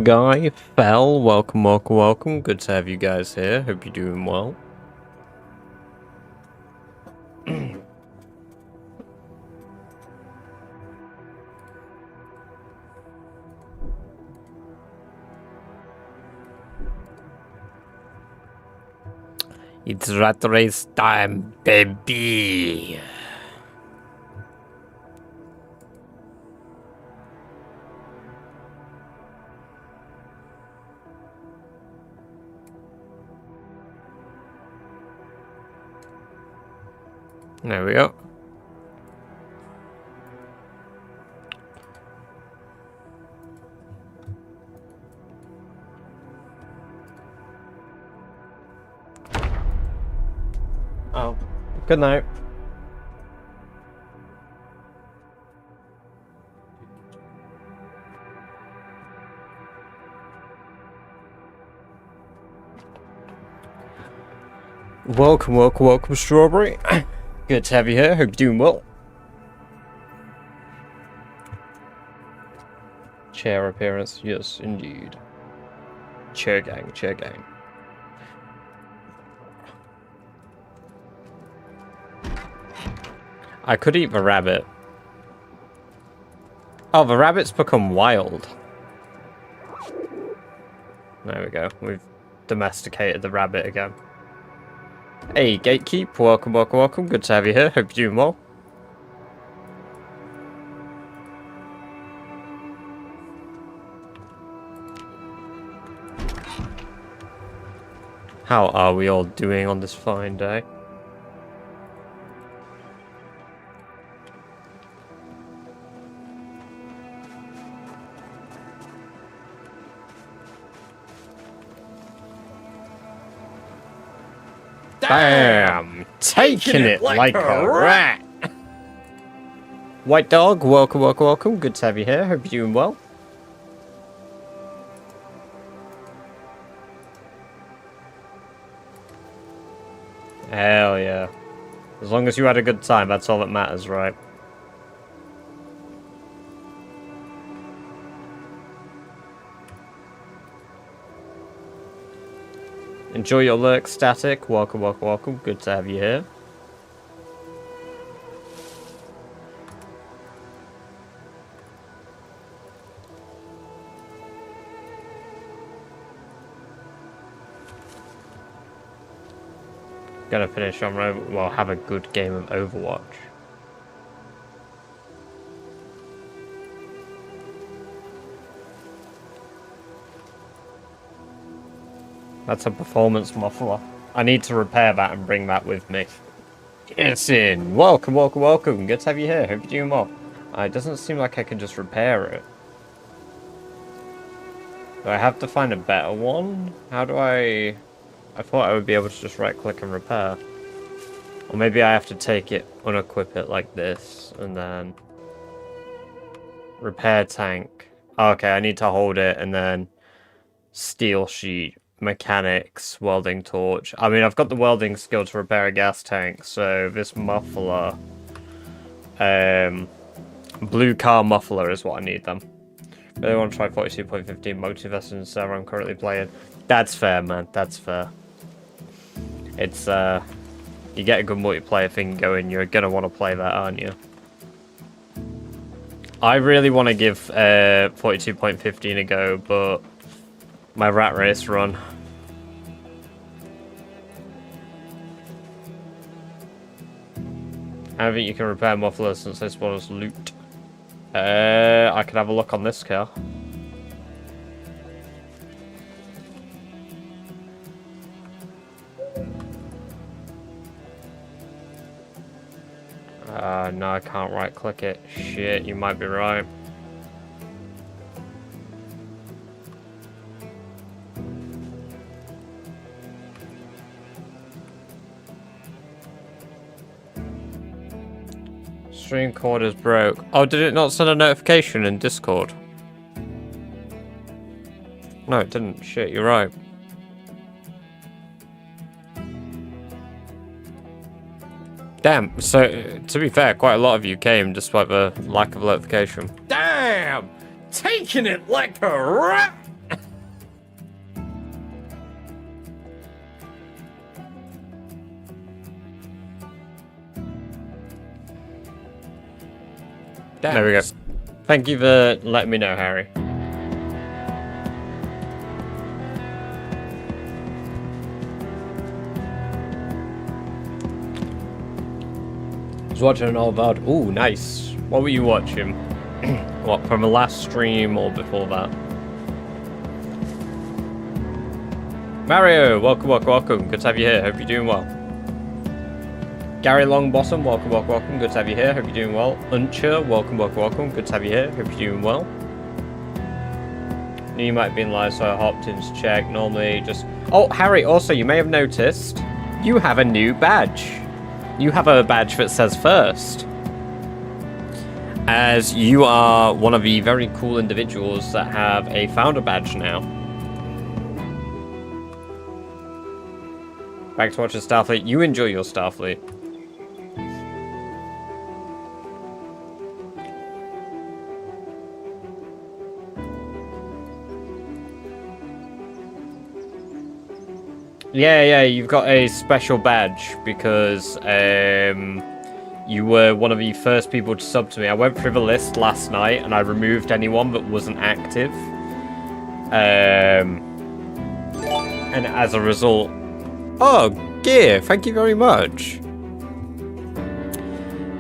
Guy, Fel, welcome, welcome, welcome. Good to have you guys here. Hope you're doing well. It's rat race time, baby. There we go. Oh, good night. Welcome, welcome, welcome, Strawberry. Good to have you here. Hope you're doing well. Chair appearance, yes, indeed. Chair gang, chair gang. I could eat the rabbit. Oh, the rabbit's become wild. There we go. We've domesticated the rabbit again. Hey, Gatekeep. Welcome, welcome, welcome. Good to have you here. Hope you're doing well. How are we all doing on this fine day? Bam! Taking it like a rat! White Dog, welcome, welcome, welcome. Good to have you here. Hope you're doing well. Hell yeah. As long as you had a good time, that's all that matters, right? Enjoy your lurk, Static. Welcome, welcome, welcome. Good to have you here. Gonna finish on well, have a good game of Overwatch. That's a performance muffler. I need to repair that and bring that with me. It's in. Welcome, welcome, welcome. Good to have you here. Hope you're doing well. It doesn't seem like I can just repair it. Do I have to find a better one? How do I thought I would be able to just right click and repair. Or maybe I have to take it, unequip it like this, and then repair tank. Okay, I need to hold it and then steel sheet. Mechanics, welding torch. I mean, I've got the welding skill to repair a gas tank, so this muffler, blue car muffler is what I need them. Really want to try 42.15 multi-vested server I'm currently playing. That's fair, man. That's fair. It's, you get a good multiplayer thing going, you're gonna want to play that, aren't you? I really want to give 42.15 a go, but my rat race run. I don't think you can repair mufflers since this one is loot. I could have a look on this car. No, I can't right click it. Shit, you might be right. Stream cord is broke. Oh, did it not send a notification in Discord? No, it didn't. Shit, you're right. Damn, so, to be fair, quite a lot of you came despite the lack of notification. Damn! Taking it like a rat! There we go. Thank you for letting me know, Harry. I was watching an old VOD. Ooh, nice. What were you watching? What, from the last stream or before that? Mario, welcome, welcome, welcome. Good to have you here. Hope you're doing well. Gary Longbottom, welcome, welcome, welcome. Good to have you here. Hope you're doing well. Uncher, welcome, welcome, welcome. Good to have you here. Hope you're doing well. Knew you might be in live, so I hopped in to check. Normally just... Oh, Harry, also, you may have noticed you have a new badge. You have a badge that says first. As you are one of the very cool individuals that have a founder badge now. Back to watching Starfleet. You enjoy your Starfleet. Yeah, you've got a special badge because you were one of the first people to sub to me. I went through the list last night and I removed anyone that wasn't active. And as a result... Oh, Gear, thank you very much.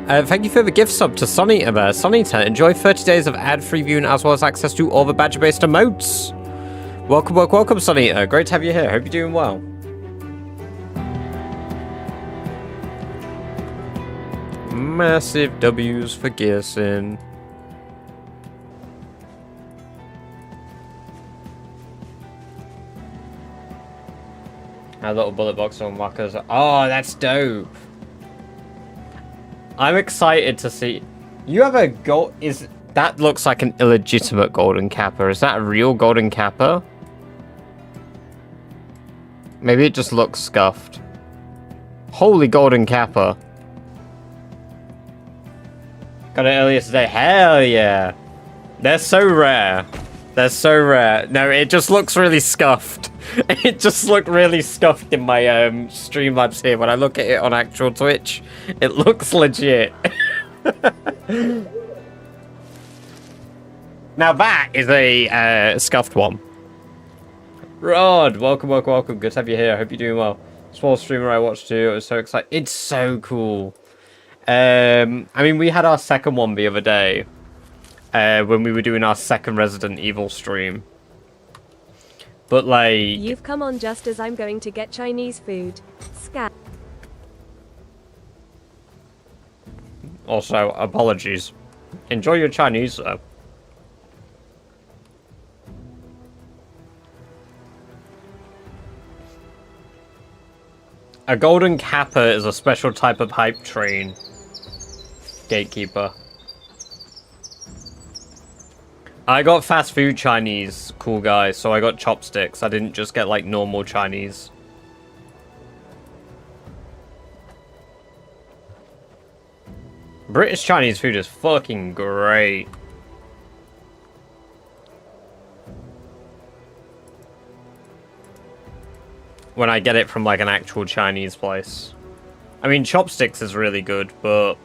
Thank you for the gift sub to Sonny there. Sonny10, enjoy 30 days of ad-free viewing as well as access to all the badger-based emotes. Welcome, welcome, welcome, Sonny. Great to have you here. Hope you're doing well. Massive W's for Gearson. A little bullet box on markers. Oh, that's dope. I'm excited to see. You have a gold. That looks like an illegitimate golden kappa. Is that a real golden kappa? Maybe it just looks scuffed. Holy golden kappa. Got it earlier today. Hell yeah. They're so rare. They're so rare. No, it just looks really scuffed. It just looked really scuffed in my Streamlabs here. When I look at it on actual Twitch, it looks legit. Now that is a scuffed one. Rod, welcome, welcome, welcome. Good to have you here. I hope you're doing well. Small streamer I watched too. I was so excited. It's so cool. I mean, we had our second one the other day. When we were doing our second Resident Evil stream. But like... You've come on just as I'm going to get Chinese food. Scat. Also, apologies. Enjoy your Chinese, though. A golden kappa is a special type of hype train. Gatekeeper. I got fast food Chinese, cool guy, so I got chopsticks. I didn't just get, like, normal Chinese. British Chinese food is fucking great. When I get it from, like, an actual Chinese place. I mean, chopsticks is really good, but...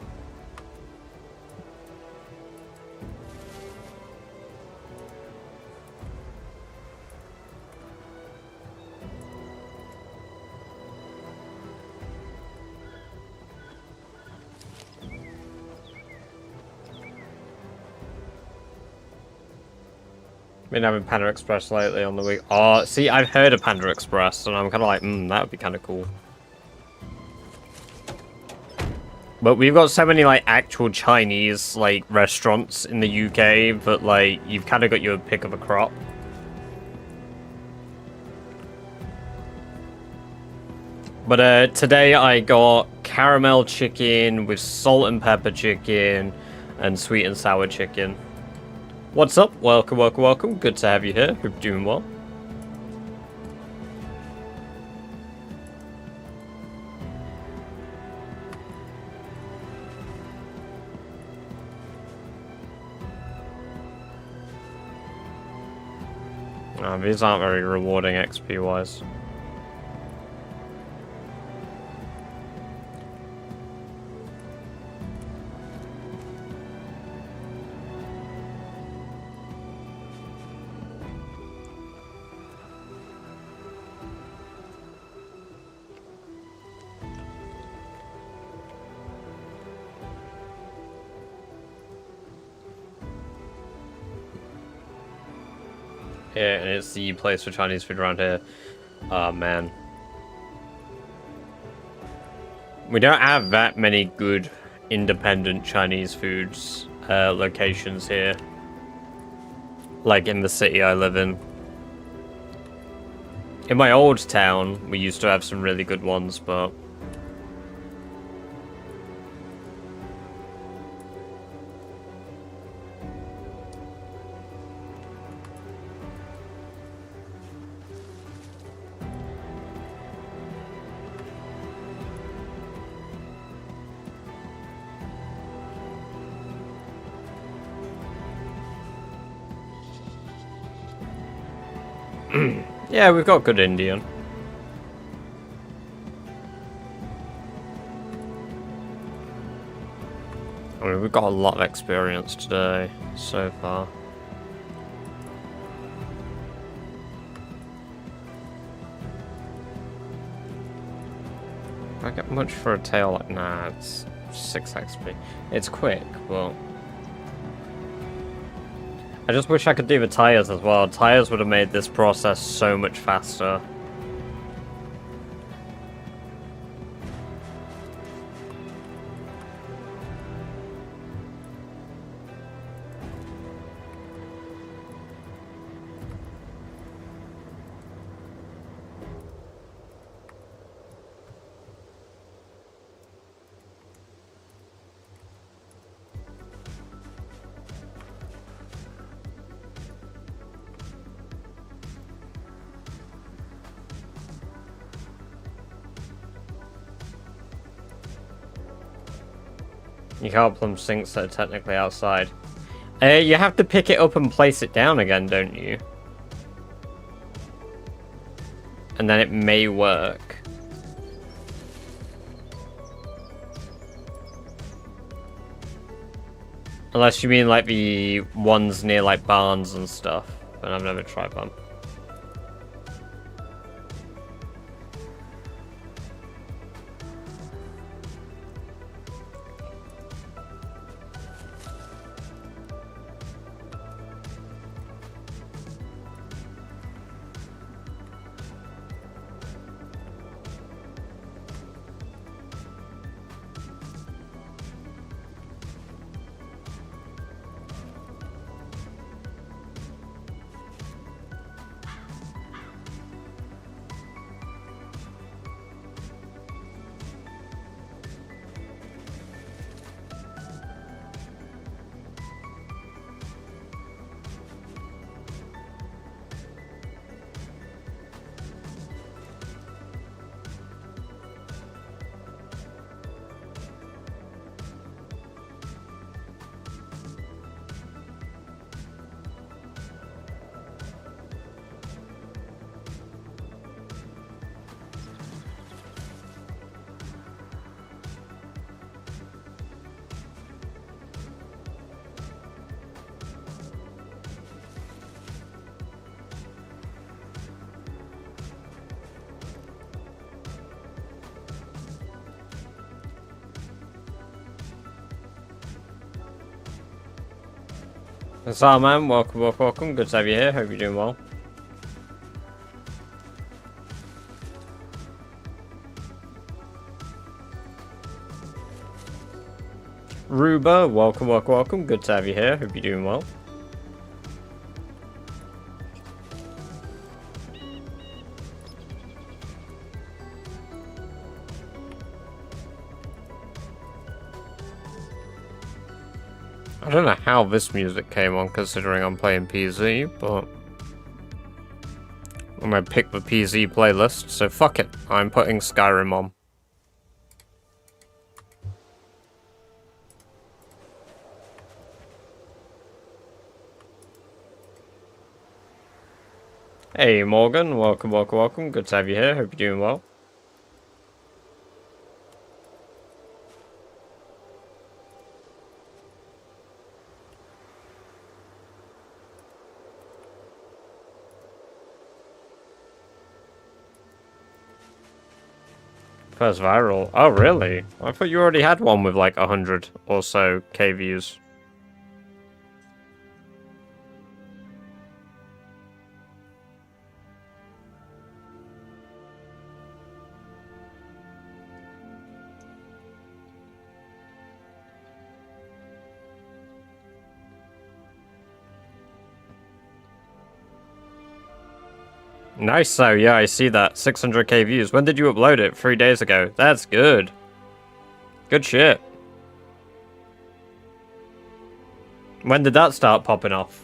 Been having Panda Express lately on the week. Oh, see, I've heard of Panda Express, and I'm kind of like, that would be kind of cool. But we've got so many, like, actual Chinese, like, restaurants in the UK, but, like, you've kind of got your pick of a crop. But, today I got caramel chicken with salt and pepper chicken and sweet and sour chicken. What's up? Welcome, welcome, welcome. Good to have you here. Hope you're doing well. These aren't very rewarding XP-wise. here, and it's the place for Chinese food around here. Oh, man. We don't have that many good independent Chinese foods locations here. Like in the city I live in. In my old town, we used to have some really good ones, but... yeah, we've got good Indian. I mean, we've got a lot of experience today, so far. I get much for a tail like nah, it's 6 XP. It's quick, but I just wish I could do the tires as well. Tires would have made this process so much faster. You can't plumb sinks that are technically outside. You have to pick it up and place it down again, don't you? And then it may work. Unless you mean like the ones near like barns and stuff. But I've never tried one. What's up, man? Welcome, welcome, welcome. Good to have you here. Hope you're doing well. Ruba, welcome, welcome, welcome. Good to have you here. Hope you're doing well. I don't know how this music came on, considering I'm playing PZ, but I'm gonna pick the PZ playlist, so fuck it. I'm putting Skyrim on. Hey Morgan, welcome, welcome, welcome. Good to have you here. Hope you're doing well. First viral. Oh, really? I thought you already had one with like 100 or so K views. Nice, so yeah, I see that. 600k views. When did you upload it? 3 days ago. That's good. Good shit. When did that start popping off?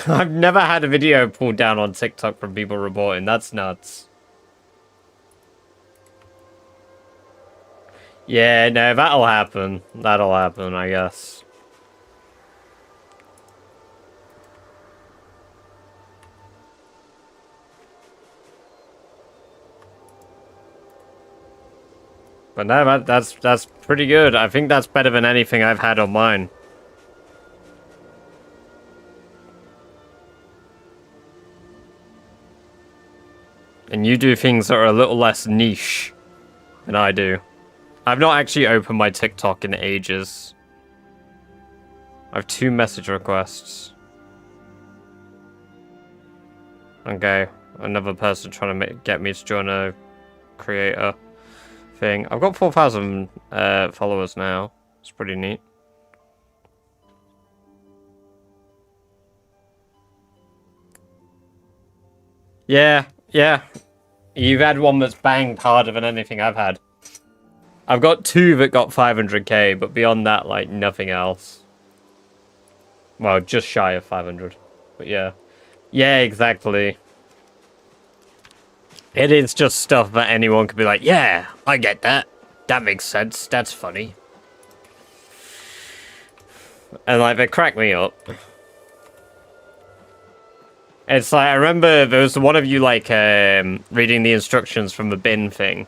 I've never had a video pulled down on TikTok from people reporting. That's nuts. Yeah, no, that'll happen. That'll happen, I guess. But no, that's pretty good. I think that's better than anything I've had on mine. And you do things that are a little less niche than I do. I've not actually opened my TikTok in ages. I have 2 message requests. Okay, another person trying to get me to join a creator thing. I've got 4,000 followers now. It's pretty neat. Yeah. You've had one that's banged harder than anything I've had. I've got 2 that got 500k, but beyond that, like, nothing else. Well, just shy of 500. But yeah. Yeah, exactly. It is just stuff that anyone could be like, yeah, I get that. That makes sense. That's funny. And, like, they crack me up. It's like, I remember there was one of you, like, reading the instructions from the bin thing.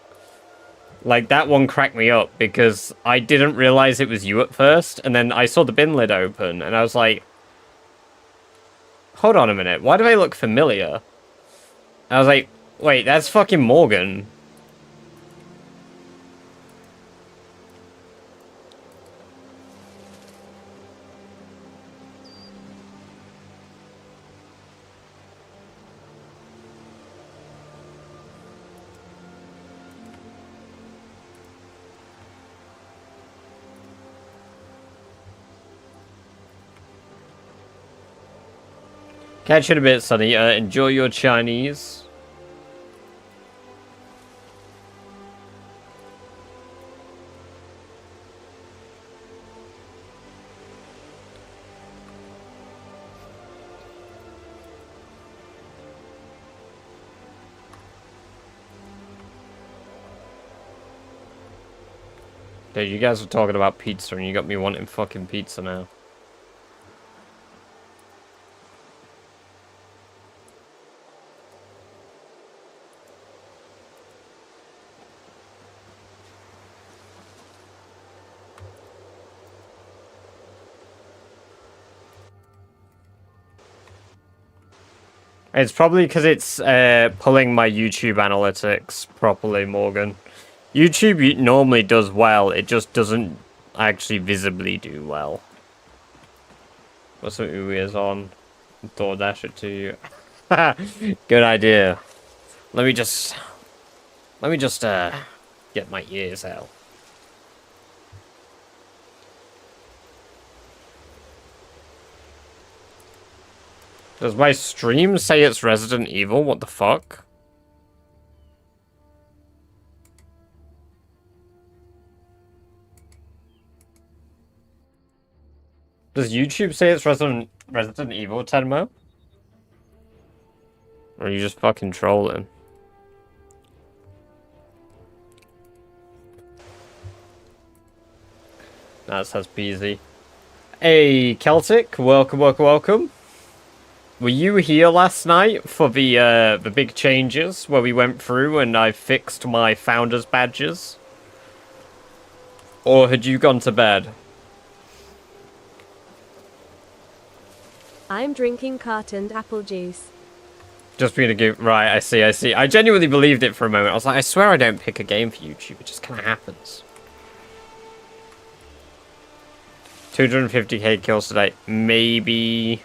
Like, that one cracked me up because I didn't realize it was you at first, and then I saw the bin lid open, and I was like, hold on a minute, why do they look familiar? I was like, wait, that's fucking Morgan. Catch you in a bit, Sonny. Enjoy your Chinese. Dude, you guys were talking about pizza and you got me wanting fucking pizza now. It's probably because it's pulling my YouTube analytics properly, Morgan. YouTube normally does well, it just doesn't actually visibly do well. What's the ears on? DoorDash it to you. Good idea. Let me just get my ears out. Does my stream say it's Resident Evil? What the fuck? Does YouTube say it's Resident Evil, Tenmo? Or are you just fucking trolling? That says Peasy. Hey, Celtic, welcome. Were you here last night for the big changes where we went through and I fixed my founder's badges? Or had you gone to bed? I'm drinking cartoned apple juice. Just being a good... Right, I see, I see. I genuinely believed it for a moment. I was like, I swear I don't pick a game for YouTube. It just kind of happens. 250k kills today. Maybe...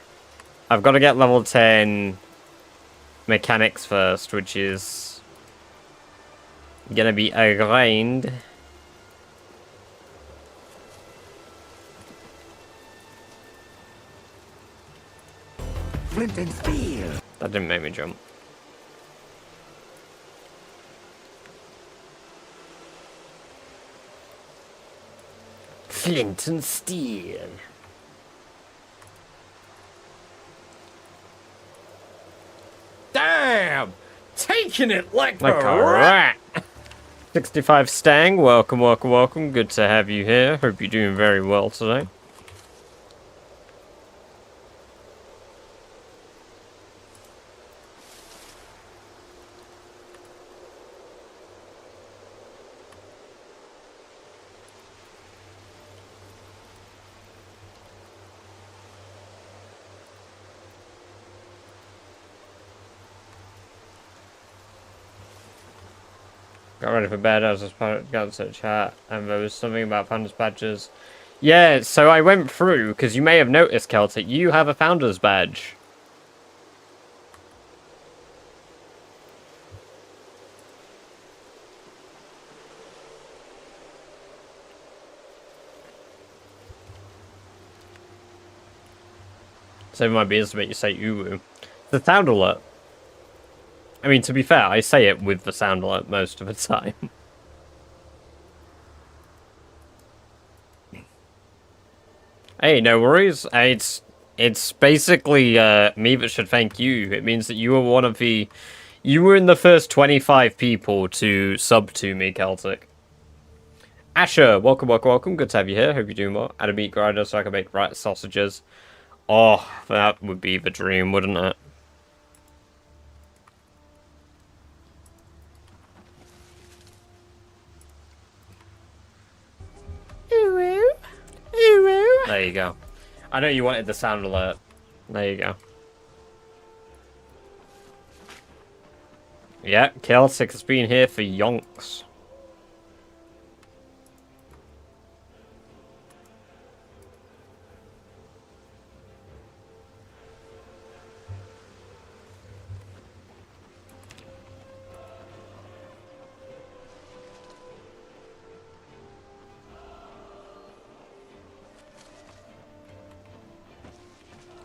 I've got to get level 10 mechanics first, which is... gonna be a grind. Flint and steel. That didn't make me jump. Flint and steel. Damn! Taking it like a rat! 65 Stang, welcome, welcome, welcome. Good to have you here. Hope you're doing very well today. Got ready for bed, I was just got to chat, and there was something about founders badges. Yeah, so I went through, because you may have noticed, Celtic, you have a founders badge. So it might be to make you say uwu. The sound alert. I mean, to be fair, I say it with the sound alert most of the time. Hey, no worries. It's basically me that should thank you. It means that you were one of the... You were in the first 25 people to sub to me, Celtic. Asher, welcome, welcome, welcome. Good to have you here. Hope you're doing well. Add a meat grinder so I can make right sausages. Oh, that would be the dream, wouldn't it? There you go. I know you wanted the sound alert. There you go. Yeah, Celtic has been here for yonks.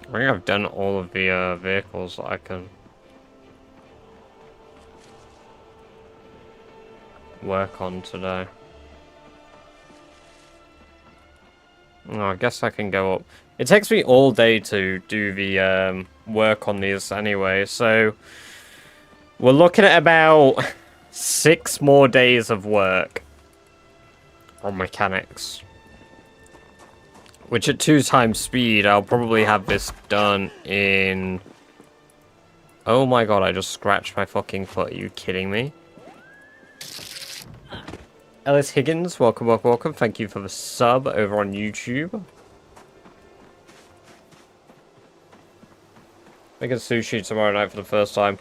I think I've done all of the vehicles that I can work on today. Oh, I guess I can go up. It takes me all day to do the work on these anyway, so we're looking at about 6 more days of work on mechanics. Which at 2 times speed, I'll probably have this done in... Oh my god, I just scratched my fucking foot. Are you kidding me? Ellis Higgins, welcome, welcome, welcome. Thank you for the sub over on YouTube. Making sushi tomorrow night for the first time.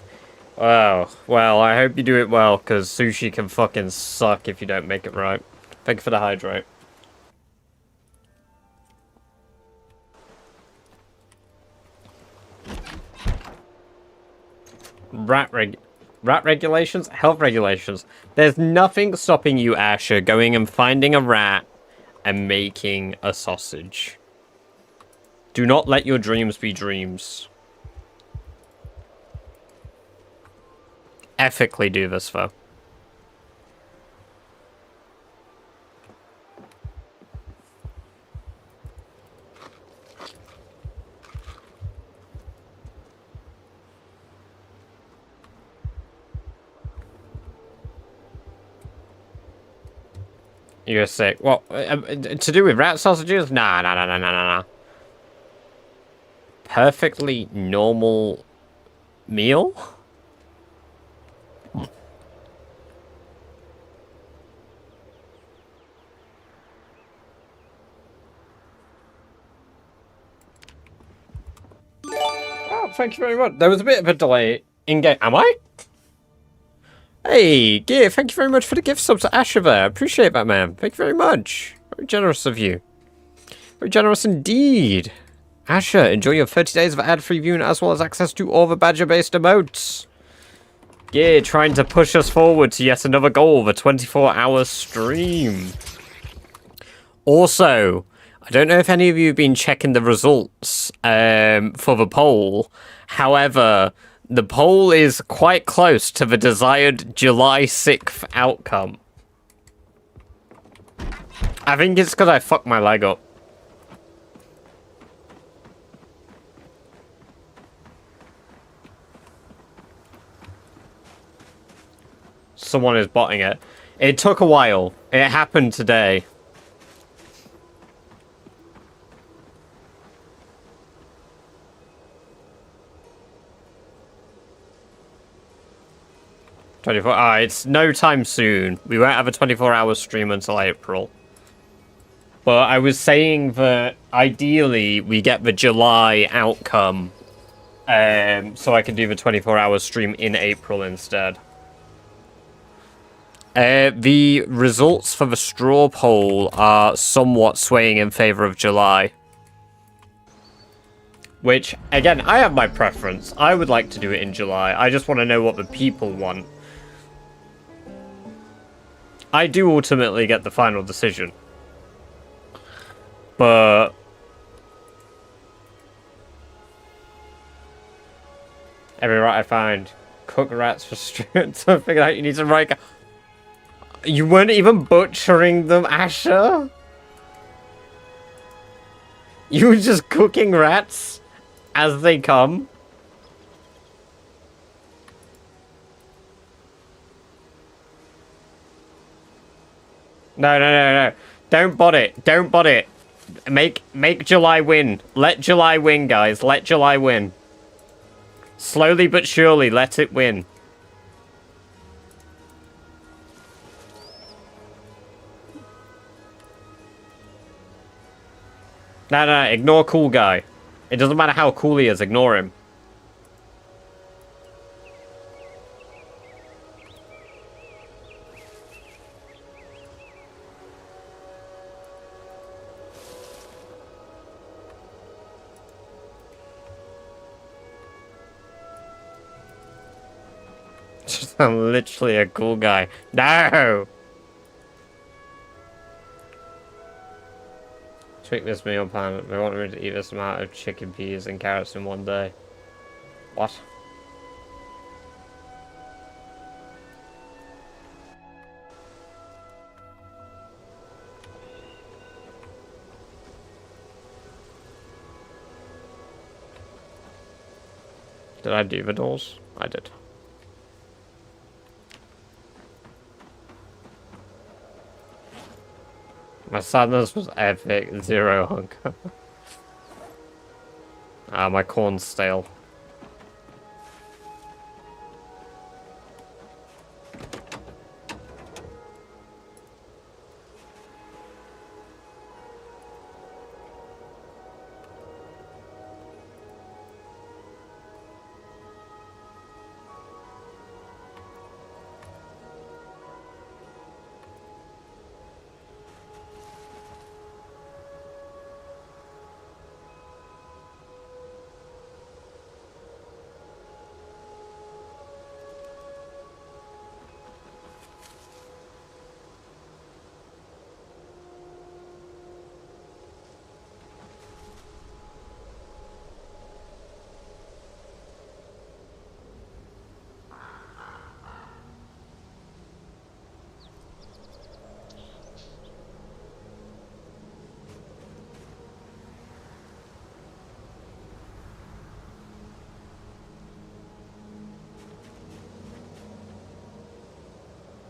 Wow. Well, I hope you do it well, because sushi can fucking suck if you don't make it right. Thank you for the hydrate. Rat regulations? Health regulations. There's nothing stopping you, Asher, going and finding a rat and making a sausage. Do not let your dreams be dreams. Ethically do this, though. You're sick. What? To do with rat sausages? Nah, nah, nah, nah, nah, nah. Perfectly normal meal? Oh, thank you very much. There was a bit of a delay. In-game, am I? Hey, Gear, thank you very much for the gift sub to Asher there. Appreciate that, man. Thank you very much. Very generous of you. Very generous indeed. Asher, enjoy your 30 days of ad-free viewing as well as access to all the Badger-based emotes. Gear, trying to push us forward to yet another goal, the 24-hour stream. Also, I don't know if any of you have been checking the results for the poll. However, the poll is quite close to the desired July 6th outcome. I think it's because I fucked my leg up. Someone is botting it. It took a while. It happened today. It's no time soon. We won't have a 24-hour stream until April. But I was saying that ideally we get the July outcome, so I can do the 24-hour stream in April instead. The results for the straw poll are somewhat swaying in favor of July. Which, again, I have my preference. I would like to do it in July. I just want to know what the people want. I do ultimately get the final decision. But every rat I find, cook rats for stream. So figure out you need to write. You weren't even butchering them, Asher? You were just cooking rats as they come? No. Don't bot it. Don't bot it. Make July win. Let July win, guys. Let July win. Slowly but surely, let it win. No, ignore cool guy. It doesn't matter how cool he is, ignore him. I'm literally a cool guy. No! Tweak this meal plan. They want me to eat this amount of chicken peas and carrots in one day. What? Did I do the doors? I did. My sadness was epic. Zero hunger. My corn's stale.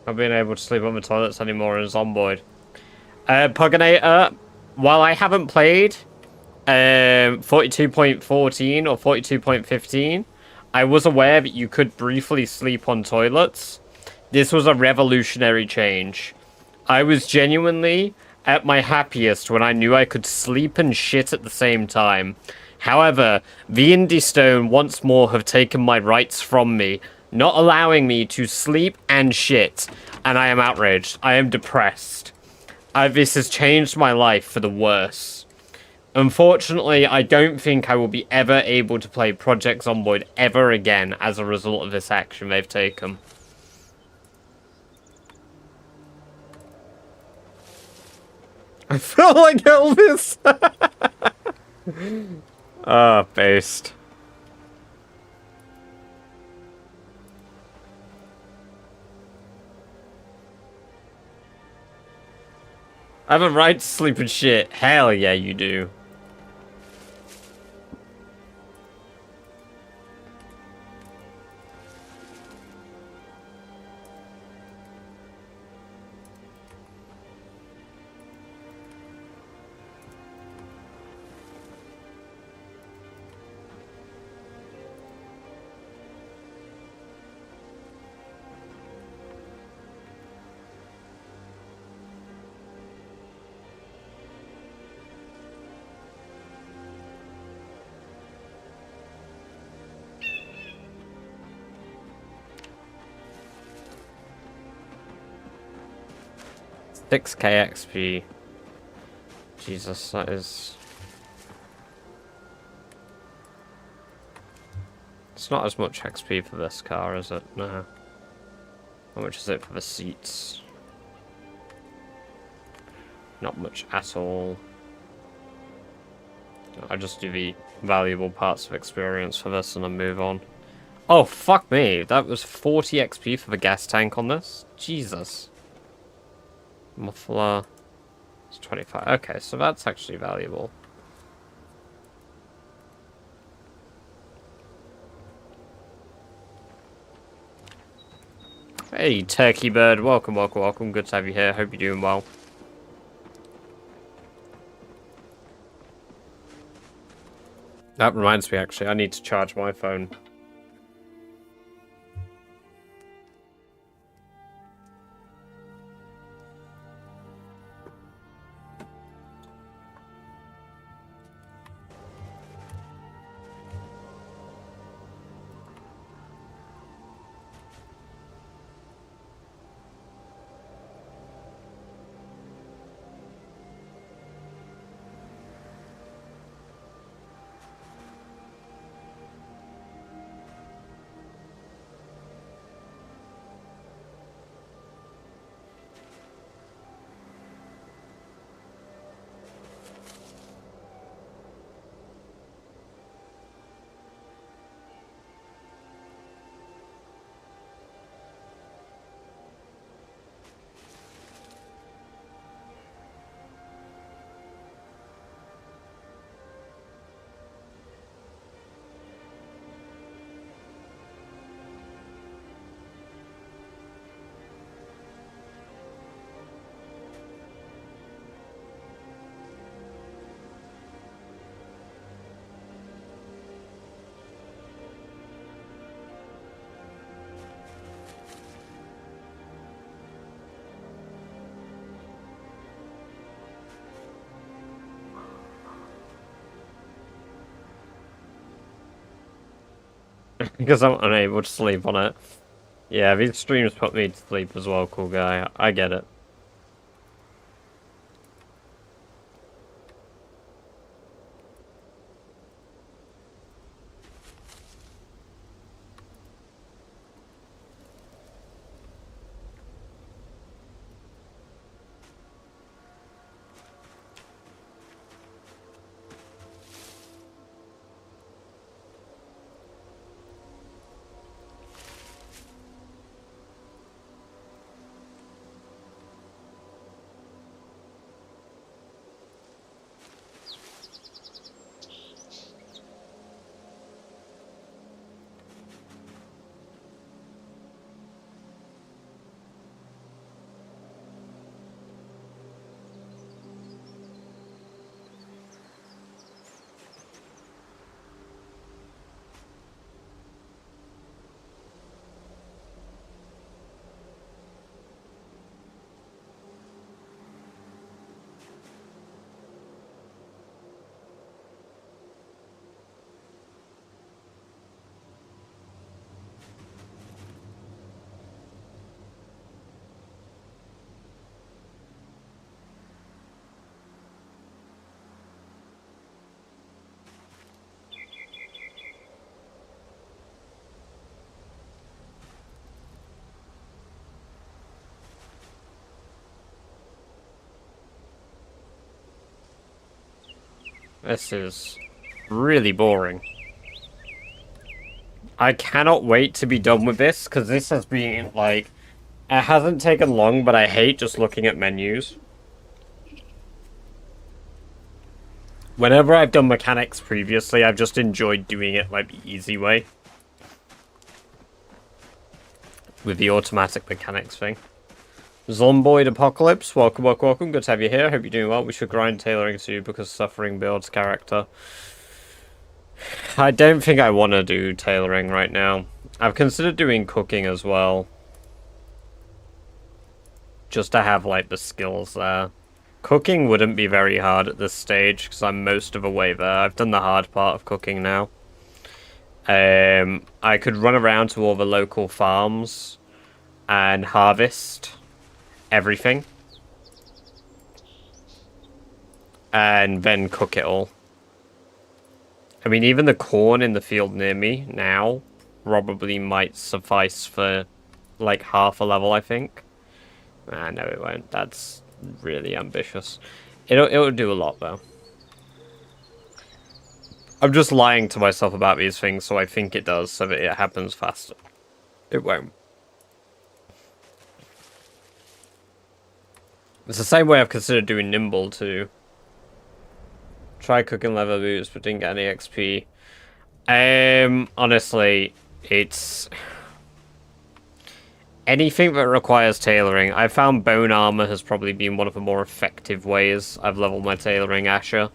Not being able to sleep on the toilets anymore in Zomboid. Puginator, while I haven't played 42.14 or 42.15, I was aware that you could briefly sleep on toilets. This was a revolutionary change. I was genuinely at my happiest when I knew I could sleep and shit at the same time. However, the Indie Stone once more have taken my rights from me, not allowing me to sleep and shit, and I am outraged. I am depressed. This has changed my life for the worse. Unfortunately, I don't think I will be ever able to play Project Zomboid ever again as a result of this action they've taken. I feel like Elvis! Ah, based. I have a right to sleep and shit. Hell yeah, you do. $6k XP. Jesus, that is... It's not as much XP for this car, is it? No. How much is it for the seats? Not much at all. I just do the valuable parts of experience for this and then move on. Oh, fuck me. That was 40 XP for the gas tank on this? Jesus. Muffler. It's 25. Okay, so that's actually valuable. Hey, Turkey Bird. Welcome, welcome, welcome. Good to have you here. Hope you're doing well. That reminds me, actually, I need to charge my phone. Because I'm unable to sleep on it. Yeah, these streams put me to sleep as well, cool guy. I get it. This is really boring. I cannot wait to be done with this, because this has been, like... It hasn't taken long, but I hate just looking at menus. Whenever I've done mechanics previously, I've just enjoyed doing it, like, the easy way. With the automatic mechanics thing. Zomboid Apocalypse, welcome, welcome, welcome. Good to have you here. Hope you're doing well. We should grind tailoring to you because suffering builds character. I don't think I want to do tailoring right now. I've considered doing cooking as well. Just to have, like, the skills there. Cooking wouldn't be very hard at this stage because I'm most of the way there. I've done the hard part of cooking now. I could run around to all the local farms and harvest everything. And then cook it all. I mean, even the corn in the field near me now probably might suffice for like half a level, I think. No, it won't. That's really ambitious. It'll do a lot, though. I'm just lying to myself about these things, so I think it does, so that it happens faster. It won't. It's the same way I've considered doing Nimble, too. Try cooking leather boots, but didn't get any XP. Honestly, it's... anything that requires tailoring. I found bone armor has probably been one of the more effective ways I've leveled my tailoring Asher.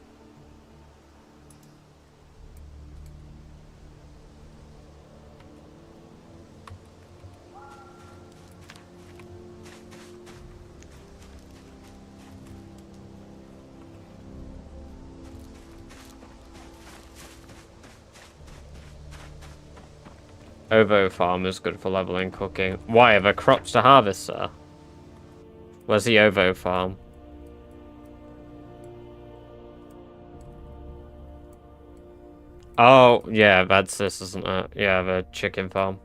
Ovo farm is good for leveling cooking. Why, are there crops to harvest, sir? Where's the Ovo farm? Oh, yeah, that's this, isn't it? Yeah, the chicken farm.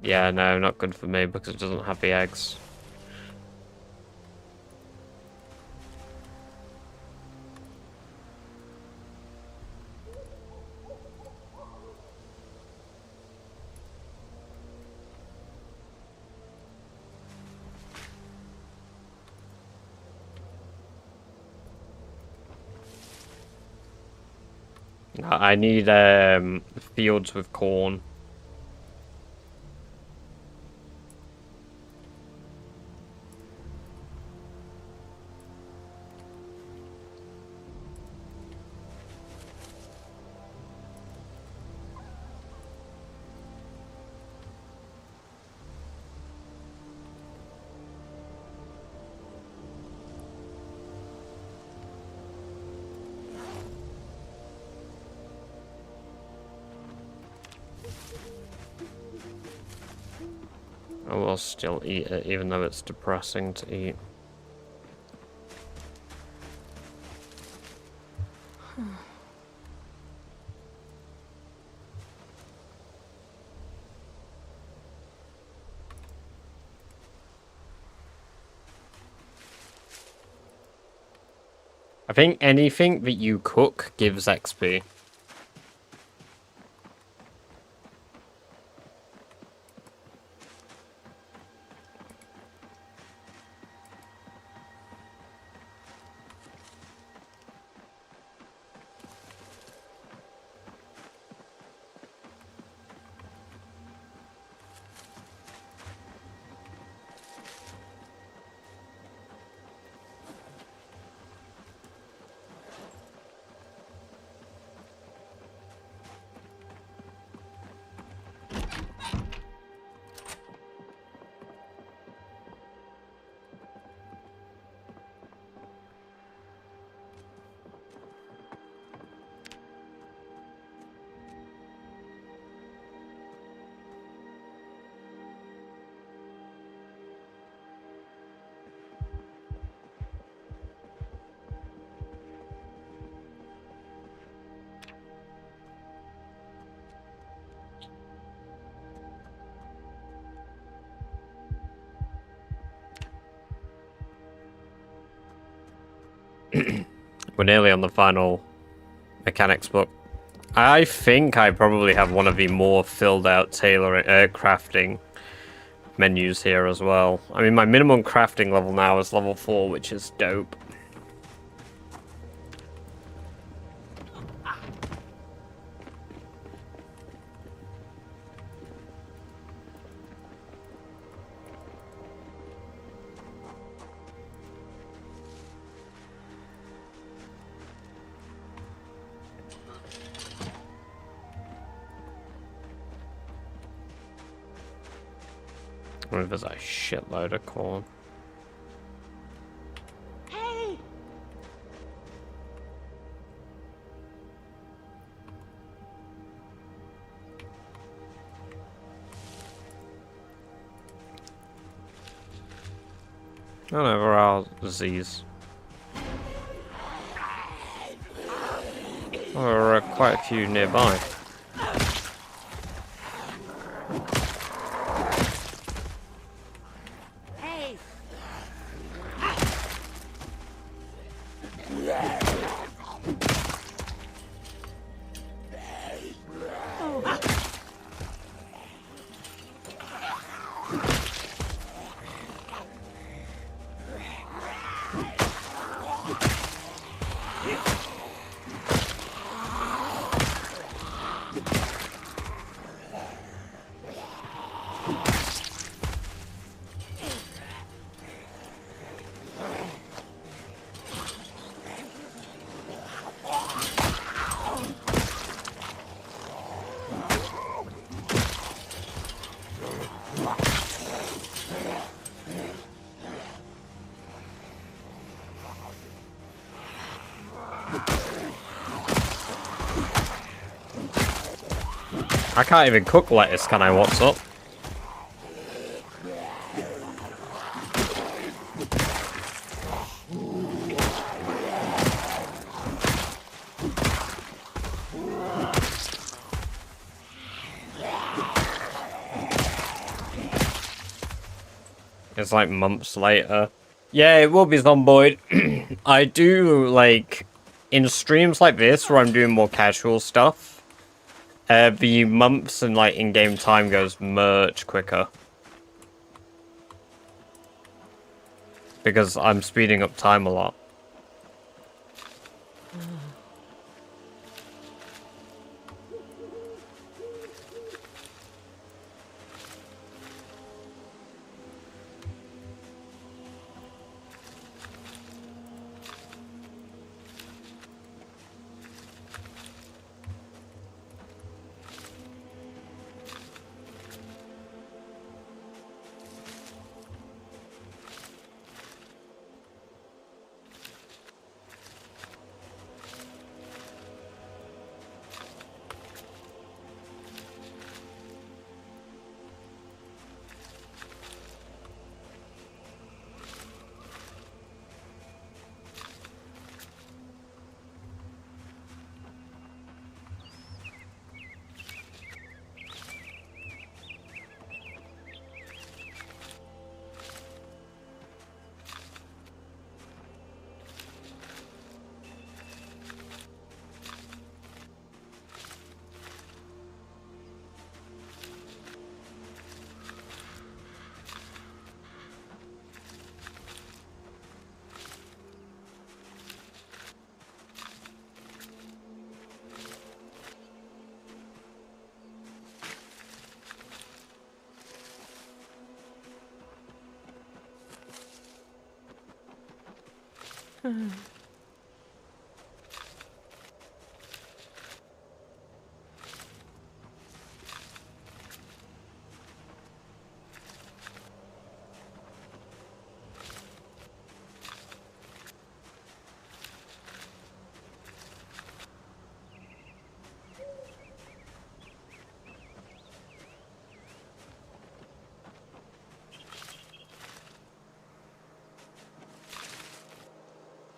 Yeah, no, not good for me because it doesn't have the eggs. I need fields with corn. I will still eat it, even though it's depressing to eat. I think anything that you cook gives XP. We're nearly on the final mechanics book. I think I probably have one of the more filled out crafting menus here as well. I mean, my minimum crafting level now is level 4, which is dope. There's a shitload of corn. Hey! Oh no, there are Z's. Oh, there are quite a few nearby. Hey! I can't even cook lettuce, can I? What's up? It's like months later. Yeah, it will be Zomboid. I do, like, in streams like this where I'm doing more casual stuff, the months and, like, in-game time goes much quicker. Because I'm speeding up time a lot.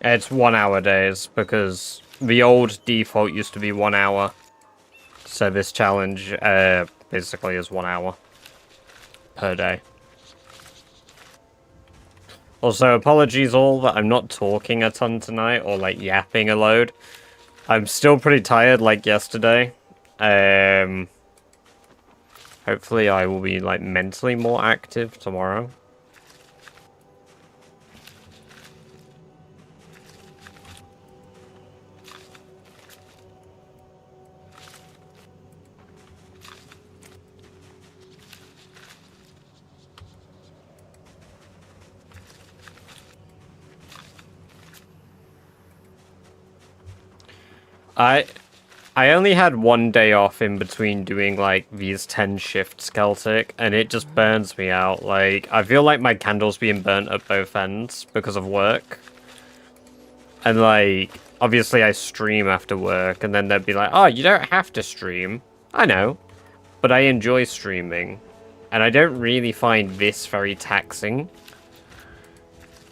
It's 1 hour days, because the old default used to be 1 hour. So this challenge basically is 1 hour per day. Also, apologies all that I'm not talking a ton tonight, or like yapping a load. I'm still pretty tired like yesterday. Hopefully I will be like mentally more active tomorrow. I only had one day off in between doing like these 10 shifts Celtic, and it just burns me out. Like, I feel like my candle's being burnt at both ends because of work. And like, obviously I stream after work, and then they'd be like, oh, you don't have to stream. I know, but I enjoy streaming. And I don't really find this very taxing.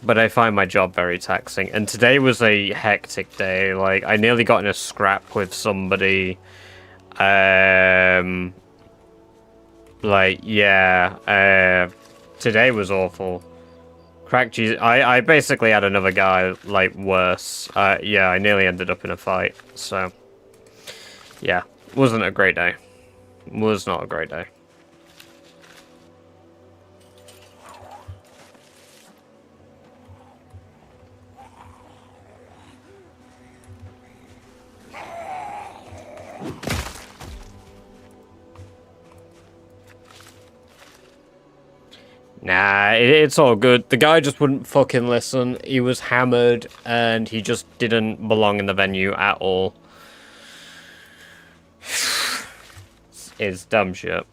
But I find my job very taxing. And today was a hectic day. Like, I nearly got in a scrap with somebody. Like, yeah. Today was awful. Crack cheese. I basically had another guy, like, worse. Yeah, I nearly ended up in a fight. So, yeah. Wasn't a great day. Was not a great day. Nah, it's all good. The guy just wouldn't fucking listen. He was hammered, and he just didn't belong in the venue at all. It's dumb shit.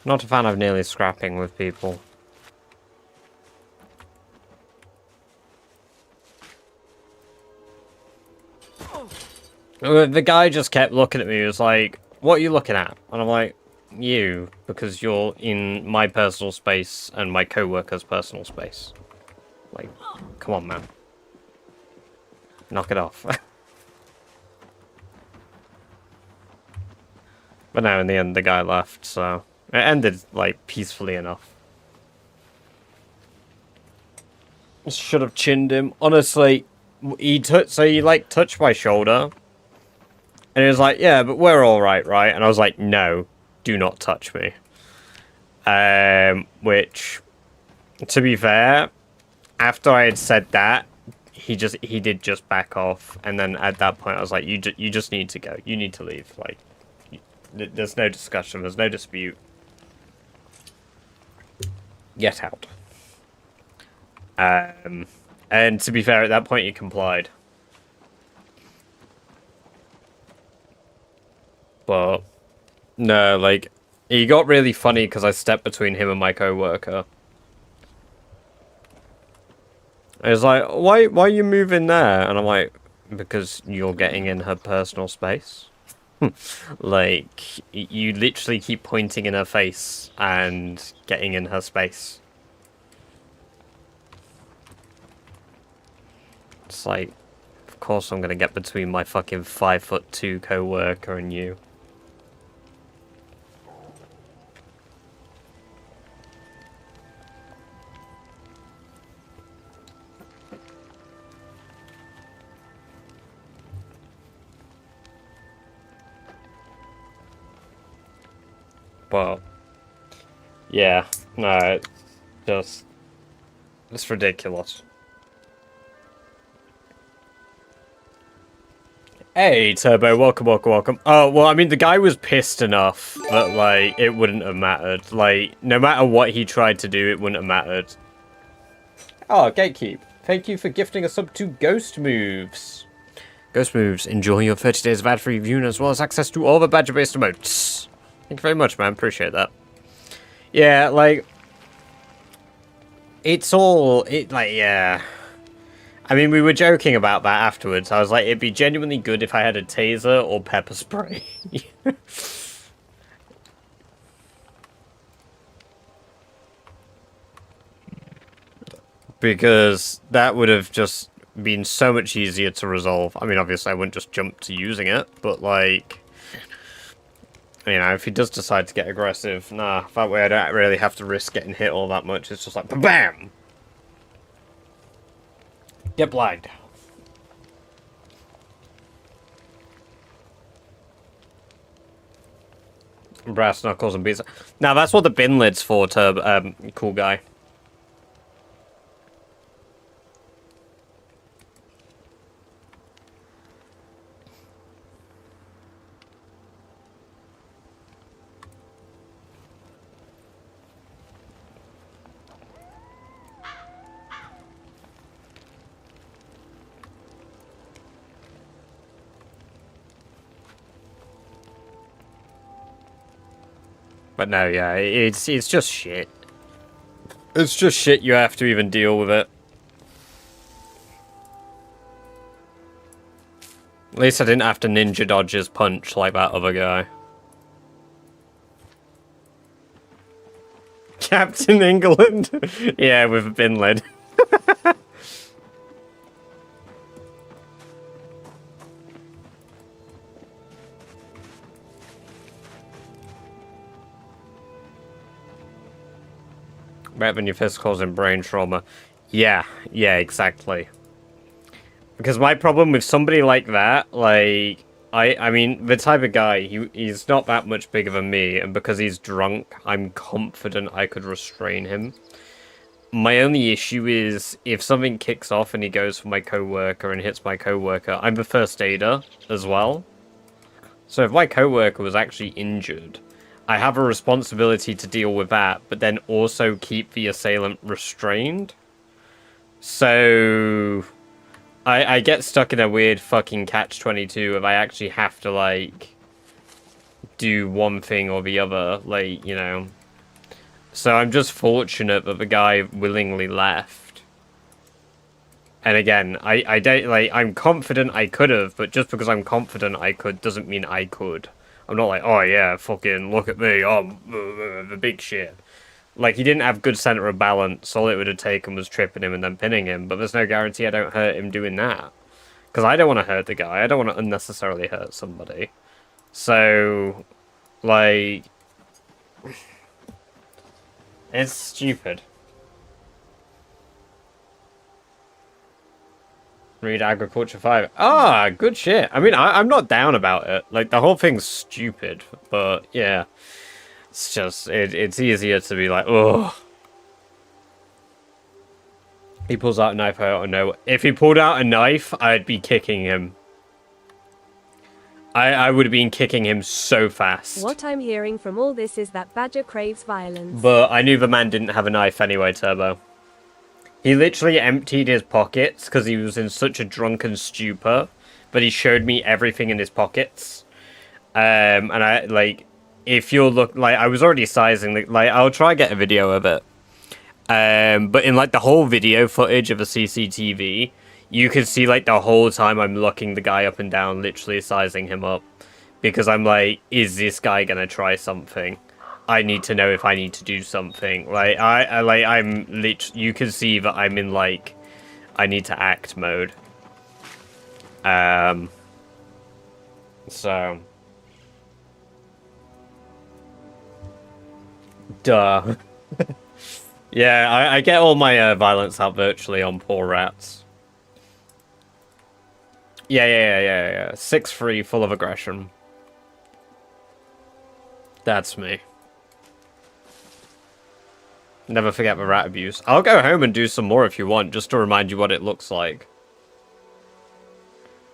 Not a fan of nearly scrapping with people. The guy just kept looking at me. He was like, what are you looking at? And I'm like, you, because you're in my personal space and my co-worker's personal space. Like, come on, man. Knock it off. But no, in the end, the guy left, so it ended, like, peacefully enough. Should have chinned him. Honestly, he, like, touched my shoulder. And he was like, yeah, but we're alright, right? And I was like, no, do not touch me. Which, to be fair, after I had said that, he did just back off. And then at that point, I was like, you just need to go. You need to leave. Like, there's no discussion. There's no dispute. Get out. And to be fair, at that point, he complied. But, no, like, he got really funny because I stepped between him and my co-worker. He was like, why are you moving there? And I'm like, because you're getting in her personal space. Like, you literally keep pointing in her face and getting in her space. It's like, of course I'm gonna get between my fucking 5'2" co-worker and you. Well, yeah, no, it's ridiculous. Hey, Turbo, welcome. Oh, well, I mean, the guy was pissed enough that, like, it wouldn't have mattered. Like, no matter what he tried to do, it wouldn't have mattered. Oh, Gatekeep, thank you for gifting a sub to Ghost Moves. Ghost Moves, enjoy your 30 days of ad-free viewing as well as access to all the badger-based emotes. Thank you very much, man. Appreciate that. Yeah, like, yeah. I mean, we were joking about that afterwards. I was like, it'd be genuinely good if I had a taser or pepper spray. Because that would have just been so much easier to resolve. I mean, obviously I wouldn't just jump to using it, but like, you know, if he does decide to get aggressive, nah, that way I don't really have to risk getting hit all that much. It's just like, BAM! Get blagged. Brass knuckles and beats. Now that's what the bin lid's for, cool guy. But no, yeah, it's just shit. It's just shit. You have to even deal with it. At least I didn't have to ninja dodge his punch like that other guy. Captain England? Yeah, with a bin lid. Better than your fist causing brain trauma. Yeah, exactly. Because my problem with somebody like that, like, I mean, the type of guy, he's not that much bigger than me, and because he's drunk, I'm confident I could restrain him. My only issue is, if something kicks off and he goes for my coworker and hits my coworker, I'm the first aider as well. So if my coworker was actually injured, I have a responsibility to deal with that, but then also keep the assailant restrained. So I get stuck in a weird fucking catch-22 if I actually have to, like, do one thing or the other, like, you know. So I'm just fortunate that the guy willingly left. And again, I don't, like, I'm confident I could have, but just because I'm confident I could doesn't mean I could. I'm not like, oh yeah, fucking look at me, I'm the big shit. Like, he didn't have good center of balance. All it would have taken was tripping him and then pinning him, but there's no guarantee I don't hurt him doing that. Because I don't want to hurt the guy. I don't want to unnecessarily hurt somebody. So, like, it's stupid. Read Agriculture 5. Ah, good shit. I mean, I'm not down about it. Like, the whole thing's stupid, but yeah. It's just, it's easier to be like, ugh. He pulls out a knife out of nowhere. If he pulled out a knife, I'd be kicking him. I would have been kicking him so fast. What I'm hearing from all this is that Badger craves violence. But I knew the man didn't have a knife anyway, Turbo. He literally emptied his pockets because he was in such a drunken stupor. But he showed me everything in his pockets. And I, like, if you're like, I was already sizing, like, I'll try to get a video of it. But in, like, the whole video footage of a CCTV, you can see, like, the whole time I'm looking the guy up and down, literally sizing him up. Because I'm like, is this guy gonna try something? I need to know if I need to do something. Like, I'm literally, you can see that I'm in, like, I need to act mode. So. Duh. Yeah, I get all my violence out virtually on poor rats. Yeah. 6'3", full of aggression. That's me. Never forget the rat abuse. I'll go home and do some more if you want, just to remind you what it looks like.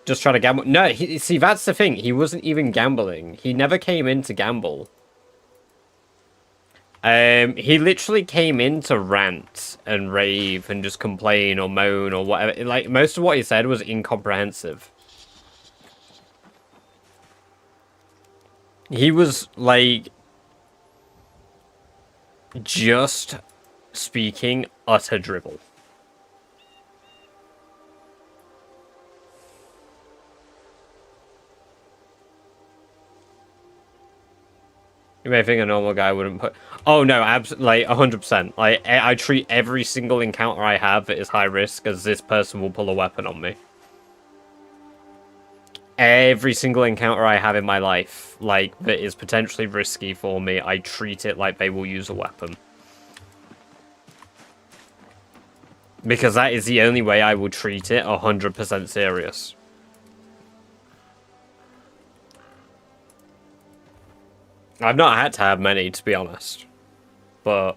Just try to gamble. No, see, that's the thing. He wasn't even gambling. He never came in to gamble. He literally came in to rant and rave and just complain or moan or whatever. Like, most of what he said was incomprehensive. He was, like, just speaking utter dribble. You may think a normal guy wouldn't put... Oh, no, like, 100%. Like, I treat every single encounter I have as high risk, as this person will pull a weapon on me. Every single encounter I have in my life, like, that is potentially risky for me, I treat it like they will use a weapon. Because that is the only way I will treat it 100% serious. I've not had to have many, to be honest. But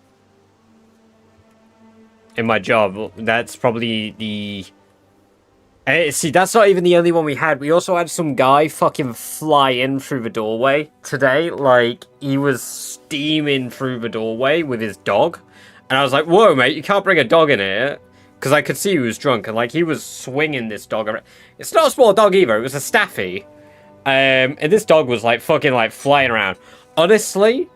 in my job, that's probably the... See, that's not even the only one we had. We also had some guy fucking fly in through the doorway today. Like, he was steaming through the doorway with his dog. And I was like, whoa, mate, you can't bring a dog in here. Because I could see he was drunk. And, like, he was swinging this dog around. It's not a small dog either. It was a staffy. And this dog was, like, fucking, like, flying around. Honestly,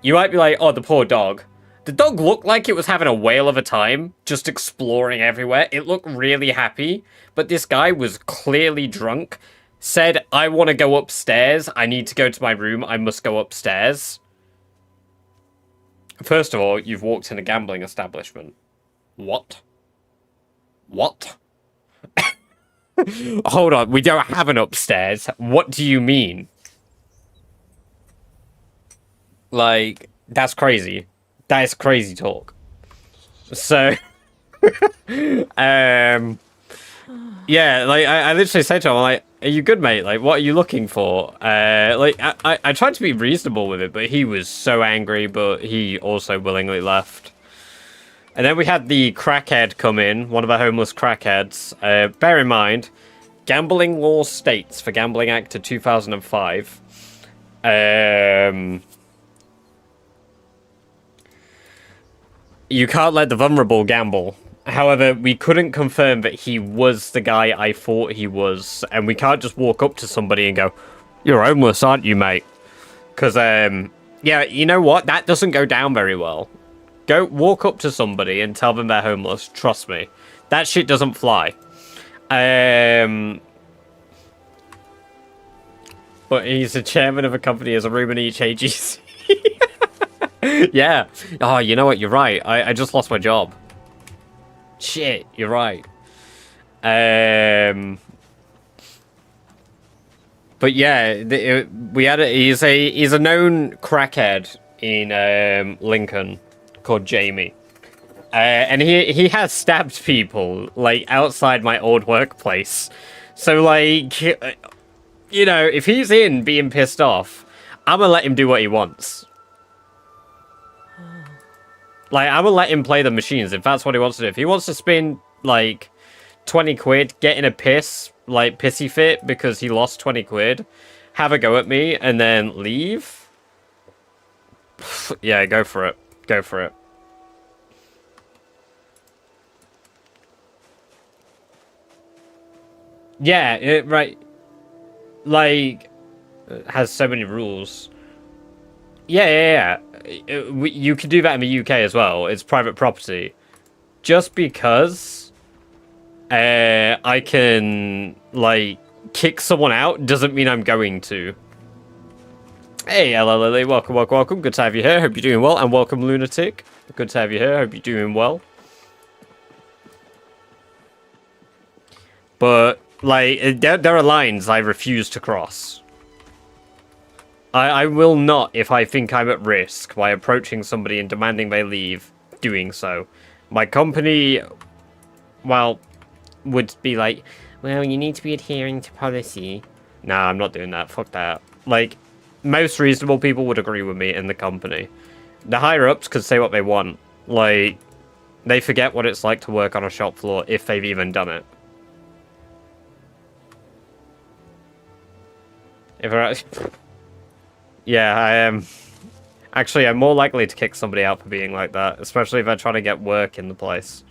you might be like, oh, the poor dog. The dog looked like it was having a whale of a time, just exploring everywhere. It looked really happy, but this guy was clearly drunk, said, I want to go upstairs. I need to go to my room. I must go upstairs. First of all, you've walked in a gambling establishment. What? What? Hold on, we don't have an upstairs. What do you mean? Like, that's crazy. That is crazy talk. So, yeah, like, I literally said to him, like, are you good, mate? Like, what are you looking for? Like, I tried to be reasonable with it, but he was so angry, but he also willingly left. And then we had the crackhead come in, one of the homeless crackheads. Bear in mind, gambling law states for Gambling Act of 2005, you can't let the vulnerable gamble. However, we couldn't confirm that he was the guy I thought he was. And we can't just walk up to somebody and go, you're homeless, aren't you, mate? Because, yeah, you know what? That doesn't go down very well. Go walk up to somebody and tell them they're homeless. Trust me. That shit doesn't fly. But he's the chairman of a company, has a room in each AGC. Yeah. Oh, you know what? You're right. I just lost my job. Shit, you're right. But yeah, we had he's a known crackhead in Lincoln called Jamie. And he has stabbed people like outside my old workplace. So like, you know, if he's in being pissed off, I'm gonna let him do what he wants. Like, I will let him play the machines if that's what he wants to do. If he wants to spend, like, 20 quid, get in a pissy fit because he lost 20 quid, have a go at me, and then leave. Yeah, go for it. Go for it. Yeah, right. Like, it has so many rules. Yeah. You can do that in the UK as well. It's private property. Just because I can, like, kick someone out doesn't mean I'm going to. Hey, hello, Lily. Welcome. Good to have you here. Hope you're doing well. And welcome, Lunatic. Good to have you here. Hope you're doing well. But, like, there are lines I refuse to cross. I will not, if I think I'm at risk, by approaching somebody and demanding they leave, doing so. My company, well, would be like, well, you need to be adhering to policy. Nah, I'm not doing that. Fuck that. Like, most reasonable people would agree with me in the company. The higher-ups could say what they want. Like, they forget what it's like to work on a shop floor, if they've even done it. If I... Yeah, I am. Actually, I'm more likely to kick somebody out for being like that, especially if they're trying to get work in the place.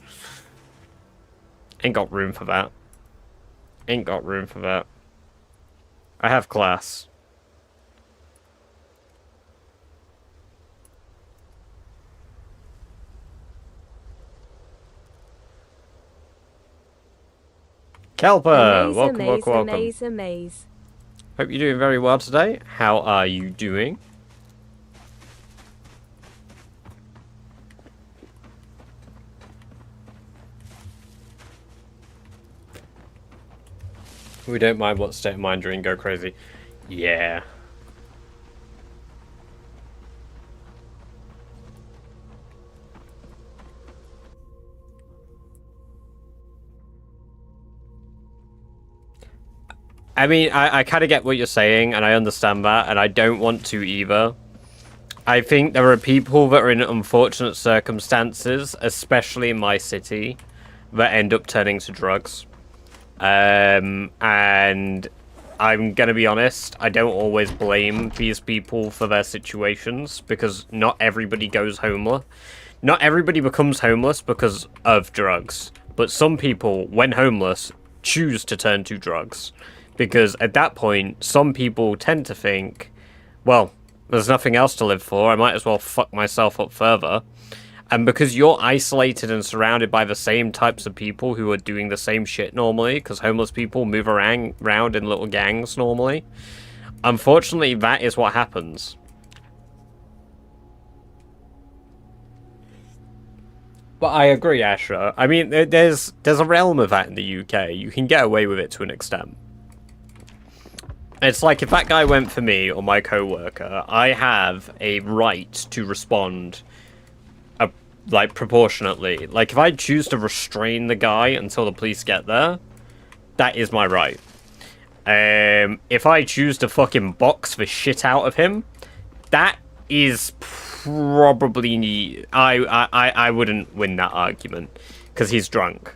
Ain't got room for that. Ain't got room for that. I have class. Kelper! Welcome. Amaze. Hope you're doing very well today. How are you doing? We don't mind what state of mind you're in, go crazy. Yeah. I mean, I kind of get what you're saying, and I understand that, and I don't want to either. I think there are people that are in unfortunate circumstances, especially in my city, that end up turning to drugs. And I'm going to be honest, I don't always blame these people for their situations, because not everybody goes homeless. Not everybody becomes homeless because of drugs, but some people, when homeless, choose to turn to drugs. Because at that point, some people tend to think, well, there's nothing else to live for, I might as well fuck myself up further. And because you're isolated and surrounded by the same types of people who are doing the same shit normally, because homeless people move around in little gangs normally, unfortunately, that is what happens. But I agree, Asher. I mean, there's a realm of that in the UK. You can get away with it to an extent. It's like if that guy went for me or my co-worker, I have a right to respond, like, proportionately. Like, if I choose to restrain the guy until the police get there, that is my right. If I choose to fucking box the shit out of him, that is probably... I wouldn't win that argument, because he's drunk.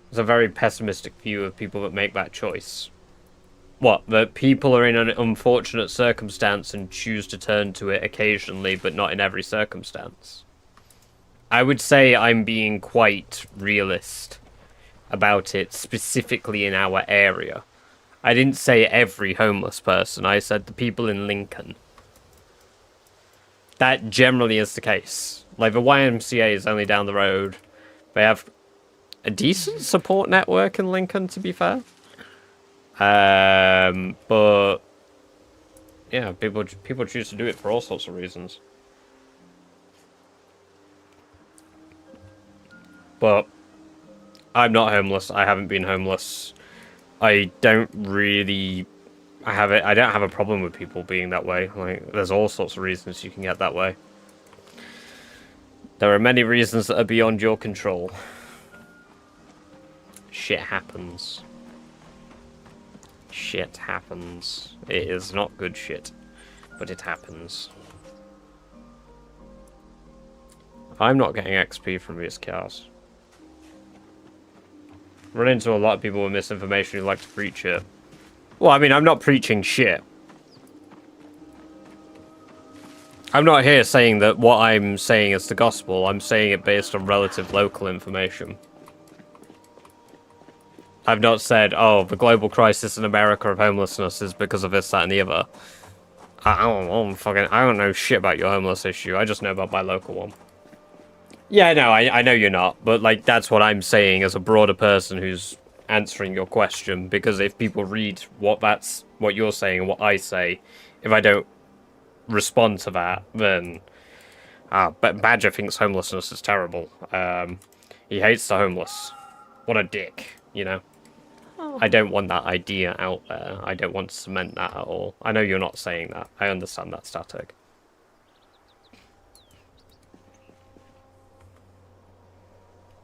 It's a very pessimistic view of people that make that choice. What, that people are in an unfortunate circumstance and choose to turn to it occasionally, but not in every circumstance? I would say I'm being quite realist about it, specifically in our area. I didn't say every homeless person, I said the people in Lincoln. That generally is the case. Like, the YMCA is only down the road. They have a decent support network in Lincoln, to be fair. But yeah, people choose to do it for all sorts of reasons. But I'm not homeless. I haven't been homeless. I don't really I don't have a problem with people being that way. Like, there's all sorts of reasons you can get that way. There are many reasons that are beyond your control. Shit happens. Shit happens. It is not good shit, but it happens. I'm not getting XP from these cars. Run into a lot of people with misinformation who like to preach it. Well, I mean, I'm not preaching shit. I'm not here saying that what I'm saying is the gospel. I'm saying it based on relative local information. I've not said, oh, the global crisis in America of homelessness is because of this, that, and the other. I don't know shit about your homeless issue. I just know about my local one. Yeah, no, I know you're not, but, like, that's what I'm saying as a broader person who's answering your question, because if people read what you're saying and what I say, if I don't respond to that, then... but Badger thinks homelessness is terrible. He hates the homeless. What a dick, you know? I don't want that idea out there. I don't want to cement that at all. I know you're not saying that. I understand that, Static.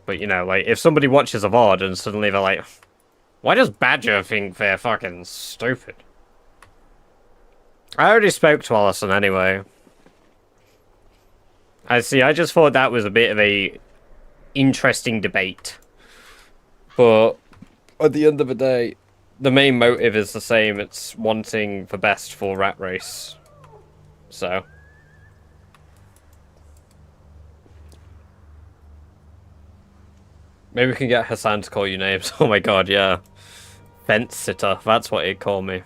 But, you know, like, if somebody watches a VOD and suddenly they're like, why does Badger think they're fucking stupid? I already spoke to Allison anyway. I just thought that was a bit of a interesting debate. But at the end of the day, the main motive is the same. It's wanting the best for Rat Race. So... maybe we can get Hassan to call you names. Oh my god, yeah. Fence sitter, that's what he'd call me.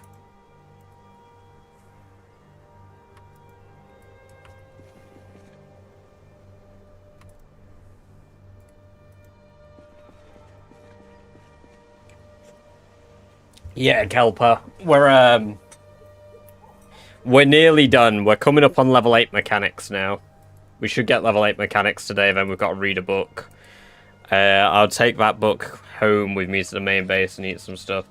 Yeah, Kelper. We're nearly done. We're coming up on level 8 mechanics now. We should get level 8 mechanics today, then we've got to read a book. I'll take that book home with me to the main base and eat some stuff.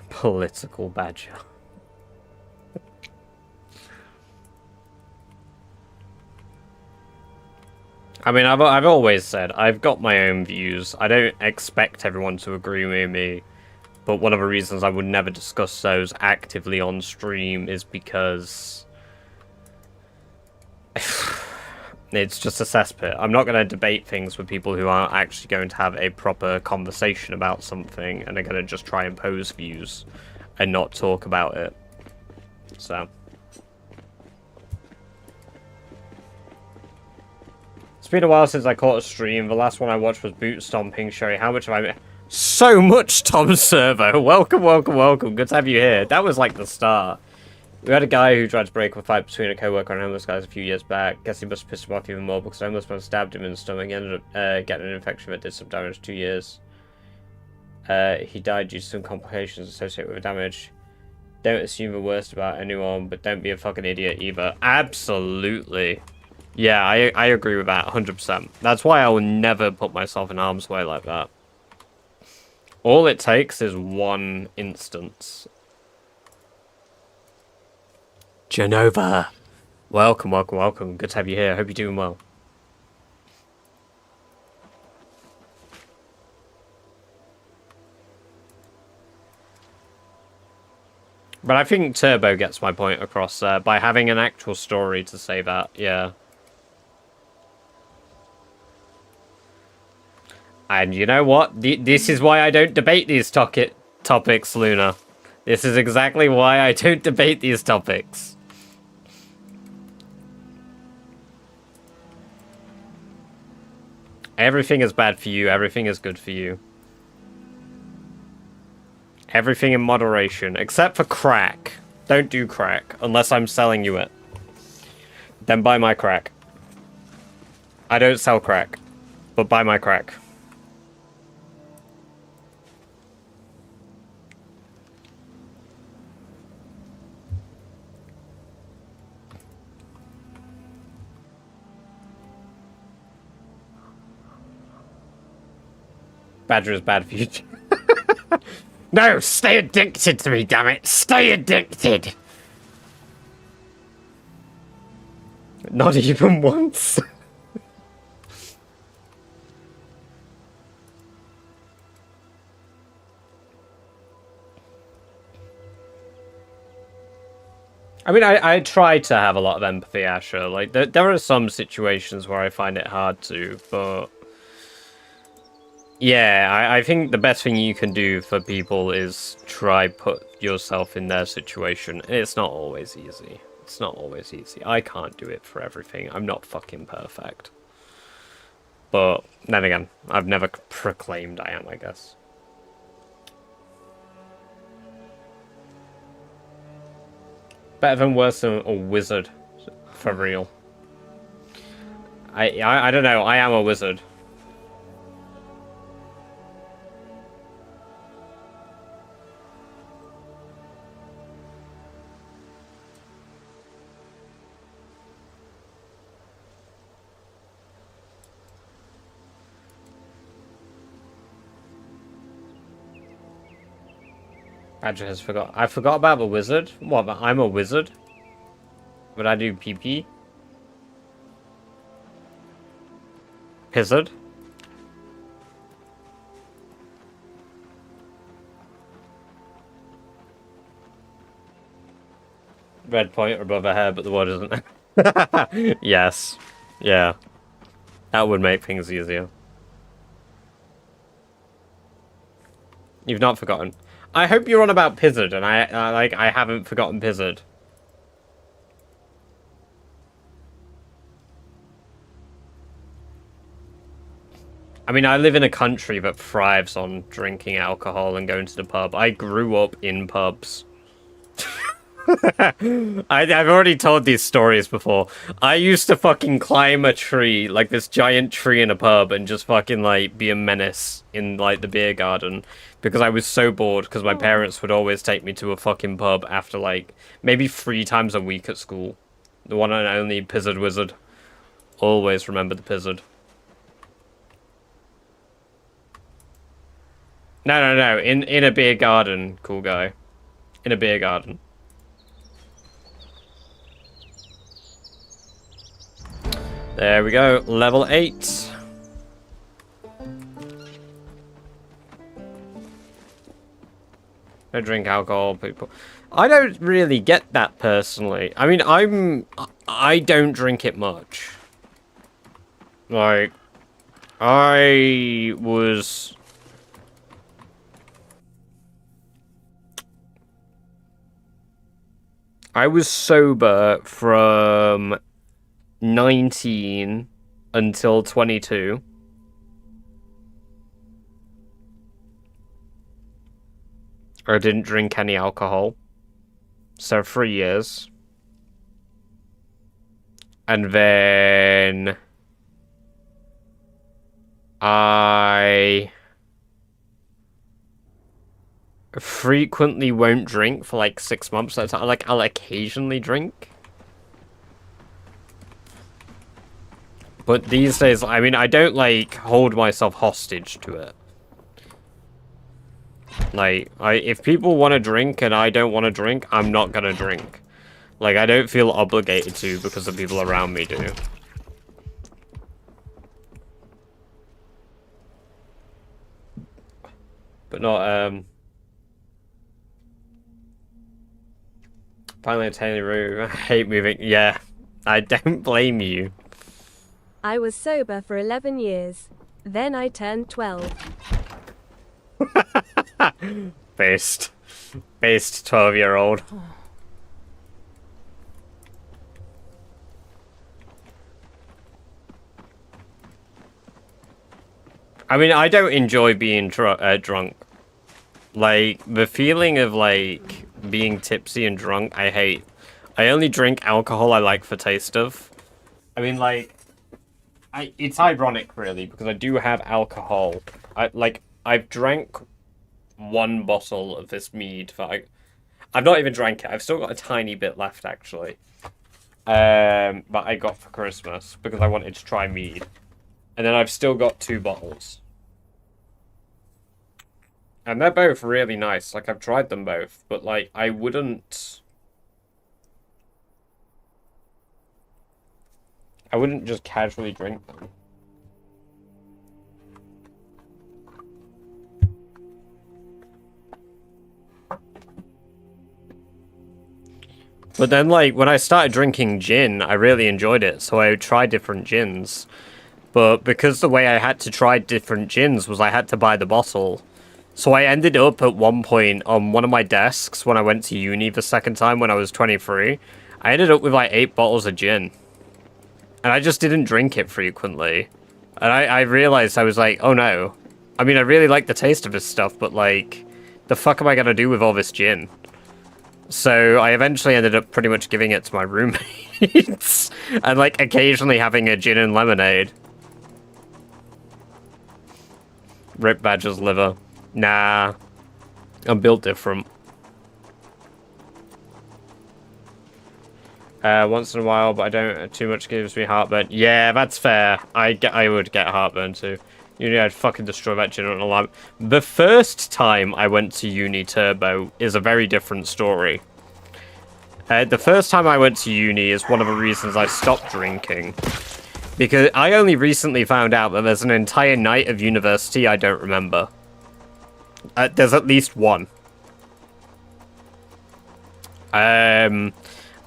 Political badger. I mean, I've always said, I've got my own views. I don't expect everyone to agree with me. But one of the reasons I would never discuss those actively on stream is because it's just a cesspit. I'm not going to debate things with people who aren't actually going to have a proper conversation about something and are going to just try and pose views and not talk about it. So it's been a while since I caught a stream. The last one I watched was Boot Stomping, showing how much have I made. So much, Tom Servo. Welcome, welcome, welcome. Good to have you here. That was like the start. We had a guy who tried to break a fight between a co-worker and homeless guys a few years back. Guess he must have pissed him off even more because the homeless man stabbed him in the stomach. He ended up getting an infection that did some damage. 2 years. He died due to some complications associated with the damage. Don't assume the worst about anyone, but don't be a fucking idiot either. Absolutely. Yeah, I agree with that 100%. That's why I will never put myself in harm's way like that. All it takes is one instance. Genova. Welcome, welcome, welcome. Good to have you here. Hope you're doing well. But I think Turbo gets my point across there by having an actual story to say that, yeah. And you know what? This is why I don't debate these topics, Luna. This is exactly why I don't debate these topics. Everything is bad for you. Everything is good for you. Everything in moderation. Except for crack. Don't do crack. Unless I'm selling you it. Then buy my crack. I don't sell crack. But buy my crack. Badger is bad for you. No, stay addicted to me, damn it. Stay addicted. Not even once. I mean, I try to have a lot of empathy, Asher. Like, there are some situations where I find it hard to, but... Yeah, I think the best thing you can do for people is try put yourself in their situation. It's not always easy. It's not always easy. I can't do it for everything. I'm not fucking perfect. But then again, I've never proclaimed I am, I guess. Better than worse than a wizard, for real. I don't know. I am a wizard. Badger has forgot. I forgot about the wizard. What? I'm a wizard? Would I do PP? Pizzard? Red point above her hair, but the word isn't. Yes. Yeah. That would make things easier. You've not forgotten. I hope you're on about Pizzard, and I haven't forgotten Pizzard. I mean, I live in a country that thrives on drinking alcohol and going to the pub. I grew up in pubs. I've already told these stories before. I used to fucking climb a tree, like this giant tree in a pub, and just fucking like be a menace in like the beer garden because I was so bored because my parents would always take me to a fucking pub after like maybe 3 times a week at school. The one and only Pizzard Wizard. Always remember the Pizzard. No. In a beer garden, cool guy. In a beer garden. There we go, level 8. Don't drink alcohol, people. I don't really get that personally. I mean, I don't drink it much. Like, I was sober from 19 until 22. I didn't drink any alcohol. So 3 years. And then I frequently won't drink for like 6 months at a time. Like, I'll occasionally drink. But these days, I mean, I don't, like, hold myself hostage to it. Like, if people want to drink and I don't want to drink, I'm not gonna drink. Like, I don't feel obligated to because the people around me do. But not, finally attaining the room. I hate moving. Yeah, I don't blame you. I was sober for 11 years. Then I turned 12. Based 12-year-old. I mean, I don't enjoy being drunk. Like, the feeling of, like, being tipsy and drunk, I hate. I only drink alcohol I like the taste of. I mean, like, it's ironic, really, because I do have alcohol. I've drank 1 bottle of this mead that I've not even drank it. I've still got a tiny bit left, actually. That I got for Christmas because I wanted to try mead. And then I've still got 2 bottles. And they're both really nice. Like, I've tried them both, but, like, I wouldn't just casually drink them. But then, like, when I started drinking gin, I really enjoyed it, so I would try different gins. But because the way I had to try different gins was I had to buy the bottle. So I ended up at one point on one of my desks when I went to uni the second time when I was 23. I ended up with like 8 bottles of gin. And I just didn't drink it frequently. And I realized I was like, oh no. I mean, I really like the taste of this stuff, but like, the fuck am I gonna do with all this gin? So I eventually ended up pretty much giving it to my roommates. And like, occasionally having a gin and lemonade. Rip Badger's liver. Nah. I'm built different. Once in a while, but I don't. Too much gives me heartburn. Yeah, that's fair. I would get heartburn too. Uni, I'd fucking destroy that gin on a lamp. The first time I went to Uni Turbo is a very different story. The first time I went to uni is one of the reasons I stopped drinking. Because I only recently found out that there's an entire night of university I don't remember. There's at least one. I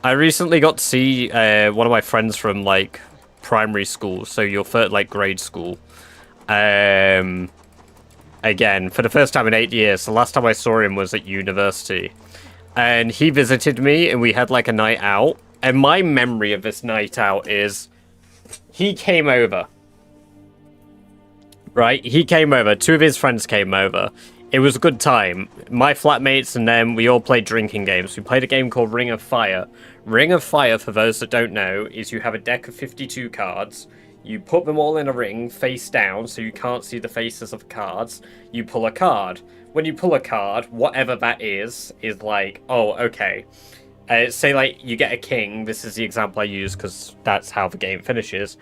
recently got to see one of my friends from, like, primary school, so your third, like, grade school. Again, for the first time in 8 years. The last time I saw him was at university. And he visited me, and we had, like, a night out. And my memory of this night out is... he came over. Right? He came over. 2 of his friends came over. It was a good time. My flatmates and them, we all played drinking games. We played a game called Ring of Fire. Ring of Fire, for those that don't know, is you have a deck of 52 cards. You put them all in a ring, face down, so you can't see the faces of the cards. You pull a card. When you pull a card, whatever that is like, oh, okay. Say, like, you get a king. This is the example I use because that's how the game finishes.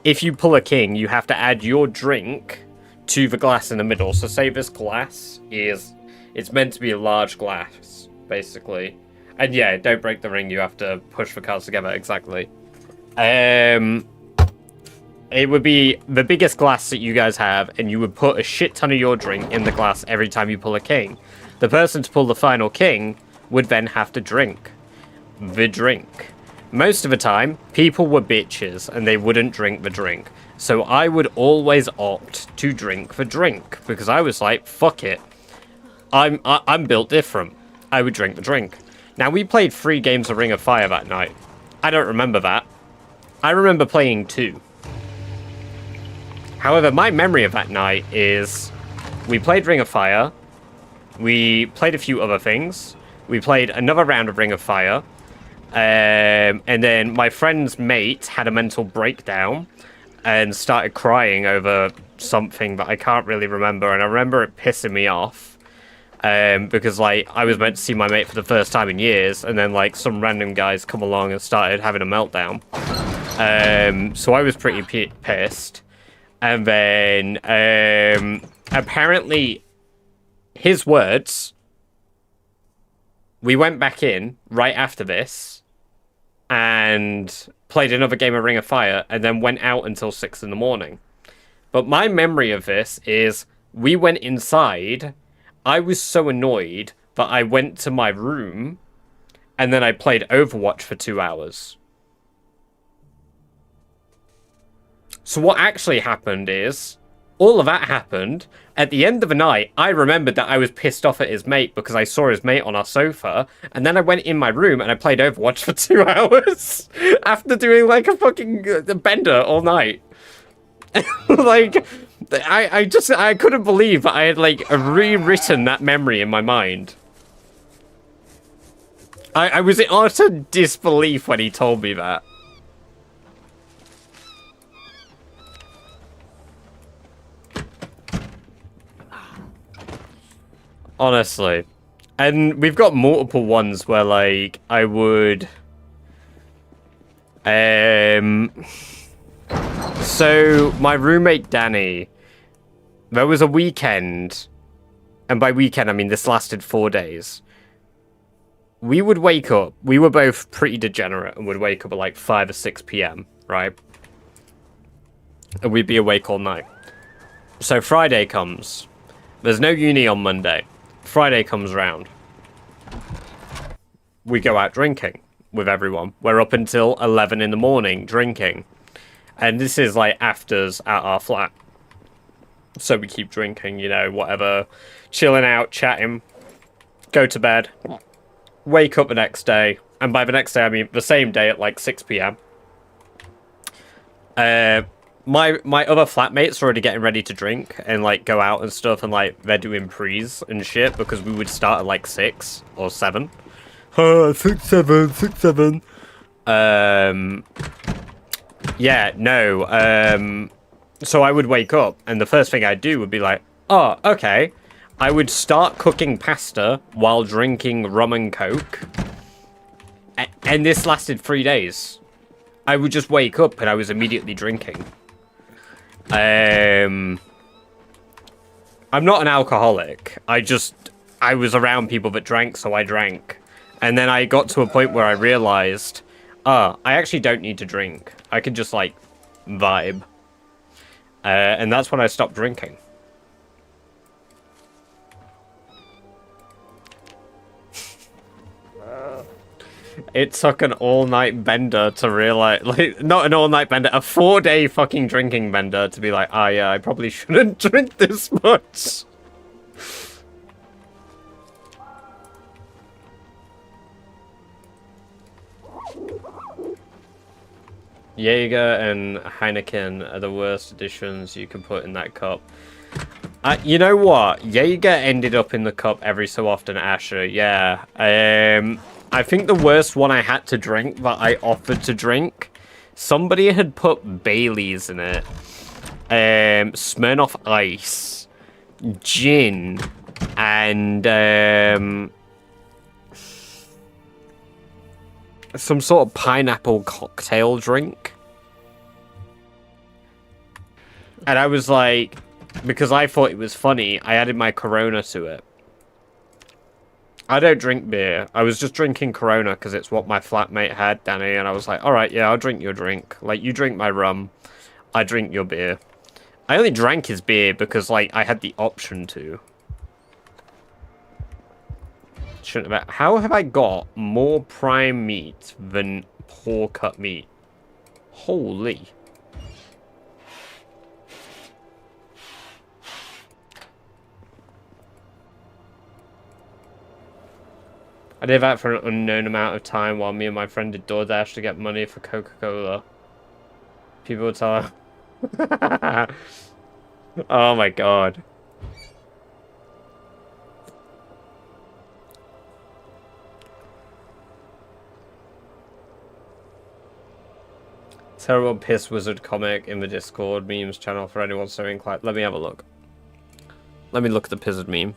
If you pull a king, you have to add your drink to the glass in the middle. So say this glass it's meant to be a large glass, basically. And yeah, don't break the ring, you have to push the cards together, exactly. It would be the biggest glass that you guys have, and you would put a shit ton of your drink in the glass every time you pull a king. The person to pull the final king would then have to drink the drink. Most of the time, people were bitches, and they wouldn't drink the drink. So I would always opt to drink the drink, because I was like, fuck it. I'm built different. I would drink the drink. Now, we played 3 games of Ring of Fire that night. I don't remember that. I remember playing 2. However, my memory of that night is we played Ring of Fire. We played a few other things. We played another round of Ring of Fire. And then my friend's mate had a mental breakdown and started crying over something that I can't really remember. And I remember it pissing me off. Because, like, I was meant to see my mate for the first time in years. And then, like, some random guys come along and started having a meltdown. So I was pretty pissed. And then, apparently, his words, we went back in right after this and played another game of Ring of Fire and then went out until 6 in the morning. But my memory of this is we went inside. I was so annoyed that I went to my room and then I played Overwatch for 2 hours. So what actually happened is, all of that happened. At the end of the night, I remembered that I was pissed off at his mate because I saw his mate on our sofa. And then I went in my room and I played Overwatch for 2 hours. After doing like a fucking bender all night. Like, I couldn't believe that I had like rewritten that memory in my mind. I was in utter disbelief when he told me that. Honestly. And we've got multiple ones where, like, I would... So, my roommate Danny, there was a weekend, and by weekend I mean this lasted 4 days. We would wake up, we were both pretty degenerate, and would wake up at like 5 or 6 p.m., right? And we'd be awake all night. So Friday comes. There's no uni on Monday. Friday comes round. We go out drinking with everyone. We're up until 11 in the morning drinking. And this is like afters at our flat. So we keep drinking, you know, whatever. Chilling out, chatting. Go to bed. Wake up the next day. And by the next day, I mean the same day at like 6 p.m. My other flatmates are already getting ready to drink and like go out and stuff, and like they're doing prees and shit because we would start at like 6 or 7. 6, 7. Yeah, no. So I would wake up and the first thing I'd do would be like, oh, okay. I would start cooking pasta while drinking rum and coke. And this lasted 3 days. I would just wake up and I was immediately drinking. I'm not an alcoholic. I was around people that drank, so I drank. And then I got to a point where I realized, I actually don't need to drink. I can just, like, vibe. And that's when I stopped drinking. It took an all-night bender to realize, like, not an all-night bender, a 4-day fucking drinking bender to be like, oh yeah, I probably shouldn't drink this much. Jaeger and Heineken are the worst additions you can put in that cup. You know what? Jaeger ended up in the cup every so often, Asher. Yeah. I think the worst one I had to drink that I offered to drink, somebody had put Bailey's in it. Smirnoff Ice, gin, and some sort of pineapple cocktail drink. And I was like, because I thought it was funny, I added my Corona to it. I don't drink beer. I was just drinking Corona because it's what my flatmate had, Danny, and I was like, alright, yeah, I'll drink your drink. Like, you drink my rum, I drink your beer. I only drank his beer because, like, I had the option to. Shouldn't have. How have I got more prime meat than poor cut meat? Holy. I did that for an unknown amount of time while me and my friend did DoorDash to get money for Coca-Cola. People would tell her. Oh my god. Terrible Piss Wizard comic in the Discord memes channel for anyone so inclined. Let me have a look. Let me look at the Pizzard meme.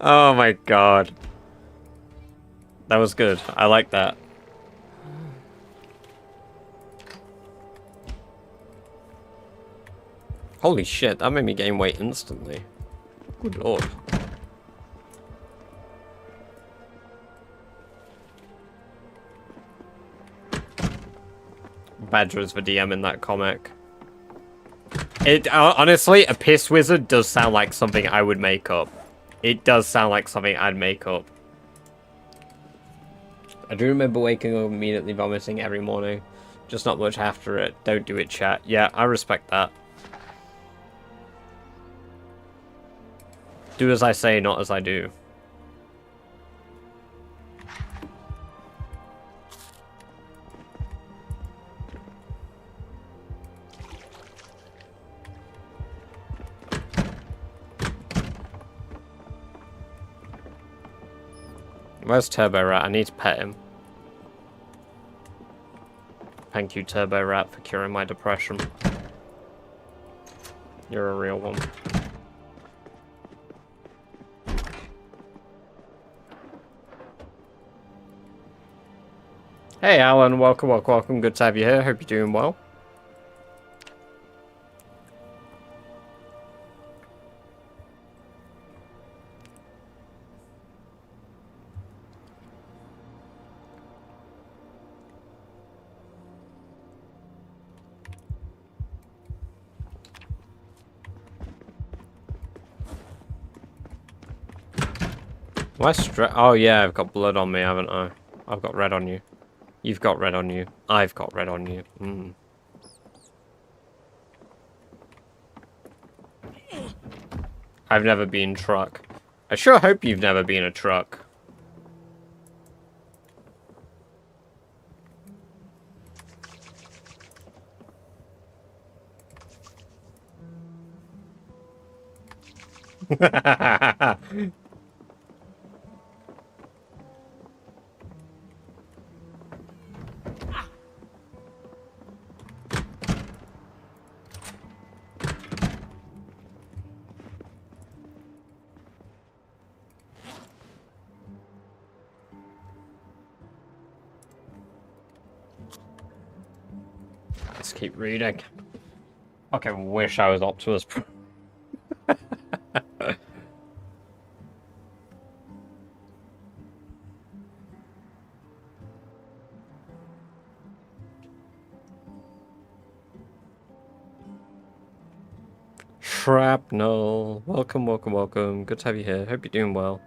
Oh my god. That was good. I like that. Holy shit, that made me gain weight instantly. Good lord. Badger is the DM in that comic. It honestly, a piss wizard does sound like something I would make up. It does sound like something I'd make up. I do remember waking up immediately vomiting every morning. Just not much after it. Don't do it, chat. Yeah, I respect that. Do as I say, not as I do. Where's Turbo Rat? I need to pet him. Thank you, Turbo Rat, for curing my depression. You're a real one. Hey, Alan. Welcome, welcome, welcome. Good to have you here. Hope you're doing well. Why oh yeah, I've got blood on me, haven't I? I've got red on you. You've got red on you. I've got red on you. Mm. I've never been truck. I sure hope you've never been a truck. Let's keep reading. Okay, wish I was Optimus Prime. Shrapnel. Welcome, welcome, welcome. Good to have you here. Hope you're doing well.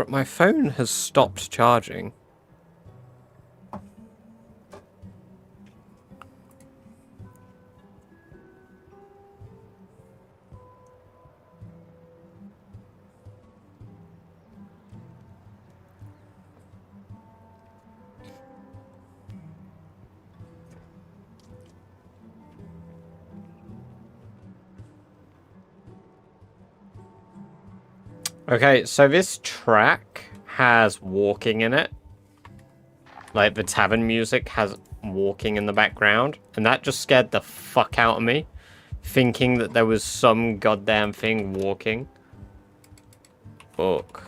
my phone has stopped charging. Okay, so this track has walking in it. Like, the tavern music has walking in the background. And that just scared the fuck out of me. Thinking that there was some goddamn thing walking. Book.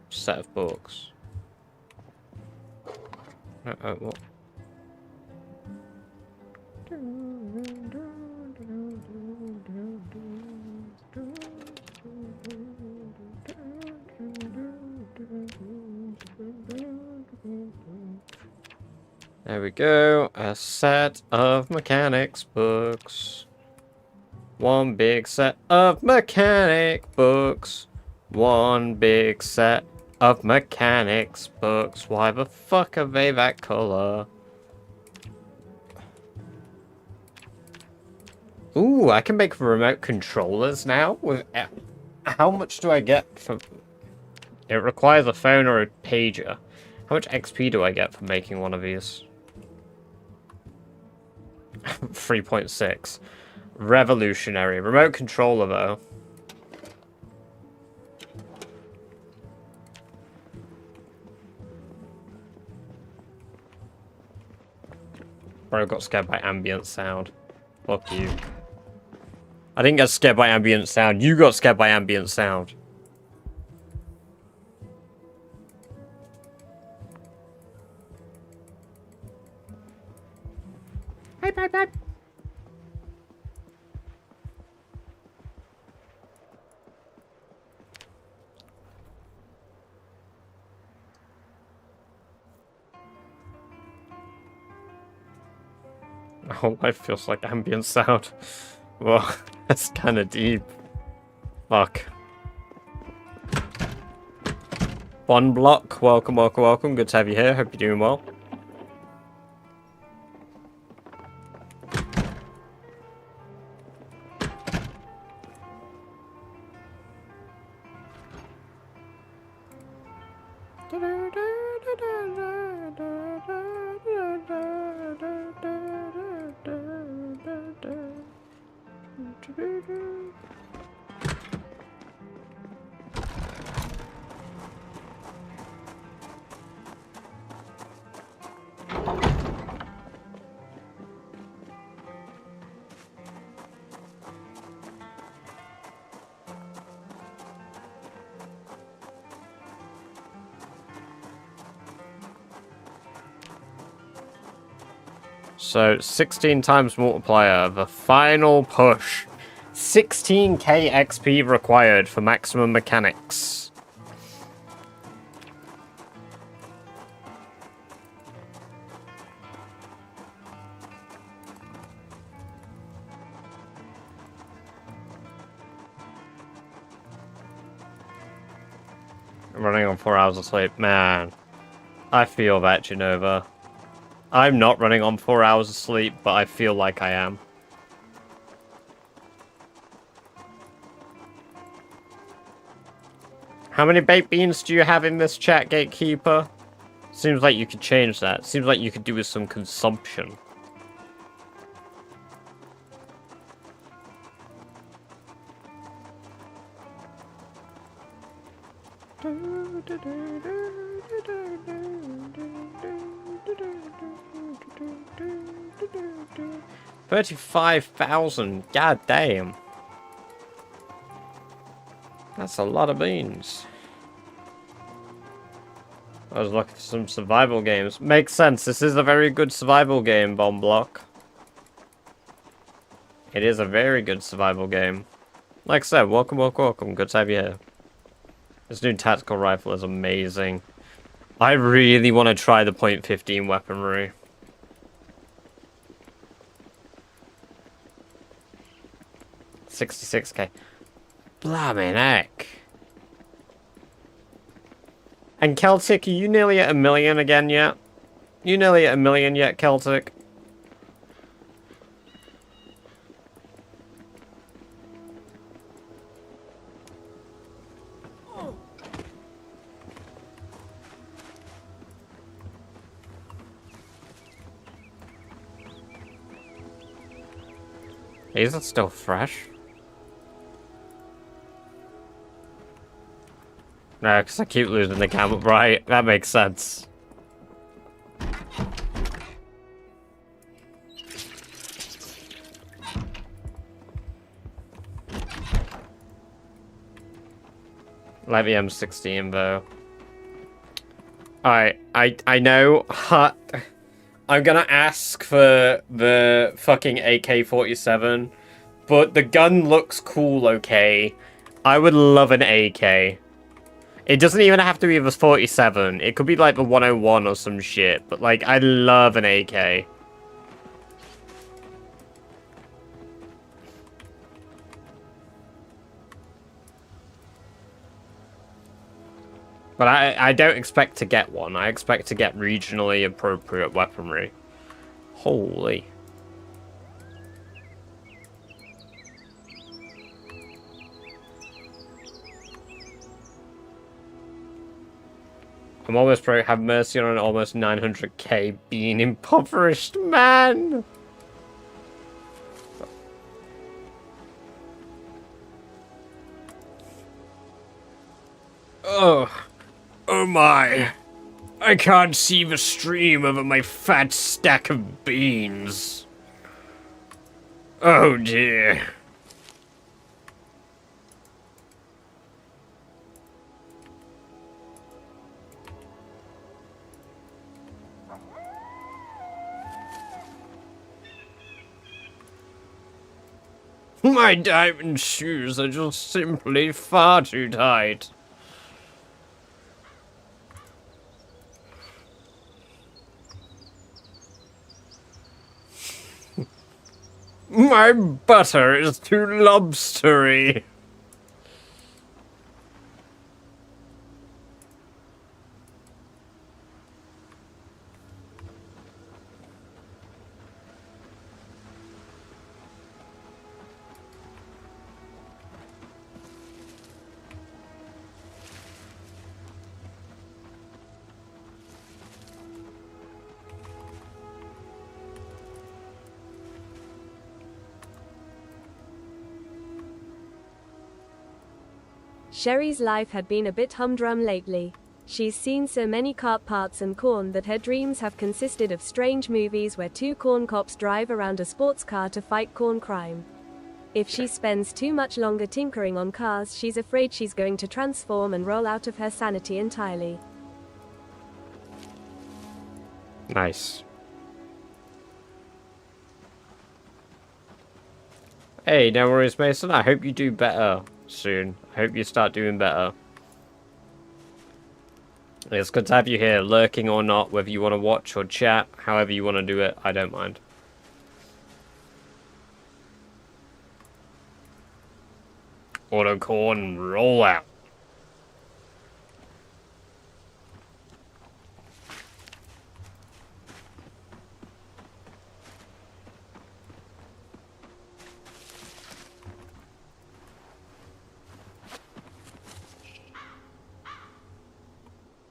Set of books. What? There we go. A set of mechanics books. One big set of mechanic books. One big set of mechanics books. Why the fuck are they that color? Ooh, I can make remote controllers now. With how much do I get for? It requires a phone or a pager. How much XP do I get for making one of these? 3.6. Revolutionary. Remote controller, though. Bro got scared by ambient sound. Fuck you. I didn't get scared by ambient sound. You got scared by ambient sound. Bye. My whole life feels like ambient sound. Well, that's kind of deep. Fuck. One block. Welcome. Good to have you here. Hope you're doing well. So, 16 times multiplier, the final push. 16k XP required for maximum mechanics. I'm running on 4 hours of sleep. Man, I feel that, Genova. I'm not running on 4 hours of sleep, but I feel like I am. How many baked beans do you have in this chat, Gatekeeper? Seems like you could change that. Seems like you could do with some consumption. $35,000. God damn. That's a lot of beans. I was looking for some survival games. Makes sense. This is a very good survival game, Bomb Block. It is a very good survival game. Like I said, welcome. Good to have you here. This new tactical rifle is amazing. I really want to try the .15 weaponry. $66k. Blimey heck. And Celtic, are you nearly at 1,000,000 again yet? You nearly at 1,000,000 yet, Celtic? Is it still fresh? No, because I keep losing the camera. Right, that makes sense. Like the M16 though. Alright, I know. I'm gonna ask for the fucking AK-47, but the gun looks cool, okay? I would love an AK. It doesn't even have to be the 47. It could be like the 101 or some shit, but like, I love an AK. But I don't expect to get one. I expect to get regionally appropriate weaponry. Holy. I'm almost broke. Have mercy on an almost 900k being impoverished man. Oh. Oh my. I can't see the stream over my fat stack of beans. Oh dear. My diamond shoes are just simply far too tight. My butter is too lobstery. Sherry's life had been a bit humdrum lately. She's seen so many cart parts and corn that her dreams have consisted of strange movies where two corn cops drive around a sports car to fight corn crime. If she spends too much longer tinkering on cars, she's afraid she's going to transform and roll out of her sanity entirely. Nice. Hey, no worries, Mason. I hope you do better soon. I hope you start doing better. It's good to have you here, lurking or not, whether you want to watch or chat, however you want to do it, I don't mind. Auto corn rollout.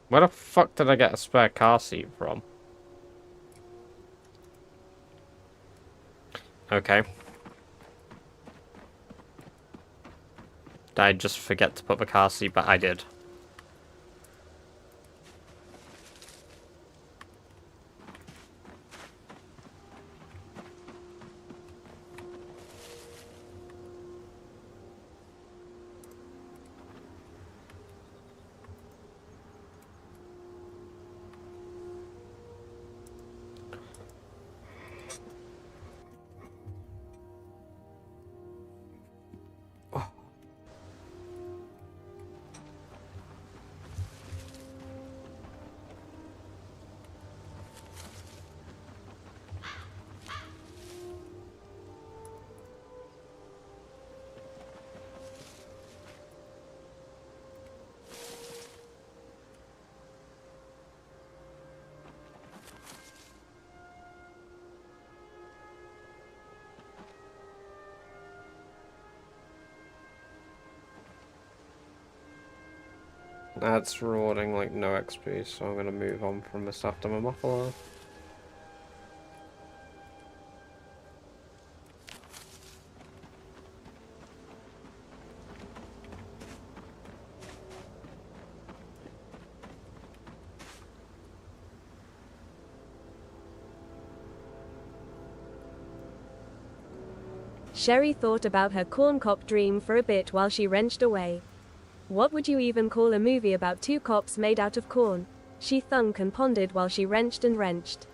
Where the fuck did I get a spare car seat from? Okay. Did I just forget to put the car seat back? I did. That's rewarding like no XP, so I'm gonna move on from this after my muffler. Sherry thought about her corn cop dream for a bit while she wrenched away. What would you even call a movie about two cops made out of corn? She thunk and pondered while she wrenched and wrenched.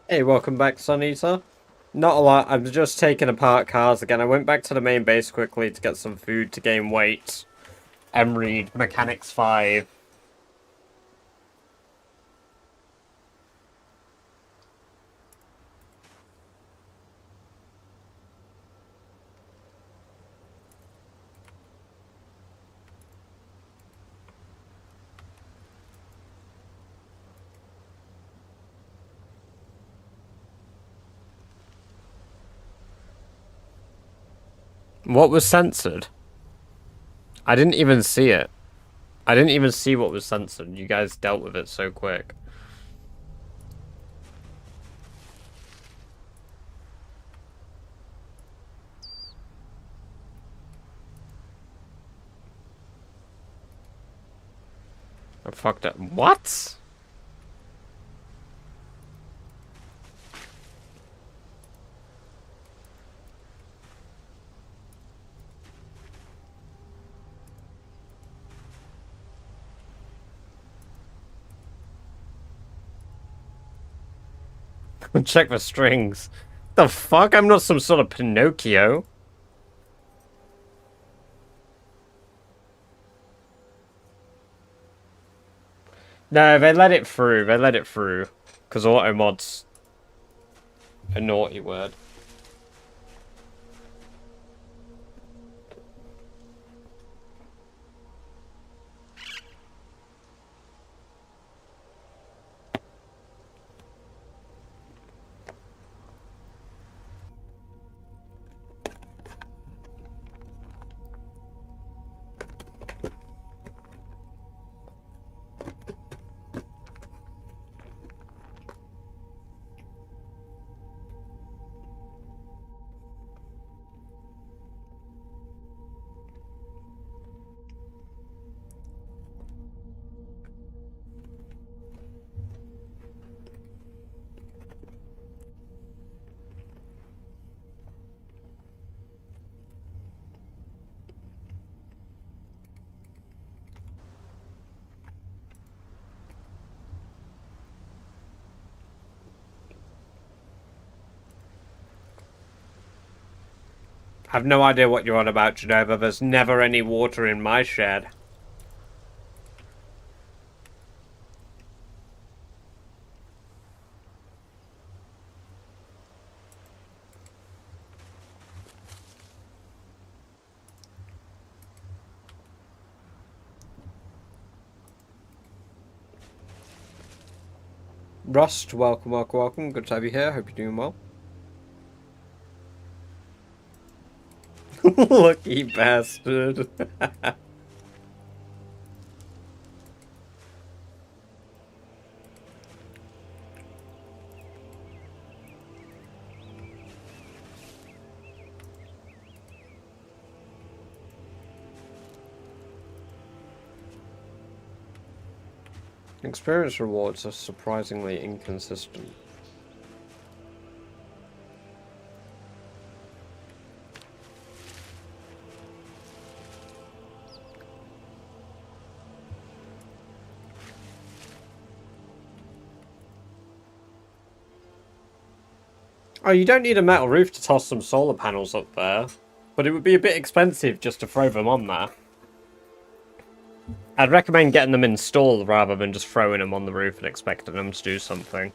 Hey, welcome back, Sun Eater. Not a lot, I'm just taking apart cars again. I went back to the main base quickly to get some food to gain weight and read Mechanics 5. What was censored? I didn't even see it. I didn't even see what was censored. You guys dealt with it so quick. I fucked up. What? Check the strings. The fuck? I'm not some sort of Pinocchio. No, they let it through. They let it through. Because auto mod's a naughty word. I've no idea what you're on about, Genova. There's never any water in my shed. Rust, welcome, welcome, welcome. Good to have you here. Hope you're doing well. Lucky bastard. Experience rewards are surprisingly inconsistent. Oh, you don't need a metal roof to toss some solar panels up there. But it would be a bit expensive just to throw them on there. I'd recommend getting them installed rather than just throwing them on the roof and expecting them to do something.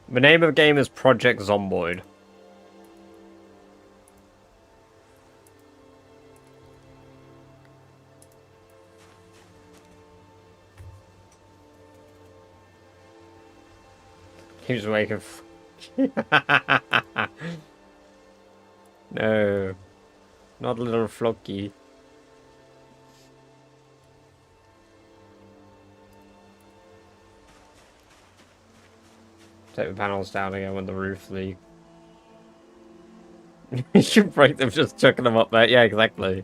The name of the game is Project Zomboid. Keeps making. No, not a little flocky. Take the panels down again when the roof leak. You should break them just chucking them up there. Yeah, exactly.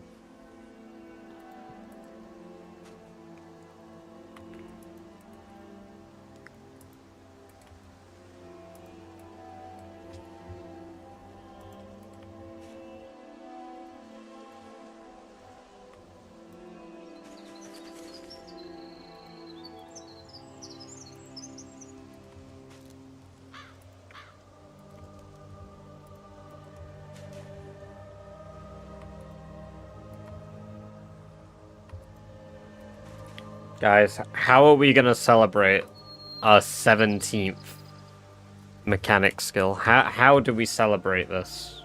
Guys, how are we gonna celebrate our 17th mechanic skill? How do we celebrate this?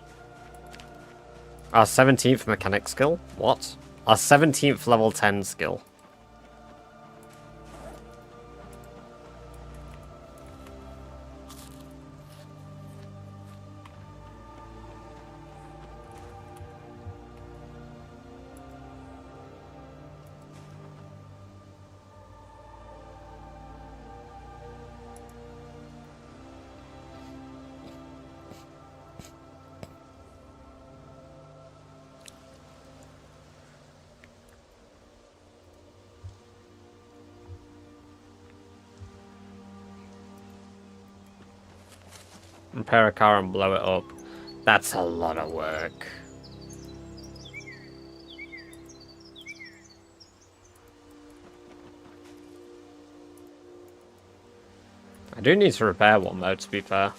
Our 17th mechanic skill? What? Our 17th level 10 skill. Repair a car and blow it up. That's a lot of work. I do need to repair one though, to be fair.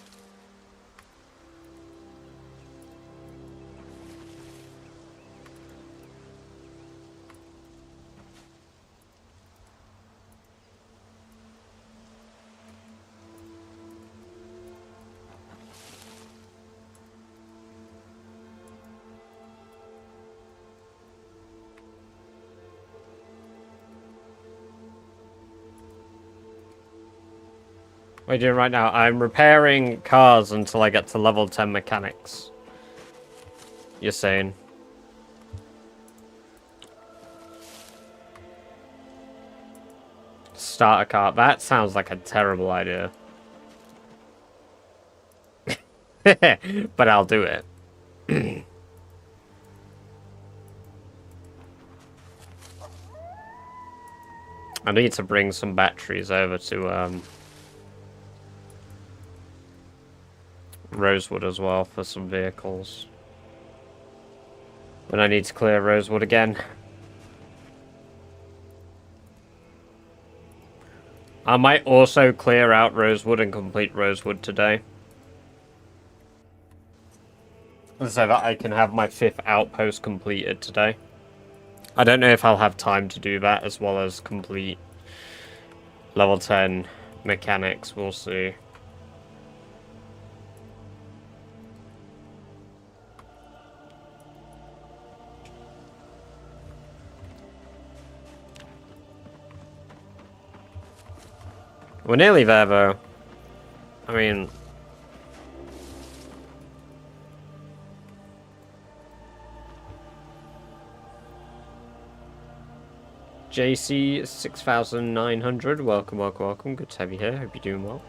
What are you doing right now? I'm repairing cars until I get to level 10 mechanics. You're saying? Start a car. That sounds like a terrible idea. But I'll do it. I need to bring some batteries over to Rosewood as well for some vehicles. But I need to clear Rosewood again. I might also clear out Rosewood and complete Rosewood today. So that I can have my 5th outpost completed today. I don't know if I'll have time to do that as well as complete level 10 mechanics. We'll see. We're nearly there, though. I mean... JC 6900. Welcome, welcome, welcome. Good to have you here. Hope you're doing well.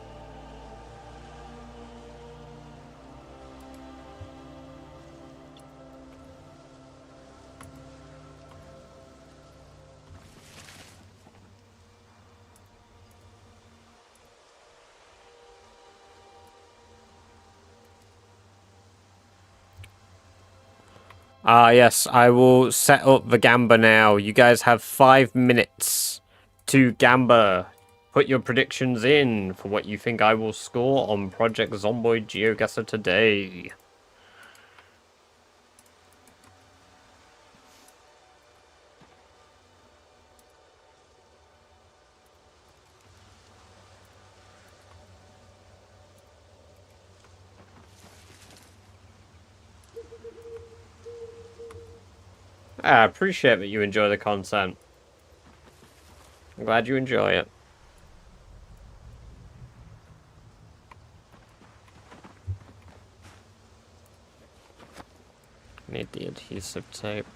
Yes, I will set up the Gamba now. You guys have 5 minutes to Gamba. Put your predictions in for what you think I will score on Project Zomboid GeoGuessr today. I appreciate that you enjoy the content. I'm glad you enjoy it. Need the adhesive tape.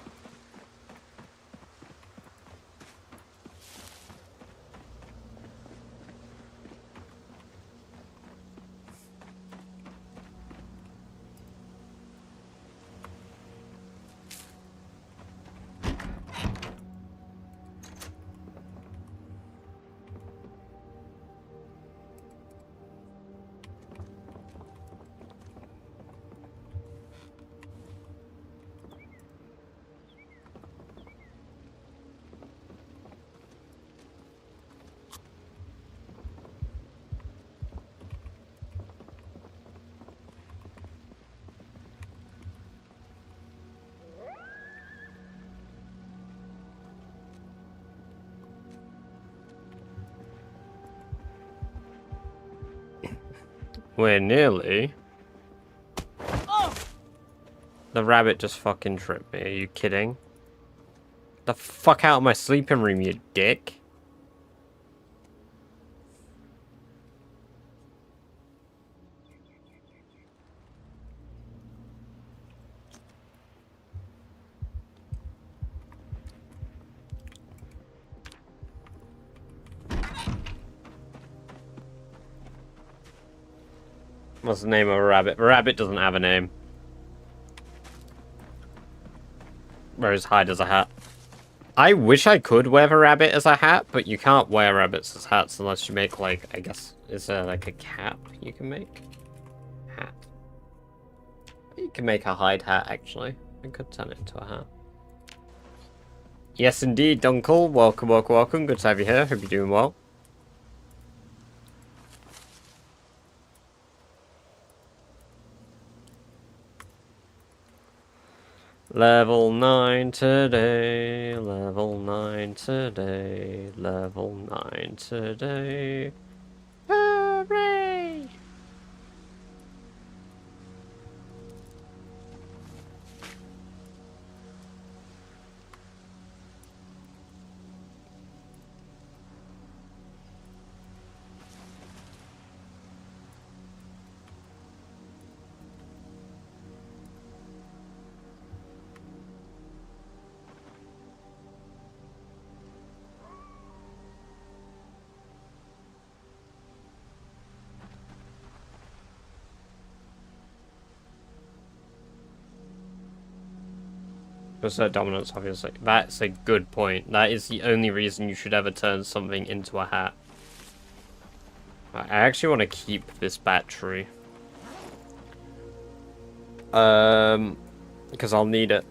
We're nearly. The rabbit just fucking tripped me. Are you kidding? The fuck out of my sleeping room, you dick. What's the name of a rabbit? A rabbit doesn't have a name. Whereas hide as a hat. I wish I could wear a rabbit as a hat, but you can't wear rabbits as hats unless you make, like, I guess, is there like a cap you can make? Hat. You can make a hide hat, actually. I could turn it into a hat. Yes, indeed, Dunkel. Welcome, welcome, welcome. Good to have you here. Hope you're doing well. Level 9 today, level 9 today, level 9 today. Hooray! Assert dominance, obviously. That's a good point. That is the only reason you should ever turn something into a hat. I actually want to keep this battery. Because I'll need it.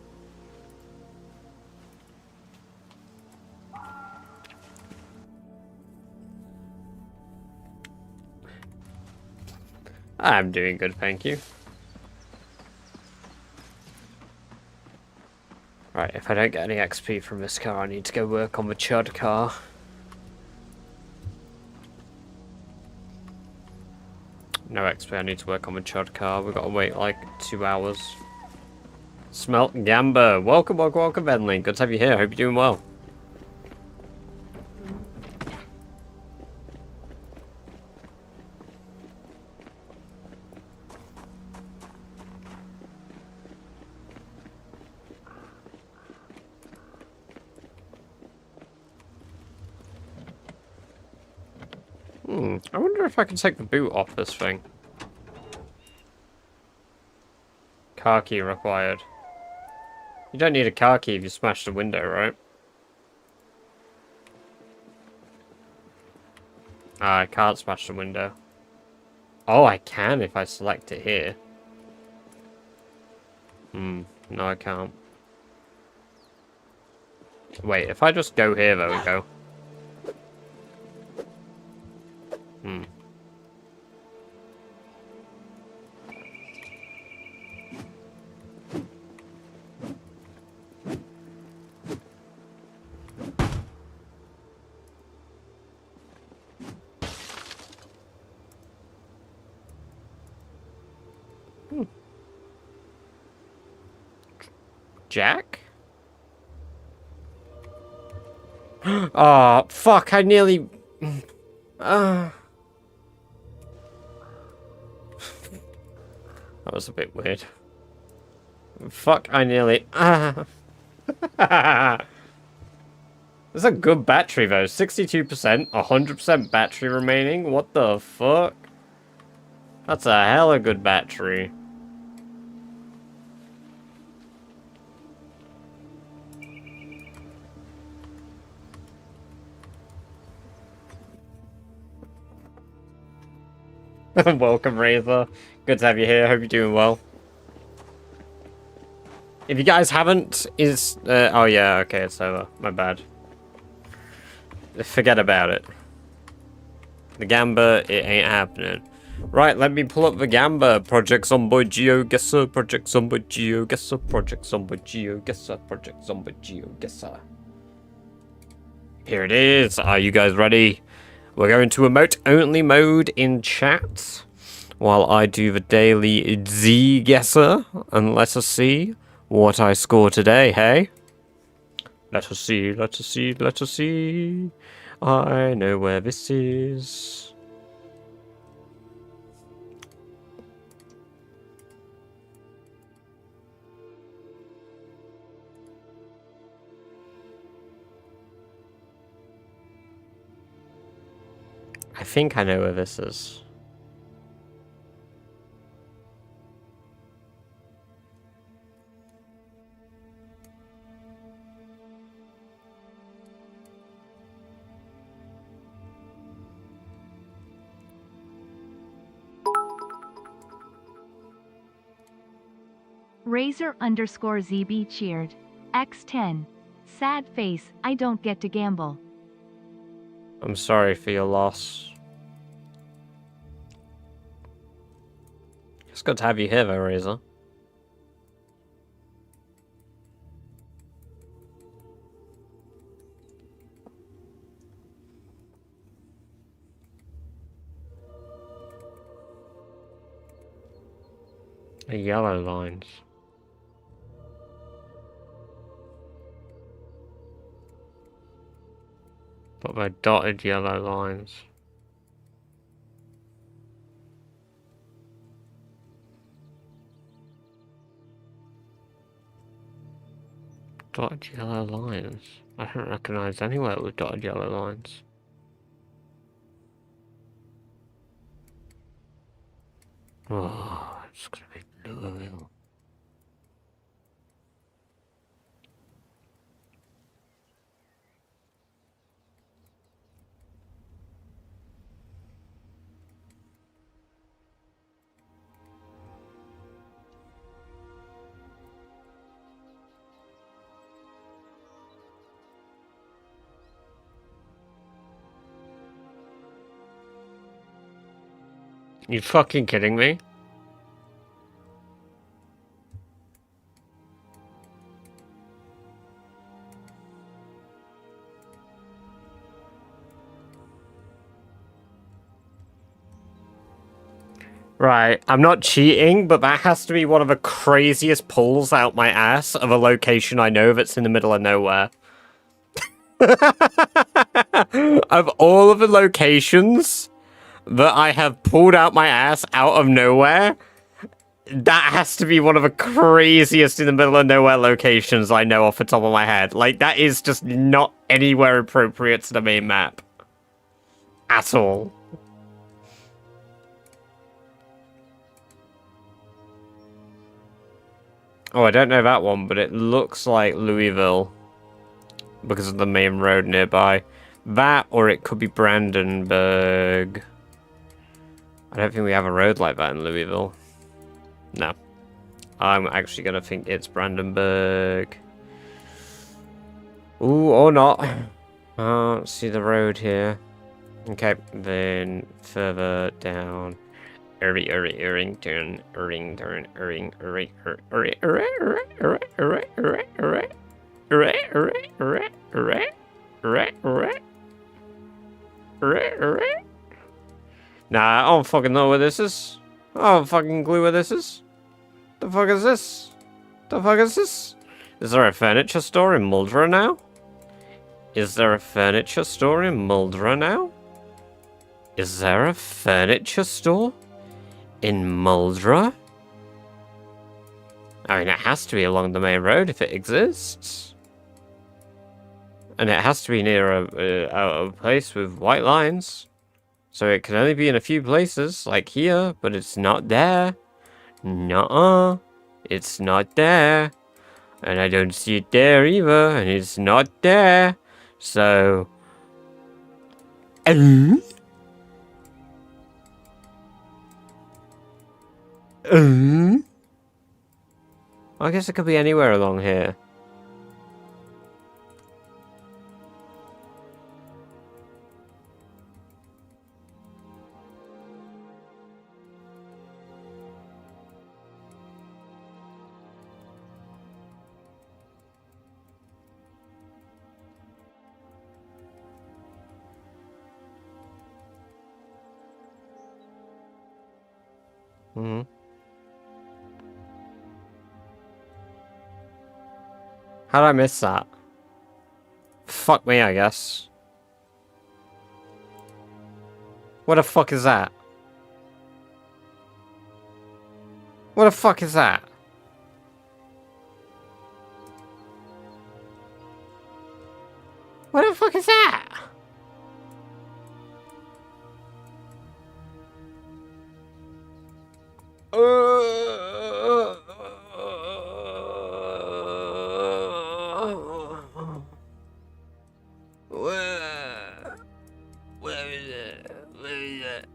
I'm doing good, thank you. Right, if I don't get any XP from this car, I need to go work on the chud car. No XP, I need to work on the chud car. We've got to wait like 2 hours. Smelt Gamba. Welcome, welcome, welcome, Bentley. Good to have you here. Hope you're doing well. I wonder if I can take the boot off this thing. Car key required. You don't need a car key if you smash the window, right? Ah, I can't smash the window. Oh, I can if I select it here. No I can't. Wait, if I just go here, there we go. Jack? Oh, fuck, I nearly... That was a bit weird. Fuck, I nearly... There's a good battery, though. 62%, 100% battery remaining. What the fuck? That's a hella good battery. Welcome, Razor. Good to have you here. Hope you're doing well. If you guys haven't, oh yeah, okay, it's over. My bad. Forget about it. The Gamba, it ain't happening. Right, let me pull up the Gamba. Project Zomboid GeoGuessr, Project Zomboid GeoGuessr, Project Zomboid GeoGuessr, Project Zomboid GeoGuessr. Here it is. Are you guys ready? We're going to emote-only mode in chat while I do the daily Z-Guesser, and let us see what I score today, hey? Let us see, let us see, let us see. I know where this is. I think I know where this is. Razor_ZB cheered. X10. Sad face, I don't get to gamble. I'm sorry for your loss. It's good to have you here, though, Razor. The yellow lines. But they're dotted yellow lines. Dotted yellow lines? I don't recognize anywhere with dotted yellow lines. Oh, it's gonna be Louisville. You fucking kidding me? Right, I'm not cheating, but that has to be one of the craziest pulls out my ass of a location I know that's in the middle of nowhere. Of all of the locations that I have pulled out my ass out of nowhere, that has to be one of the craziest in the middle of nowhere locations I know off the top of my head. Like, that is just not anywhere appropriate to the main map. At all. Oh, I don't know that one, but it looks like Louisville because of the main road nearby. That, or it could be Brandenburg. I don't think we have a road like that in Louisville. No. I'm actually going to think it's Brandenburg. Ooh, or not. See the road here. Okay, then further down. Irrington. Nah, I don't fucking know where this is. I don't fucking clue where this is. The fuck is this? The fuck is this? Is there a furniture store in Muldra now? Is there a furniture store in Muldra now? Is there a furniture store in Muldra? I mean, it has to be along the main road if it exists. And it has to be near a place with white lines. So it can only be in a few places, like here, but it's not there. Nuh-uh. It's not there. And I don't see it there either, and it's not there. So... I guess it could be anywhere along here. Mm-hmm. How did I miss that? Fuck me, I guess. What the fuck is that? What the fuck is that? What the fuck is that? Where is it? Where is it?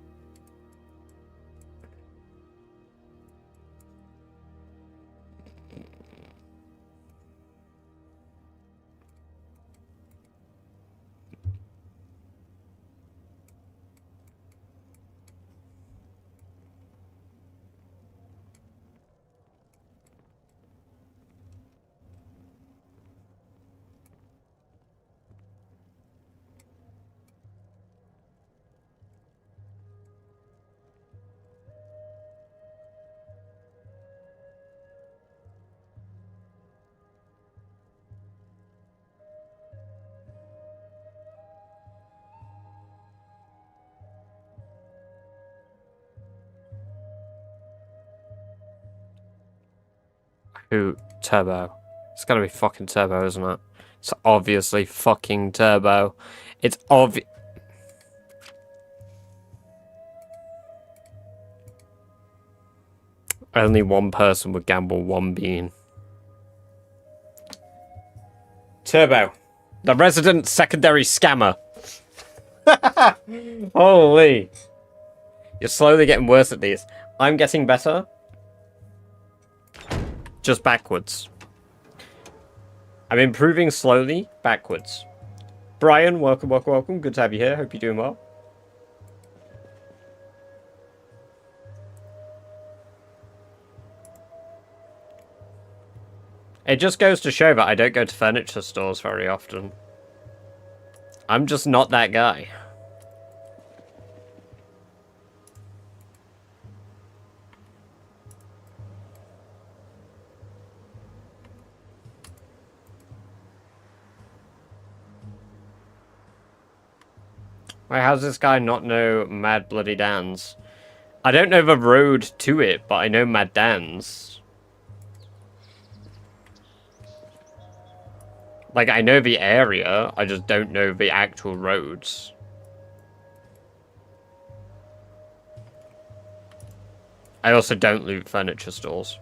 Who? Turbo. It's gotta be fucking Turbo, isn't it? It's obviously fucking Turbo. It's obvious. Only one person would gamble one bean. Turbo. The resident secondary scammer. Holy. You're slowly getting worse at these. I'm getting better. Just backwards. I'm improving slowly, backwards. Brian, welcome, welcome, welcome. Good to have you here. Hope you're doing well. It just goes to show that I don't go to furniture stores very often. I'm just not that guy. Wait, how's this guy not know Mad Bloody Dan's? I don't know the road to it, but I know Mad Dan's. Like, I know the area, I just don't know the actual roads. I also don't loot furniture stores.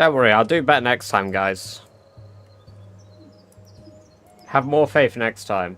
Don't worry, I'll do better next time, guys. Have more faith next time.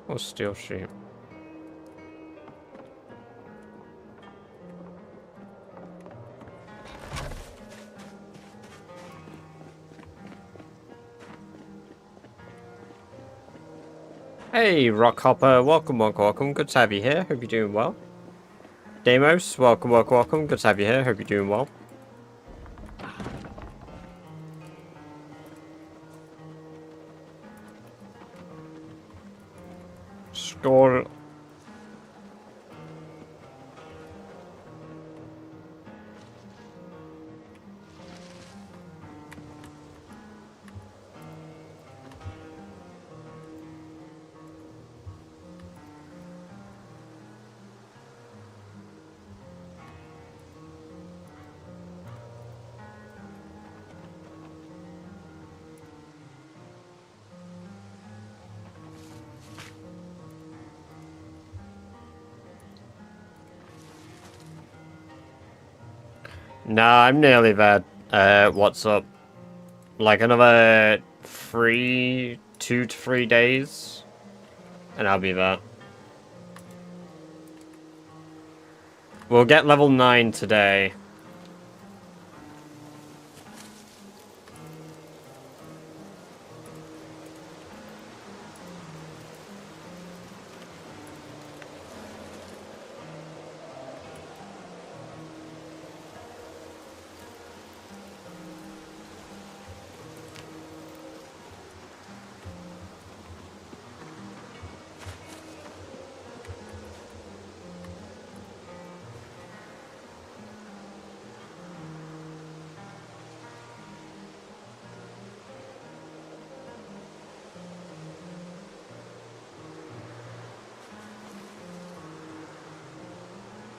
Or steel sheep. Hey, Rockhopper, welcome, good to have you here, hope you're doing well. Demos, welcome, good to have you here, hope you're doing well. Score. Nah, I'm nearly there. What's up? Like another 2 to 3 days, and I'll be there. We'll get level 9 today.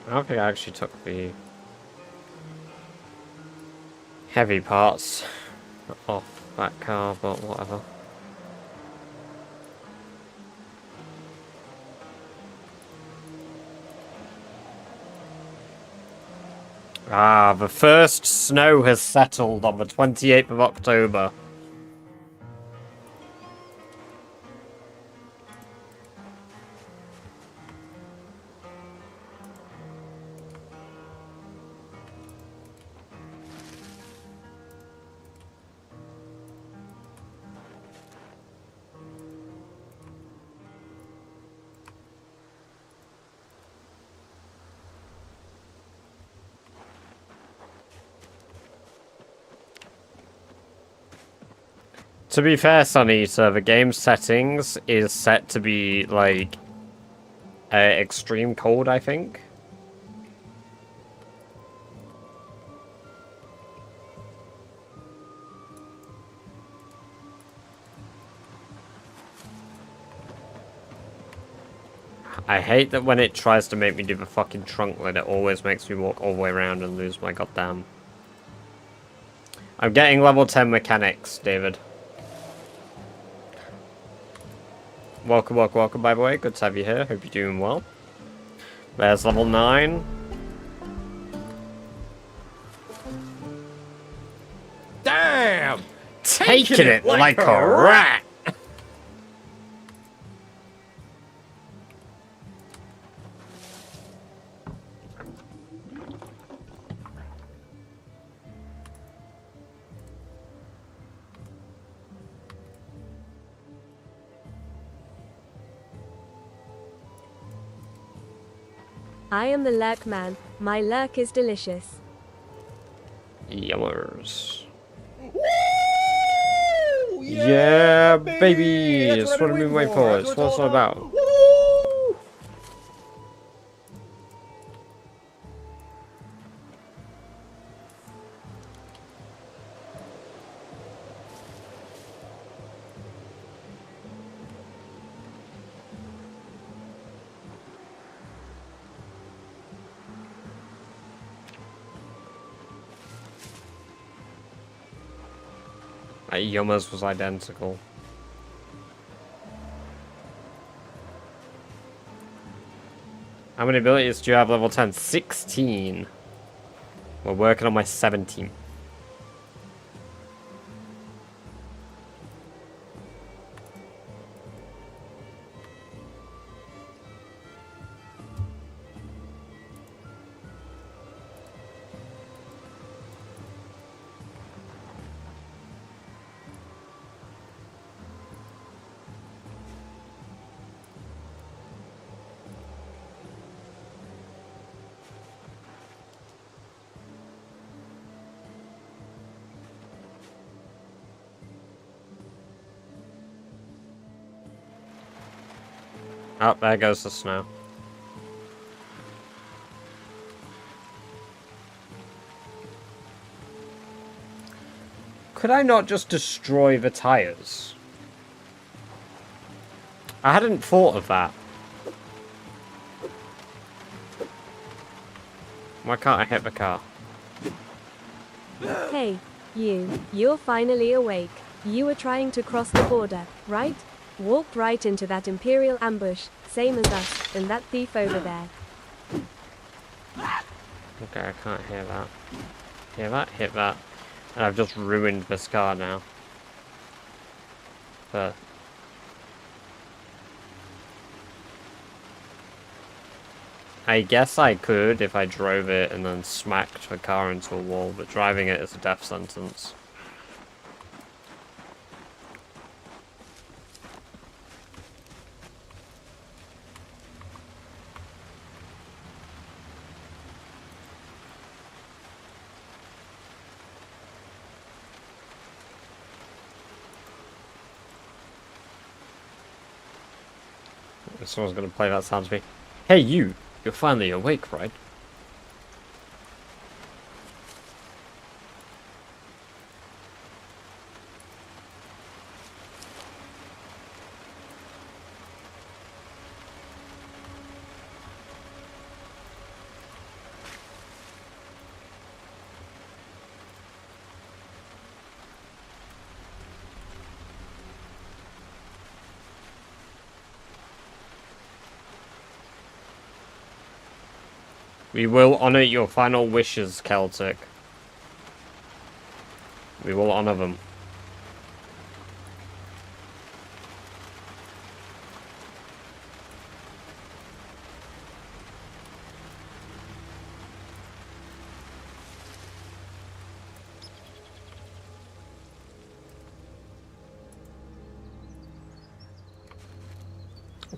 I don't think I actually took the heavy parts off that car, but whatever. Ah, the first snow has settled on the 28th of October. To be fair, Suneater, the game settings is set to be, like, extreme cold, I think. I hate that when it tries to make me do the fucking trunk lid, it always makes me walk all the way around and lose my goddamn... I'm getting level 10 mechanics, David. Welcome, by the way. Good to have you here. Hope you're doing well. There's level 9. Damn! Taking it like a rat! I am the Lurk Man. My lurk is delicious. Yummers. Woo! Yeah, baby! That's It's what I've been waiting for. That's It's what it's all about. Woo! Yummers was identical. How many abilities do you have level 10? 16. We're working on my 17. Oh, there goes the snow. Could I not just destroy the tires? I hadn't thought of that. Why can't I hit the car? Hey, you're finally awake. You were trying to cross the border, right? Walked right into that Imperial ambush, same as us, and that thief over there. Okay, I can't hear that. Hear that? Hit that. And I've just ruined this car now. But... I guess I could if I drove it and then smacked the car into a wall, but driving it is a death sentence. Someone's gonna play that sound to me. Hey you! You're finally awake, right? We will honor your final wishes, Celtic. We will honor them.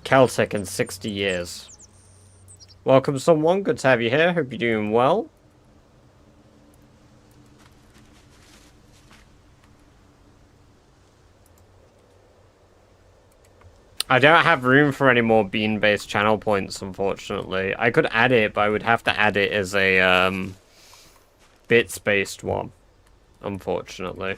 Celtic in 60 years. Welcome someone, good to have you here, hope you're doing well. I don't have room for any more bean-based channel points, unfortunately. I could add it, but I would have to add it as a bits-based one, unfortunately.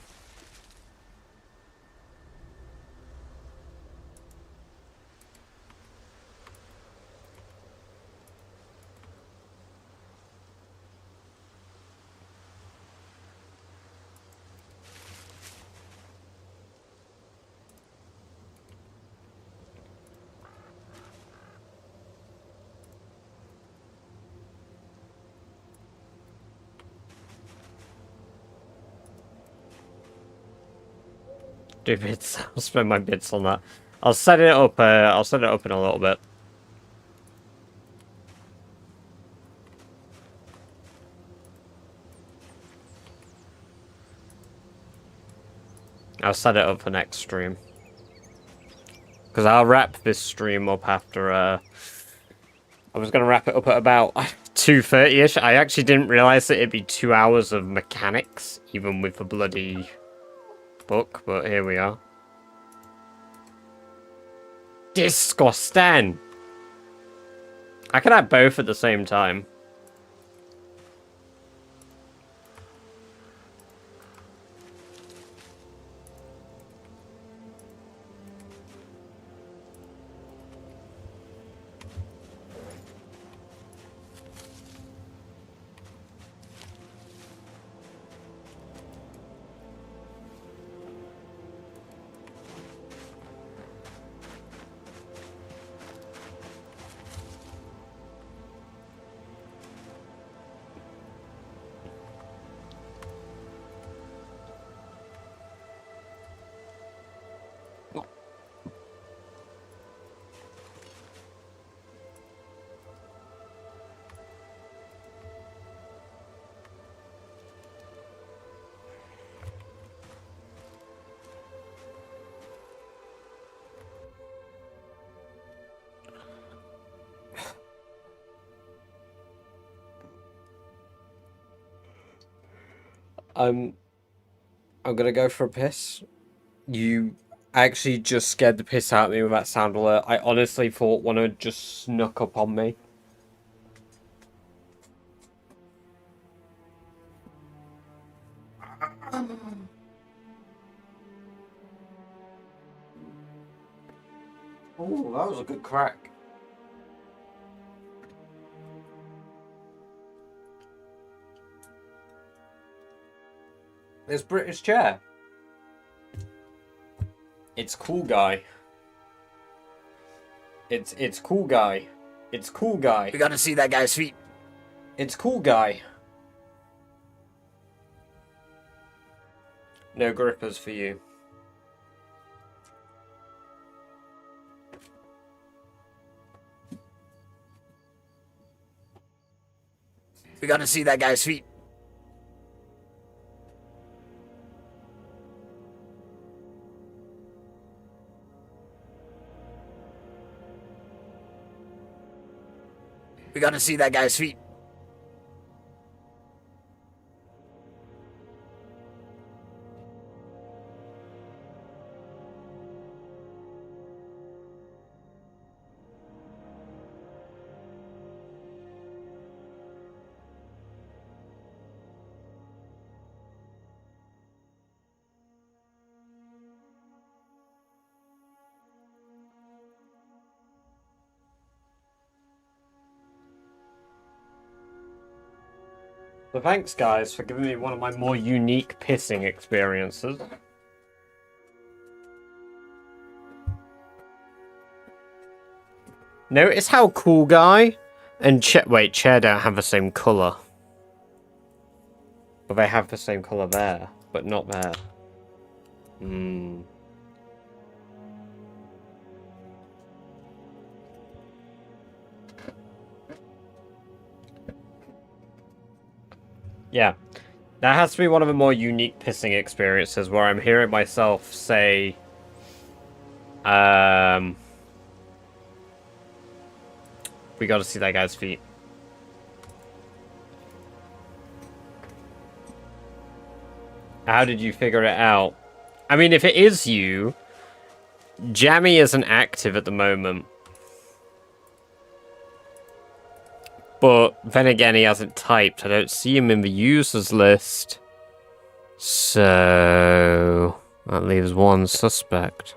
Do bits. I'll spend my bits on that. I'll set it up. I'll set it up in a little bit. I'll set it up for next stream. Because I'll wrap this stream up after. I was gonna wrap it up at about 2:30ish. I actually didn't realize that it'd be 2 hours of mechanics, even with the bloody book, but here we are. Disgusting! I can have both at the same time. I'm gonna go for a piss. You actually just scared the piss out of me with that sound alert. I honestly thought one had just snuck up on me. Oh, that was a good crack. There's British chair. It's cool guy. It's cool guy. It's cool guy. We gotta see that guy's feet. It's cool guy. No grippers for you. We gotta see that guy's feet. We gotta see that guy's feet. So thanks, guys, for giving me one of my more unique pissing experiences. Notice how cool guy and chair don't have the same colour. But they have the same colour there, but not there. Hmm. Yeah, that has to be one of the more unique pissing experiences where I'm hearing myself say, we gotta see that guy's feet. How did you figure it out? I mean, if it is you, Jammy isn't active at the moment. But then again, he hasn't typed. I don't see him in the users list. So that leaves one suspect.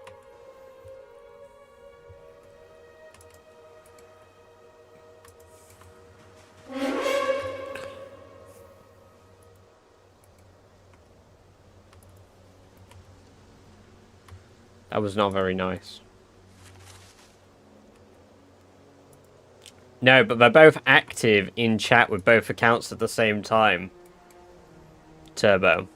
That was not very nice. No, but they're both active in chat with both accounts at the same time. Turbo.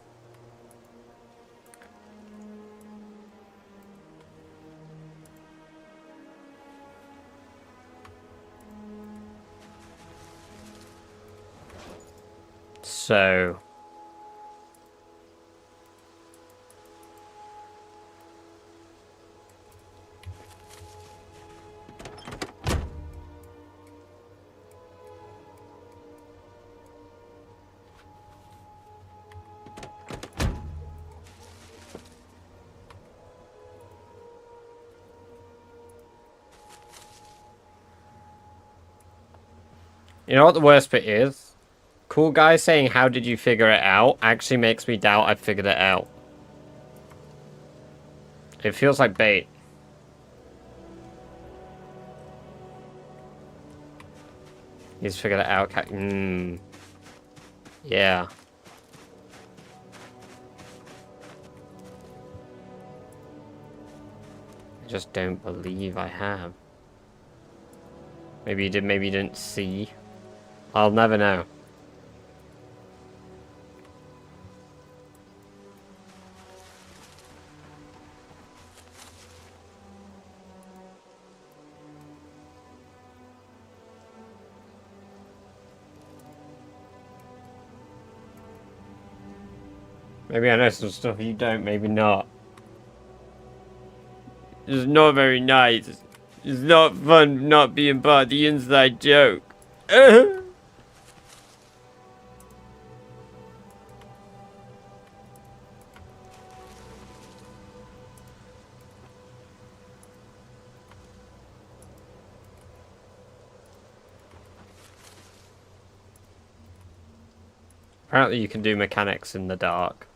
So... You know what the worst bit is? Cool guy saying, how did you figure it out? Actually makes me doubt I figured it out. It feels like bait. He's figured it out. Yeah. I just don't believe I have. Maybe you did, maybe you didn't see. I'll never know. Maybe I know some stuff you don't, maybe not. It's not very nice. It's not fun not being part of the inside joke. Apparently you can do mechanics in the dark.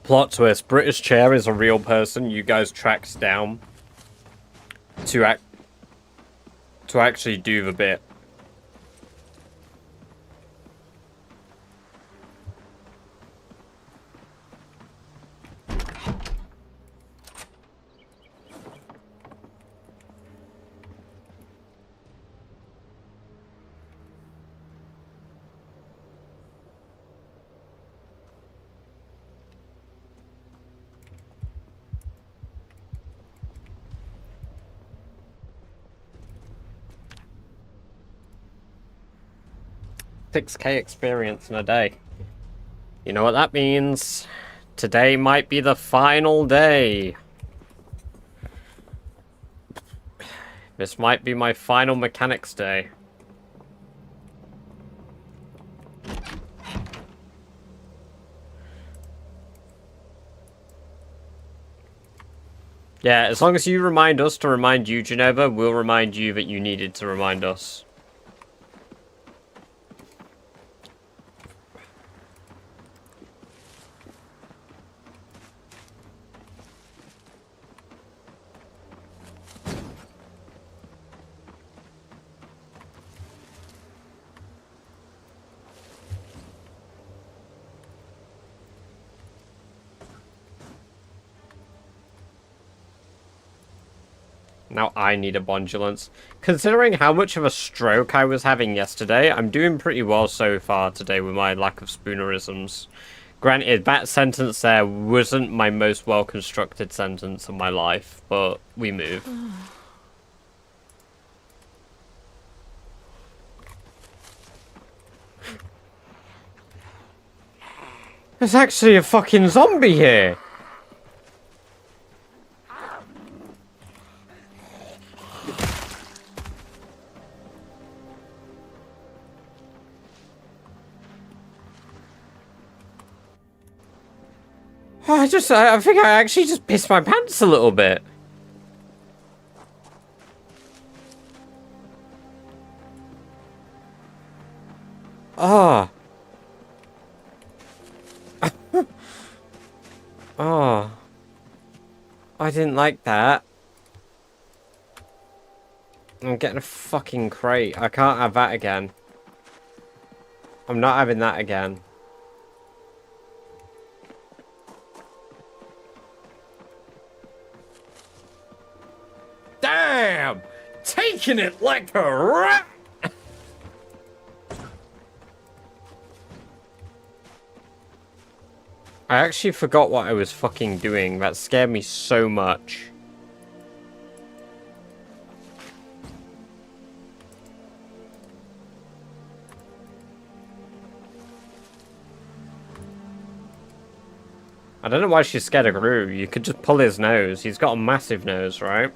Plot twist, British Chair is a real person you guys tracked down to actually do the bit. $6K experience in a day. You know what that means? Today might be the final day. This might be my final mechanics day. Yeah, as long as you remind us to remind you, Genova, we'll remind you that you needed to remind us. Now I need a bondulance. Considering how much of a stroke I was having yesterday, I'm doing pretty well so far today with my lack of spoonerisms. Granted, that sentence there wasn't my most well-constructed sentence of my life, but we move. There's actually a fucking zombie here! I think I actually just pissed my pants a little bit. Ah. Oh. I didn't like that. I'm getting a fucking crate. I can't have that again. I'm not having that again. Damn! Taking it like a rat! I actually forgot what I was fucking doing. That scared me so much. I don't know why she's scared of Gru. You could just pull his nose. He's got a massive nose, right?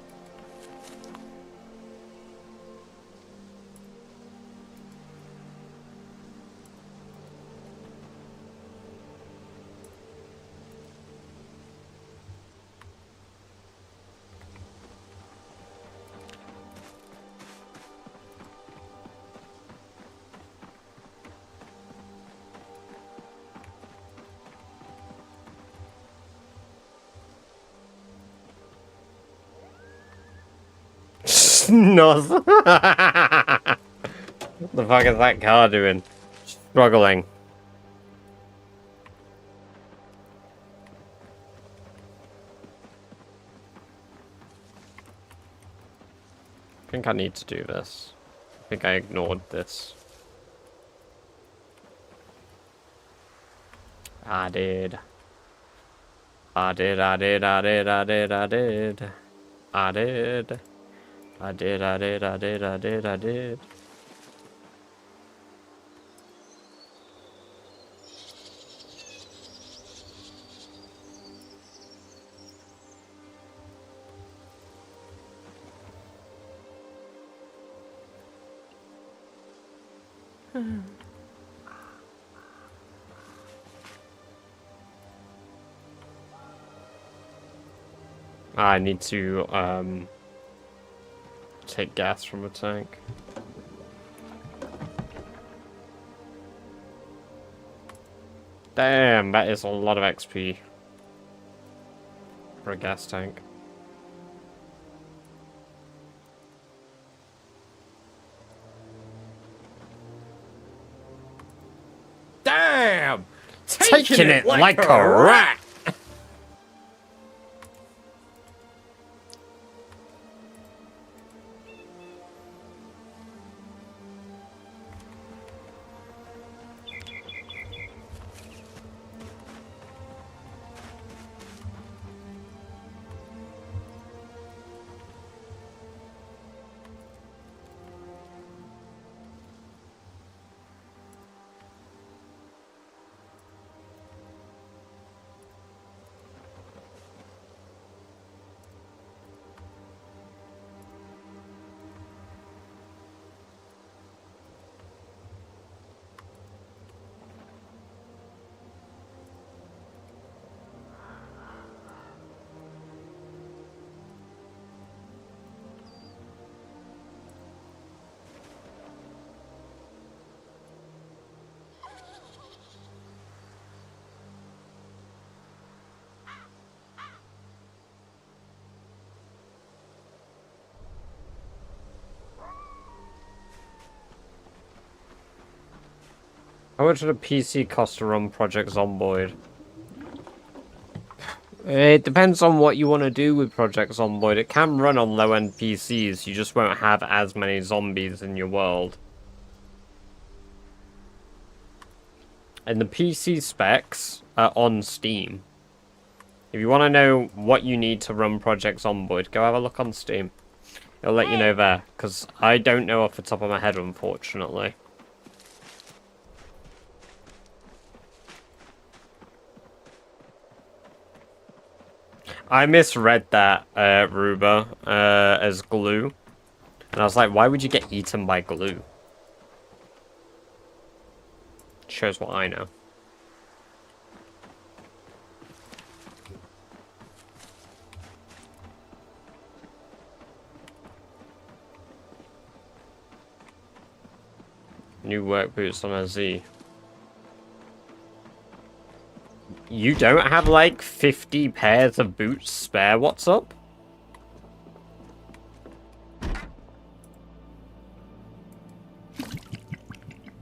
Noz. What the fuck is that car doing? Struggling. I think I need to do this. I think I ignored this. I did. I did. I did. I did. I did. I did. I did. I did. I did. I did. I did. I did. I need to take gas from a tank. Damn, that is a lot of XP for a gas tank. Damn! Taking it like a rat! How much would a PC cost to run Project Zomboid? It depends on what you want to do with Project Zomboid. It can run on low-end PCs, you just won't have as many zombies in your world. And the PC specs are on Steam. If you want to know what you need to run Project Zomboid, go have a look on Steam. It'll let you know there, because I don't know off the top of my head, unfortunately. I misread that, Ruba, as glue. And I was like, why would you get eaten by glue? Shows what I know. New work boots on a Z. You don't have like 50 pairs of boots spare, what's up?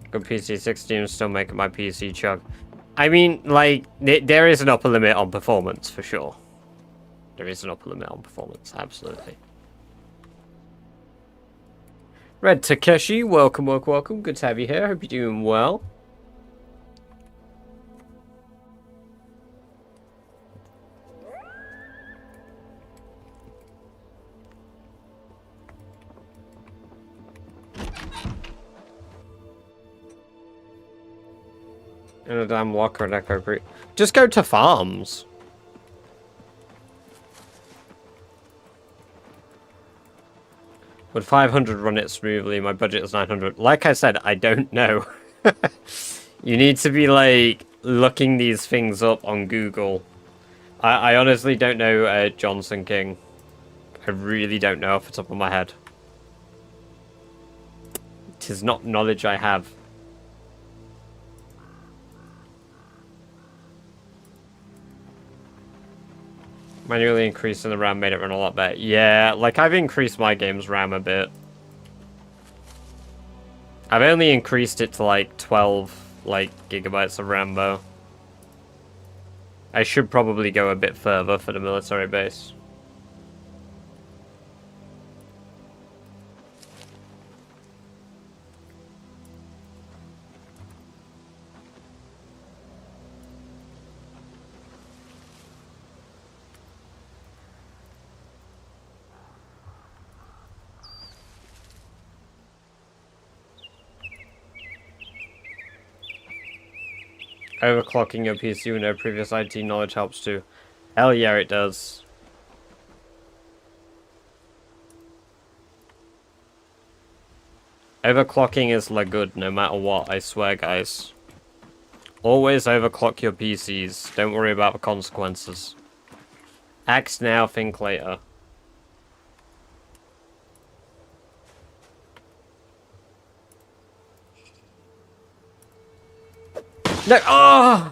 Good PC 16 is still making my PC chug. I mean, like, there is an upper limit on performance, for sure. There is an upper limit on performance, absolutely. Red Takeshi, welcome, welcome, welcome. Good to have you here. Hope you're doing well. In a damn locker and echo pre. Just go to farms. Would 500 run it smoothly? My budget is 900. Like I said, I don't know. You need to be, like, looking these things up on Google. I honestly don't know Johnson King. I really don't know off the top of my head. It is not knowledge I have. Manually increasing the RAM made it run a lot better. Yeah, like I've increased my game's RAM a bit. I've only increased it to like 12 like gigabytes of RAM though. I should probably go a bit further for the military base. Overclocking your PC with no previous IT knowledge helps too. Hell yeah, it does. Overclocking is la good no matter what, I swear, guys. Always overclock your PCs. Don't worry about the consequences. Act now, think later. No! Oh!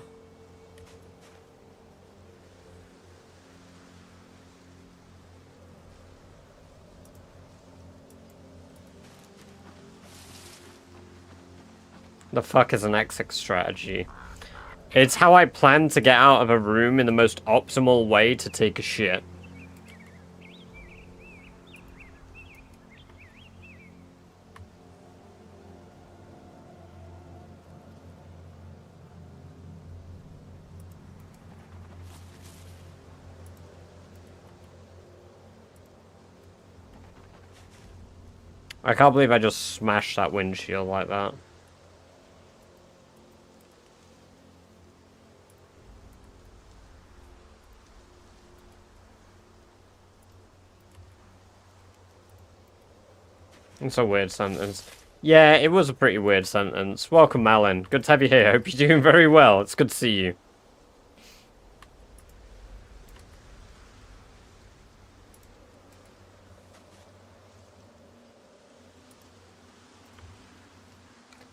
The fuck is an exit strategy? It's how I plan to get out of a room in the most optimal way to take a shit. I can't believe I just smashed that windshield like that. It's a weird sentence. Yeah, it was a pretty weird sentence. Welcome, Alan. Good to have you here. Hope you're doing very well. It's good to see you.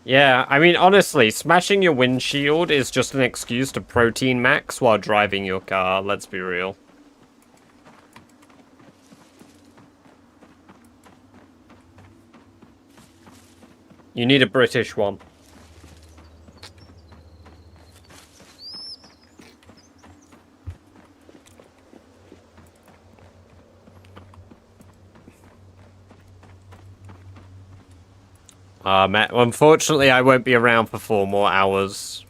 Yeah, I mean, honestly, smashing your windshield is just an excuse to protein max while driving your car, let's be real. You need a British one. Matt, unfortunately, I won't be around for 4 more hours.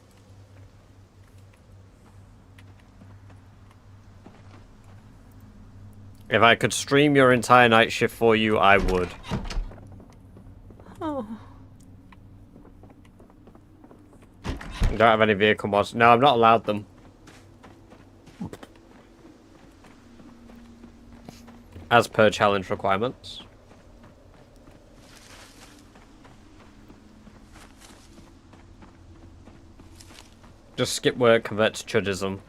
If I could stream your entire night shift for you, I would. Oh. You don't have any vehicle mods? No, I'm not allowed them. As per challenge requirements. Just skip work, convert to chudism.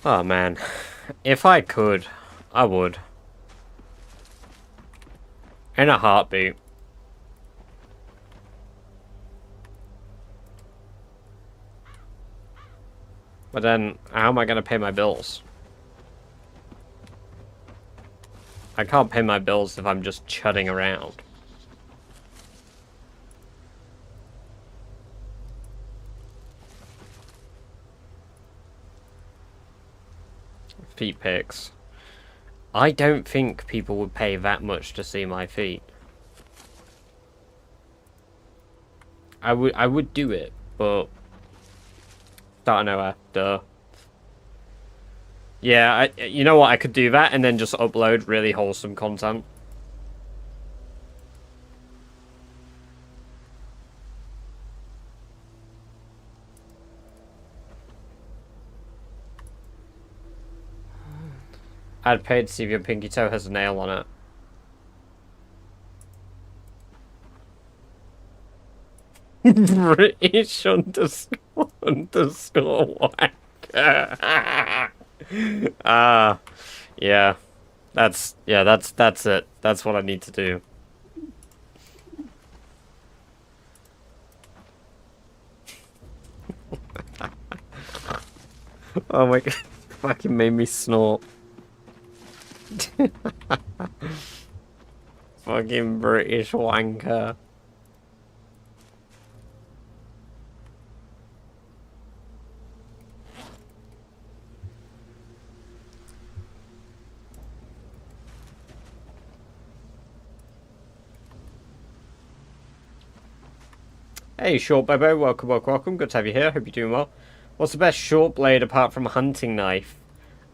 Oh man. If I could, I would. In a heartbeat. But then, how am I going to pay my bills? I can't pay my bills if I'm just chudding around. Feet pics. I don't think people would pay that much to see my feet. I would do it, but don't know. Duh. Yeah, you know what? I could do that and then just upload really wholesome content. I'd pay to see if your pinky toe has a nail on it. British underscore wanker. Yeah. That's it. That's what I need to do. Oh my god. Fucking made me snort. Fucking British wanker. Hey, Short Bobo, welcome. Good to have you here. Hope you're doing well. What's the best short blade apart from a hunting knife?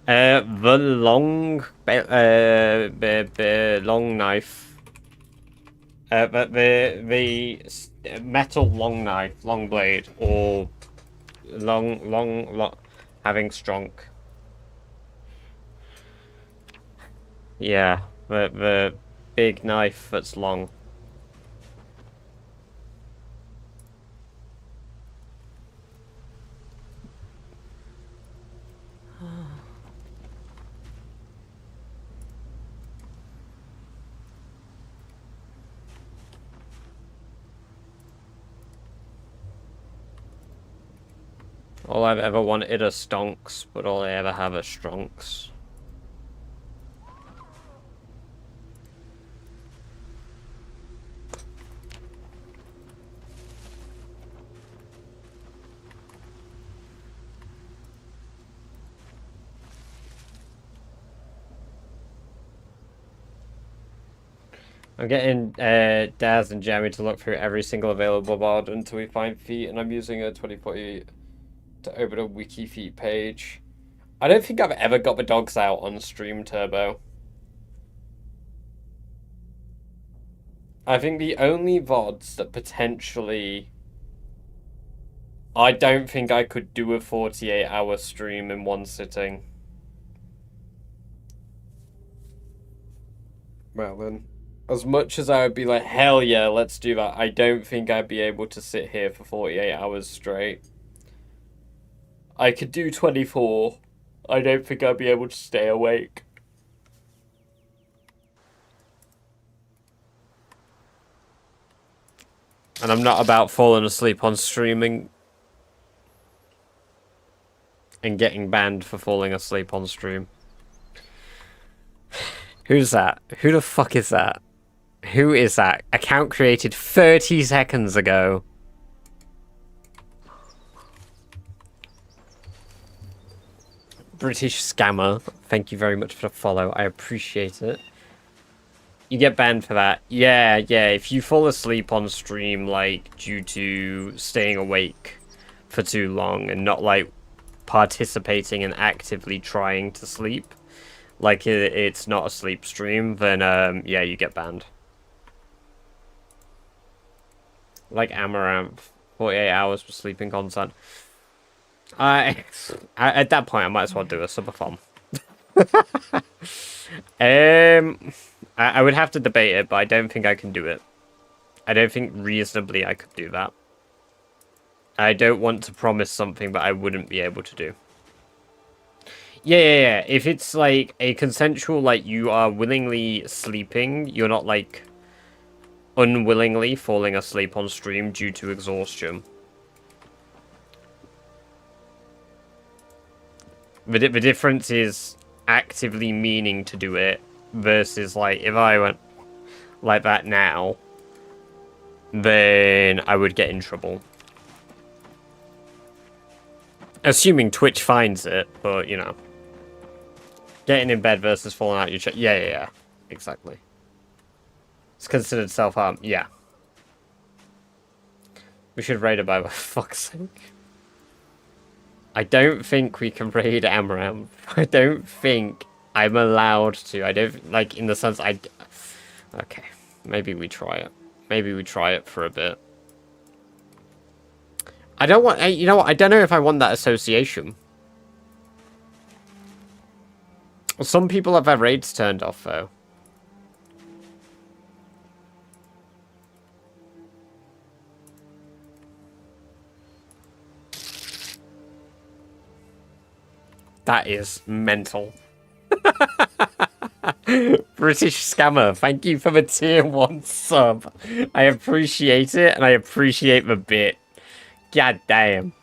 The long, long knife. But the metal long knife, long blade, or long, having strong. Yeah, the big knife that's long. All I've ever wanted are stonks, but all I ever have are stronks. I'm getting Daz and Jamie to look through every single available mod until we find feet, and I'm using a 2040 to open a wiki feet page. I don't think I've ever got the dogs out on Stream Turbo. I think the only VODs that potentially... I don't think I could do a 48-hour stream in one sitting. Well then, as much as I would be like, hell yeah, let's do that, I don't think I'd be able to sit here for 48 hours straight. I could do 24. I don't think I'd be able to stay awake. And I'm not about falling asleep on streaming and getting banned for falling asleep on stream. Who's that? Who the fuck is that? Who is that? Account created 30 seconds ago. British scammer. Thank you very much for the follow. I appreciate it. You get banned for that. Yeah. If you fall asleep on stream, like, due to staying awake for too long and not, like, participating and actively trying to sleep, like, it's not a sleep stream, then, yeah, you get banned. Like Amaranth. 48 hours for sleeping content. At that point, I might as well do a super fun. I would have to debate it, but I don't think I can do it. I don't think reasonably I could do that. I don't want to promise something that I wouldn't be able to do. Yeah. If it's like a consensual, like you are willingly sleeping, you're not like unwillingly falling asleep on stream due to exhaustion. The difference is actively meaning to do it versus, like, if I went like that now, then I would get in trouble. Assuming Twitch finds it, but, you know. Getting in bed versus falling out your chair. Yeah. Exactly. It's considered self-harm. Yeah. We should raid it by fuck's sake. I don't think we can raid Amaranth. I don't think I'm allowed to. I don't, like, in the sense I... Okay. Maybe we try it. Maybe we try it for a bit. I don't want... You know what? I don't know if I want that association. Some people have their raids turned off, though. That is mental. British Scammer, thank you for the tier 1 sub. I appreciate it, and I appreciate the bit. God damn.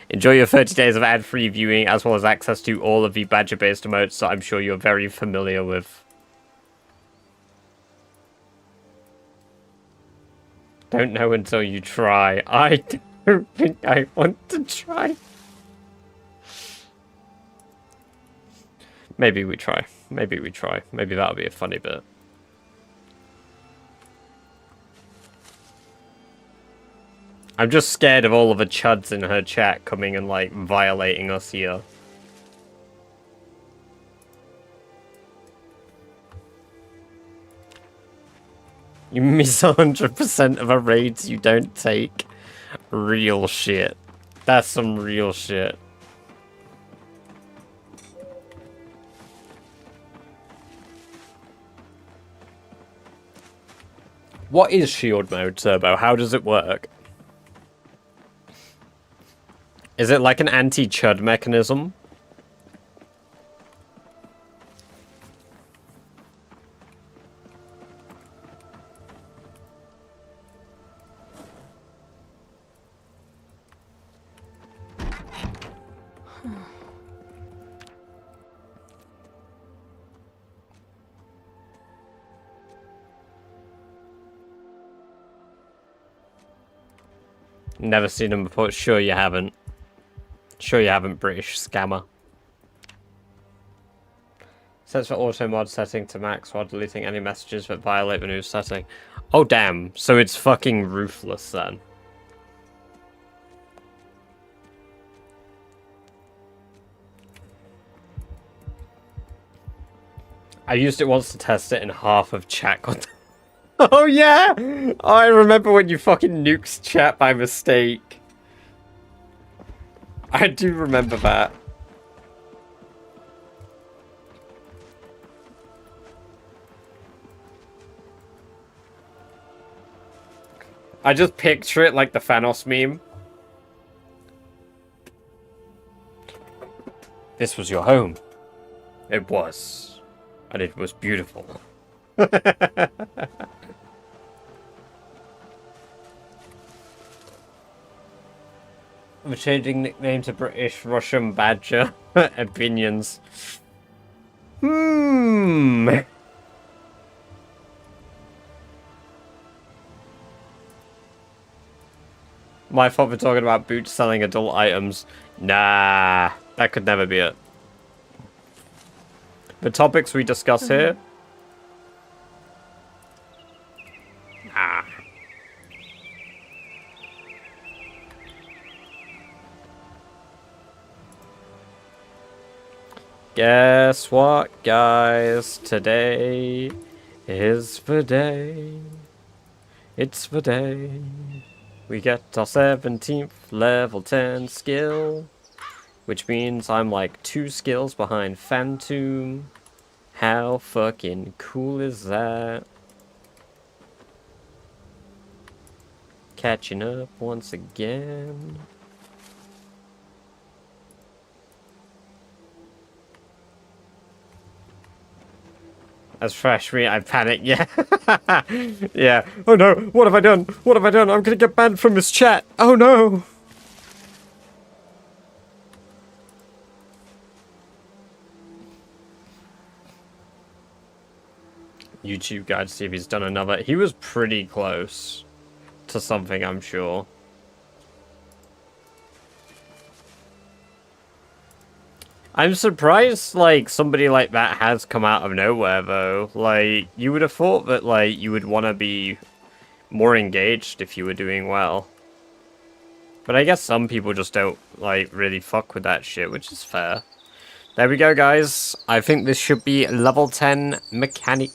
Enjoy your 30 days of ad-free viewing, as well as access to all of the badger-based emotes that I'm sure you're very familiar with. Don't know until you try. I don't think I want to try. Maybe we try. Maybe we try. Maybe that'll be a funny bit. I'm just scared of all of the chuds in her chat coming and, like, violating us here. You miss 100% of the raids you don't take. Real shit. That's some real shit. What is shield mode, Turbo? How does it work? Is it like an anti-chud mechanism? Never seen him before. Sure you haven't. Sure you haven't, British Scammer. Sets for auto mod setting to max while deleting any messages that violate the new setting. Oh damn, so it's fucking ruthless then. I used it once to test it in half of chat content. Oh yeah! Oh, I remember when you fucking nuked chat by mistake. I do remember that. I just picture it like the Thanos meme. This was your home. It was. And it was beautiful. We're changing nickname to British Russian Badger. Opinions. My fault for talking about Boots selling adult items. Nah, that could never be it. The topics we discuss here. Nah. Guess what, guys? Today is the day. It's the day. We get our 17th level 10 skill. Which means I'm like 2 skills behind Phantom. How fucking cool is that? Catching up once again. As fresh meat, I panic. Yeah. Yeah. Oh no, what have I done? What have I done? I'm gonna get banned from this chat. Oh no. YouTube guide to see if he's done another. He was pretty close to something, I'm sure. I'm surprised, like, somebody like that has come out of nowhere, though. Like, you would have thought that, like, you would want to be more engaged if you were doing well. But I guess some people just don't, like, really fuck with that shit, which is fair. There we go, guys. I think this should be level 10 mechanic.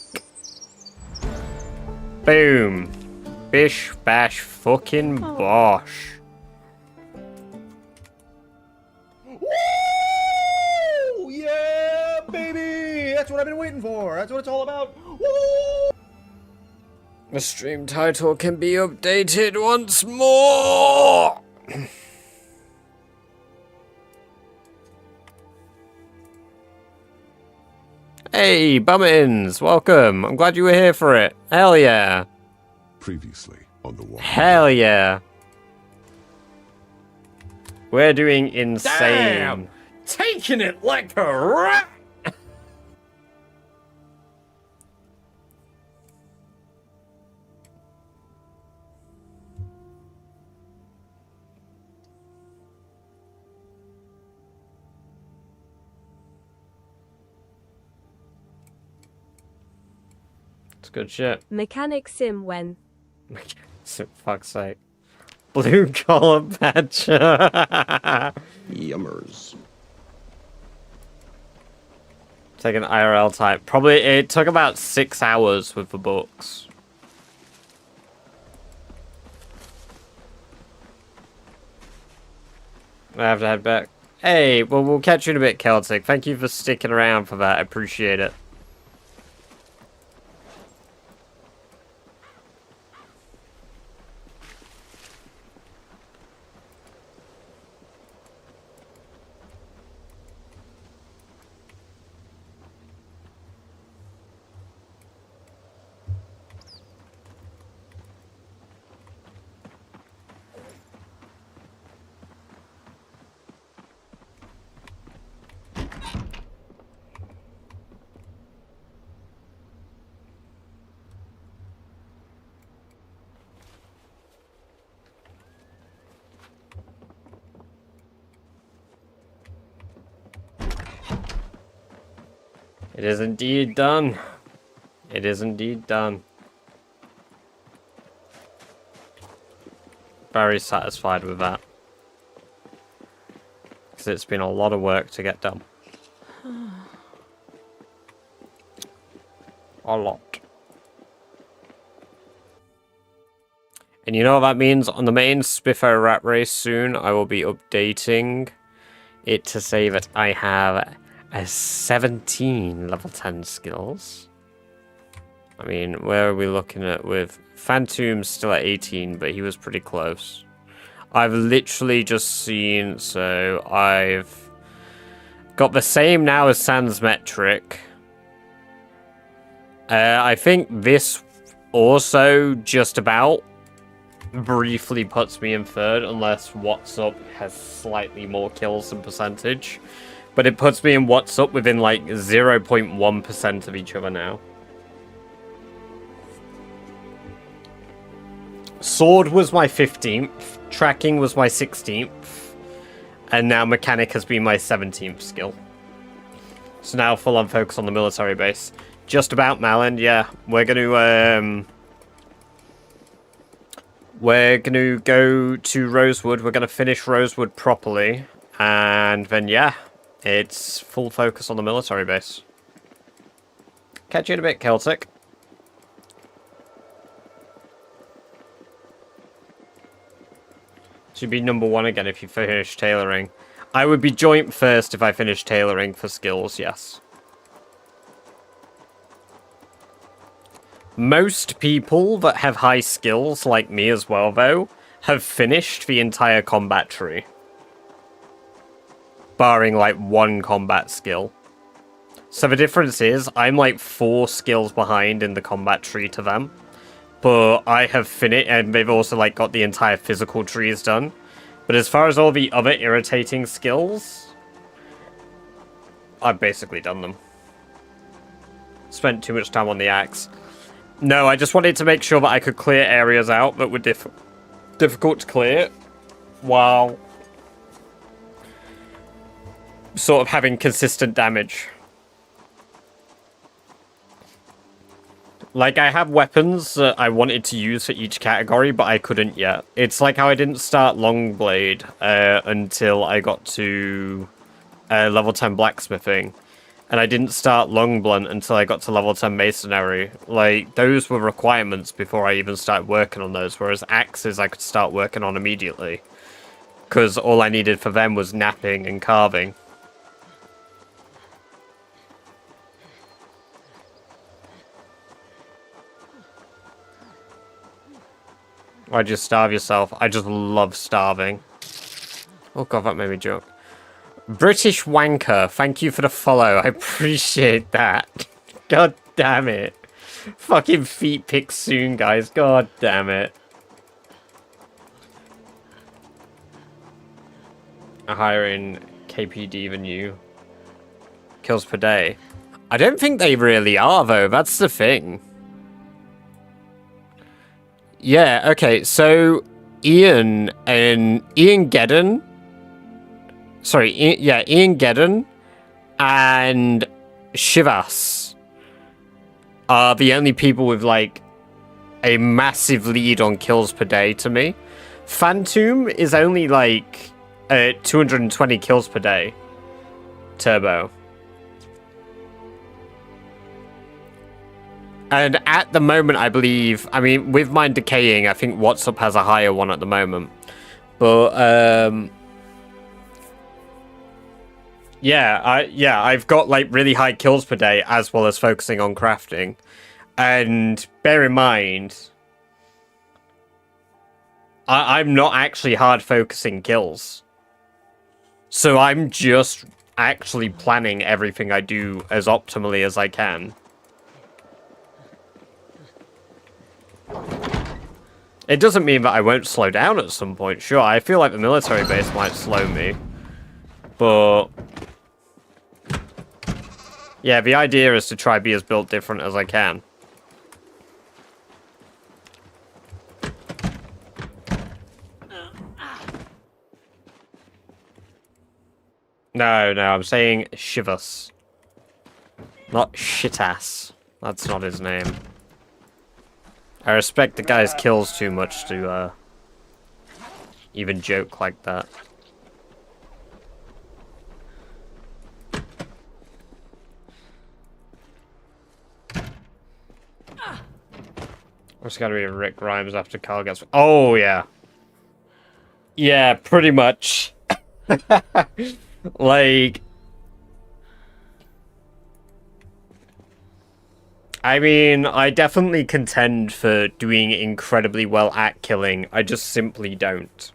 Boom. Bish, bash, fucking bosh. Woo! Yeah, baby! That's what I've been waiting for. That's what it's all about. Woo! The stream title can be updated once more. Hey, Bummins! Welcome! I'm glad you were here for it. Hell yeah! Previously on the Walking Hell yeah! We're doing insane. Damn! Taking it like a rat! It's good shit. Mechanic sim when. For fuck's sake. Blue collar badger. Yummers. Take an IRL type. Probably it took about 6 hours with the books. I have to head back. Hey, well, we'll catch you in a bit, Celtic. Thank you for sticking around for that. I appreciate it. It is indeed done. It is indeed done. Very satisfied with that. Because it's been a lot of work to get done. A lot. And you know what that means? On the main Spitfire Rat Race soon, I will be updating it to say that I have a 17 level 10 skills. I mean, where are we looking at with Phantom's still at 18, but he was pretty close. I've literally just seen, so I've got the same now as Sans Metric. I think this also just about briefly puts me in third, unless What's Up has slightly more kills than percentage. But it puts me in What's Up within like 0.1% of each other now. Sword was my 15th, tracking was my 16th, and now mechanic has been my 17th skill. So now full on focus on the military base. Just about, Malin, yeah. We're gonna go to Rosewood. We're gonna finish Rosewood properly, and then yeah, it's full focus on the military base. Catch you in a bit, Celtic. Should be number 1 again if you finish tailoring. I would be joint first if I finish tailoring for skills, yes. Most people that have high skills, like me as well, though, have finished the entire combat tree. Barring, like, 1 combat skill. So the difference is, I'm, like, 4 skills behind in the combat tree to them. But I have finished, and they've also, like, got the entire physical trees done. But as far as all the other irritating skills, I've basically done them. Spent too much time on the axe. No, I just wanted to make sure that I could clear areas out that were difficult to clear, while sort of having consistent damage. Like, I have weapons that I wanted to use for each category, but I couldn't yet. It's like how I didn't start Longblade until I got to level 10 blacksmithing. And I didn't start Long Blunt until I got to level 10 masonry. Like, those were requirements before I even started working on those, whereas axes I could start working on immediately. Because all I needed for them was napping and carving. Why'd you starve yourself? I just love starving. Oh god, that made me joke. British Wanker, thank you for the follow. I appreciate that. God damn it. Fucking feet pick soon, guys. God damn it. Higher in KPD than you. Kills per day. I don't think they really are, though. That's the thing. Yeah, okay. So, Ian Geddon. Sorry, Ian Geddon and Shivas are the only people with, like, a massive lead on kills per day to me. Phantom is only, like, 220 kills per day. Turbo. And at the moment, I believe, I mean, with mine decaying, I think WhatsApp has a higher one at the moment. But, yeah, I've got, like, really high kills per day, as well as focusing on crafting. And bear in mind, I'm not actually hard focusing kills. So I'm just actually planning everything I do as optimally as I can. It doesn't mean that I won't slow down at some point. Sure, I feel like the military base might slow me. But yeah, the idea is to try be as built different as I can. No, I'm saying Shivas. Not Shitass. That's not his name. I respect the guy's kills too much to even joke like that. It's gotta be Rick Grimes after Carl gets... Oh, yeah. Yeah, pretty much. Like... I mean, I definitely contend for doing incredibly well at killing. I just simply don't.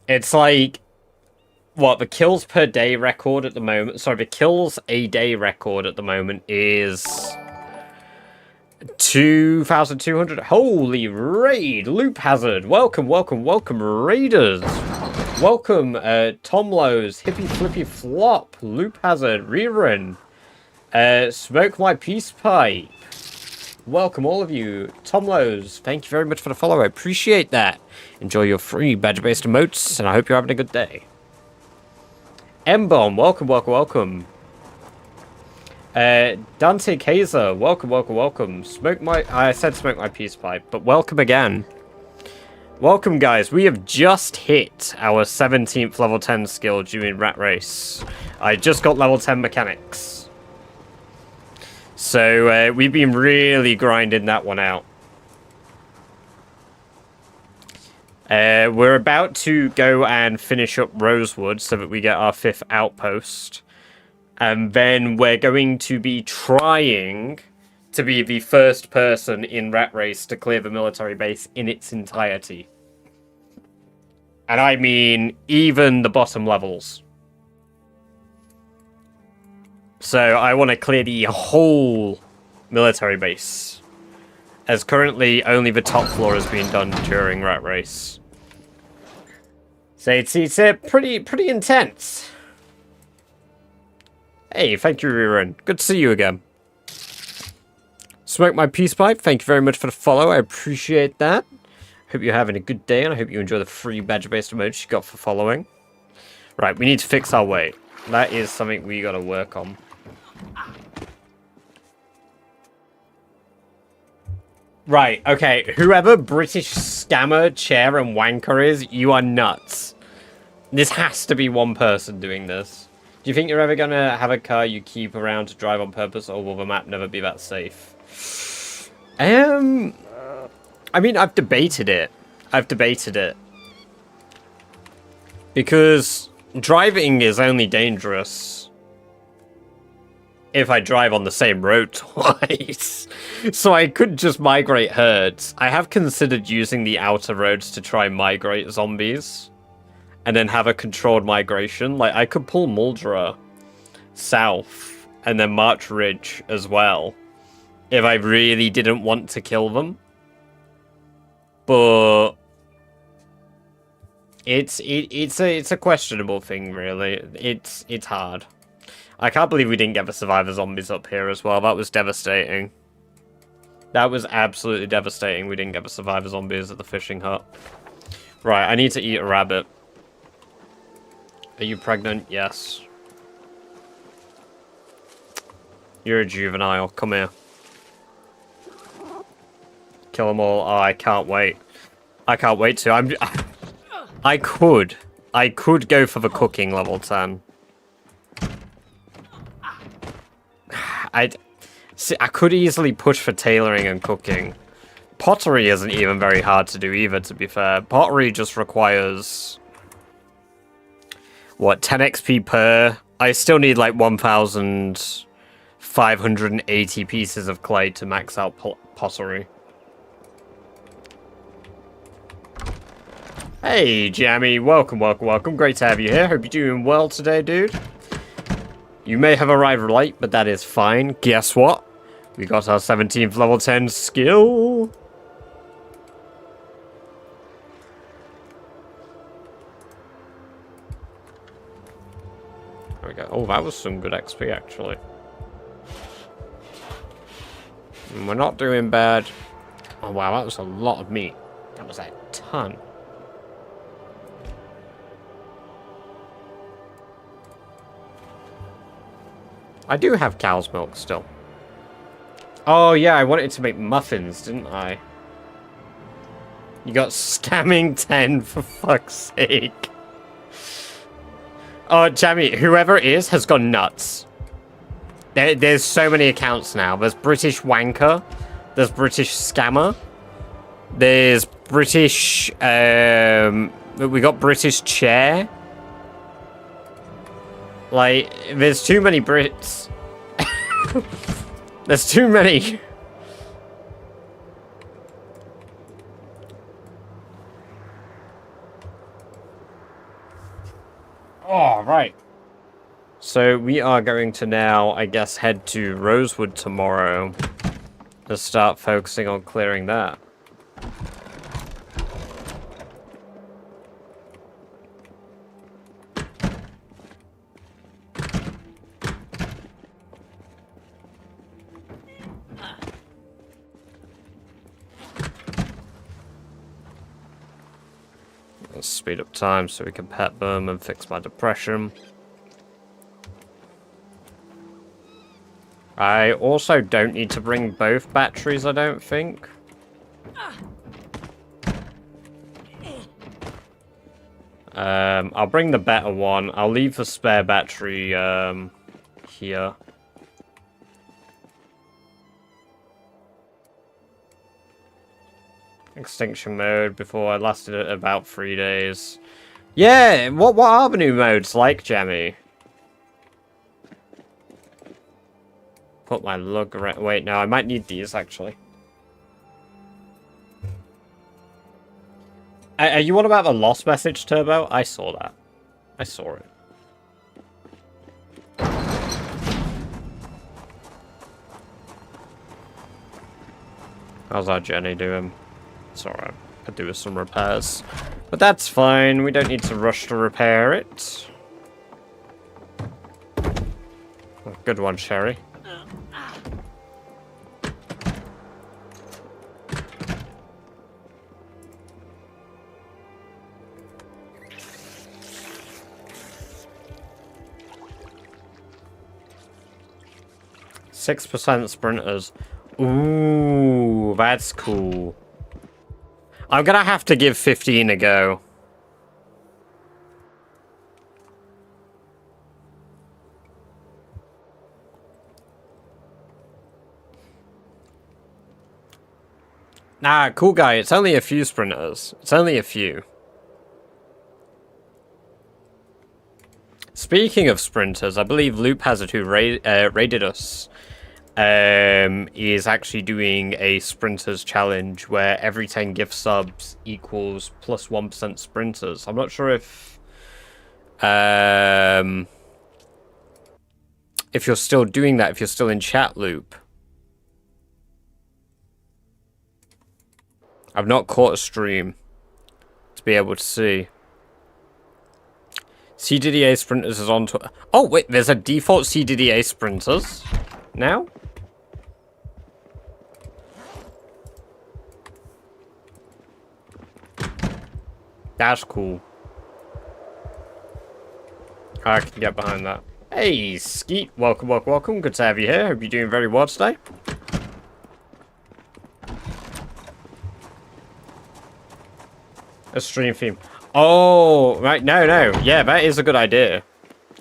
It's like... What, the kills per day record at the moment... Sorry, the kills a day record at the moment is... 2,200. Holy raid! Loop Hazard. Welcome, raiders. Welcome, Tom Lowe's, Hippie Flippy Flop, Loop Hazard, Rerun, Smoke My Peace Pipe. Welcome all of you. Tom Lowe's, thank you very much for the follow. I appreciate that. Enjoy your free badge-based emotes, and I hope you're having a good day. M-Bomb, welcome. Dante Kaiser, welcome. I said Smoke My Peace Pipe, but welcome again. Welcome, guys. We have just hit our 17th level 10 skill during Rat Race. I just got level 10 mechanics. So, we've been really grinding that one out. We're about to go and finish up Rosewood so that we get our 5th outpost. And then we're going to be trying to be the first person in Rat Race to clear the military base in its entirety. And I mean, even the bottom levels. So I want to clear the whole military base. As currently, only the top floor has been done during Rat Race. So it's pretty intense. Hey, thank you, Rerun. Good to see you again. Smoke My Peace Pipe, thank you very much for the follow. I appreciate that. Hope you're having a good day, and I hope you enjoy the free badge-based emotes you got for following. Right, we need to fix our weight. That is something we gotta work on. Right, okay. Whoever British scammer, chair, and wanker is, you are nuts. This has to be one person doing this. Do you think you're ever gonna have a car you keep around to drive on purpose, or will the map never be that safe? I mean, I've debated it. Because driving is only dangerous if I drive on the same road twice. So I could just migrate herds. I have considered using the outer roads to try and migrate zombies. And then have a controlled migration. Like, I could pull Muldra south and then March Ridge as well. If I really didn't want to kill them. But it's a questionable thing, really. It's hard. I can't believe we didn't get the survivor zombies up here as well. That was devastating. That was absolutely devastating. We didn't get the survivor zombies at the fishing hut. Right, I need to eat a rabbit. Are you pregnant? Yes. You're a juvenile. Come here. Kill them all. Oh, I can't wait. I can't wait to. I could go for the cooking level 10. I could easily push for tailoring and cooking. Pottery isn't even very hard to do either, to be fair. Pottery just requires... what, 10 XP per? I still need like 1,580 pieces of clay to max out pottery. Hey, Jammy. Welcome, welcome, welcome. Great to have you here. Hope you're doing well today, dude. You may have arrived late, but that is fine. Guess what? We got our 17th level 10 skill. There we go. Oh, that was some good XP, actually. And we're not doing bad. Oh, wow, that was a lot of meat. That was a ton. I do have cow's milk still. Oh, yeah, I wanted to make muffins, didn't I? You got scamming 10, for fuck's sake. Oh, Jammy, whoever it is has gone nuts. There's so many accounts now. There's British Wanker. There's British Scammer. There's British... we got British Chair. Like, there's too many Brits. There's too many. Oh, right. So we are going to now, I guess, head to Rosewood tomorrow to start focusing on clearing that. 'Let's speed up time so we can pet them and fix my depression. I also don't need to bring both batteries, I don't think. I'll bring the better one. I'll leave the spare battery here. Extinction mode before I lasted about 3 days. Yeah, what are the new modes like, Jammy? Put my lug around. Wait, no, I might need these actually. Are you on about the lost message, Turbo? I saw that. I saw it. How's our journey doing? It's alright. Could do with some repairs. But that's fine. We don't need to rush to repair it. Oh, good one, Sherry. %6 sprinters. Ooh, that's cool. I'm gonna have to give 15 a go. Nah, cool guy. It's only a few sprinters. It's only a few. Speaking of sprinters, I believe Loop Hazard, who raided us, is actually doing a sprinters challenge where every 10 gift subs equals plus 1% sprinters. I'm not sure if you're still doing that, if you're still in chat, Loop. I've not caught a stream to be able to see. CDDA sprinters is on to... Oh, wait, there's a default CDDA sprinters now? That's cool. I can get behind that. Hey, Skeet. Welcome, welcome, welcome. Good to have you here. Hope you're doing very well today. A stream theme. Oh, right. No, no. Yeah, that is a good idea.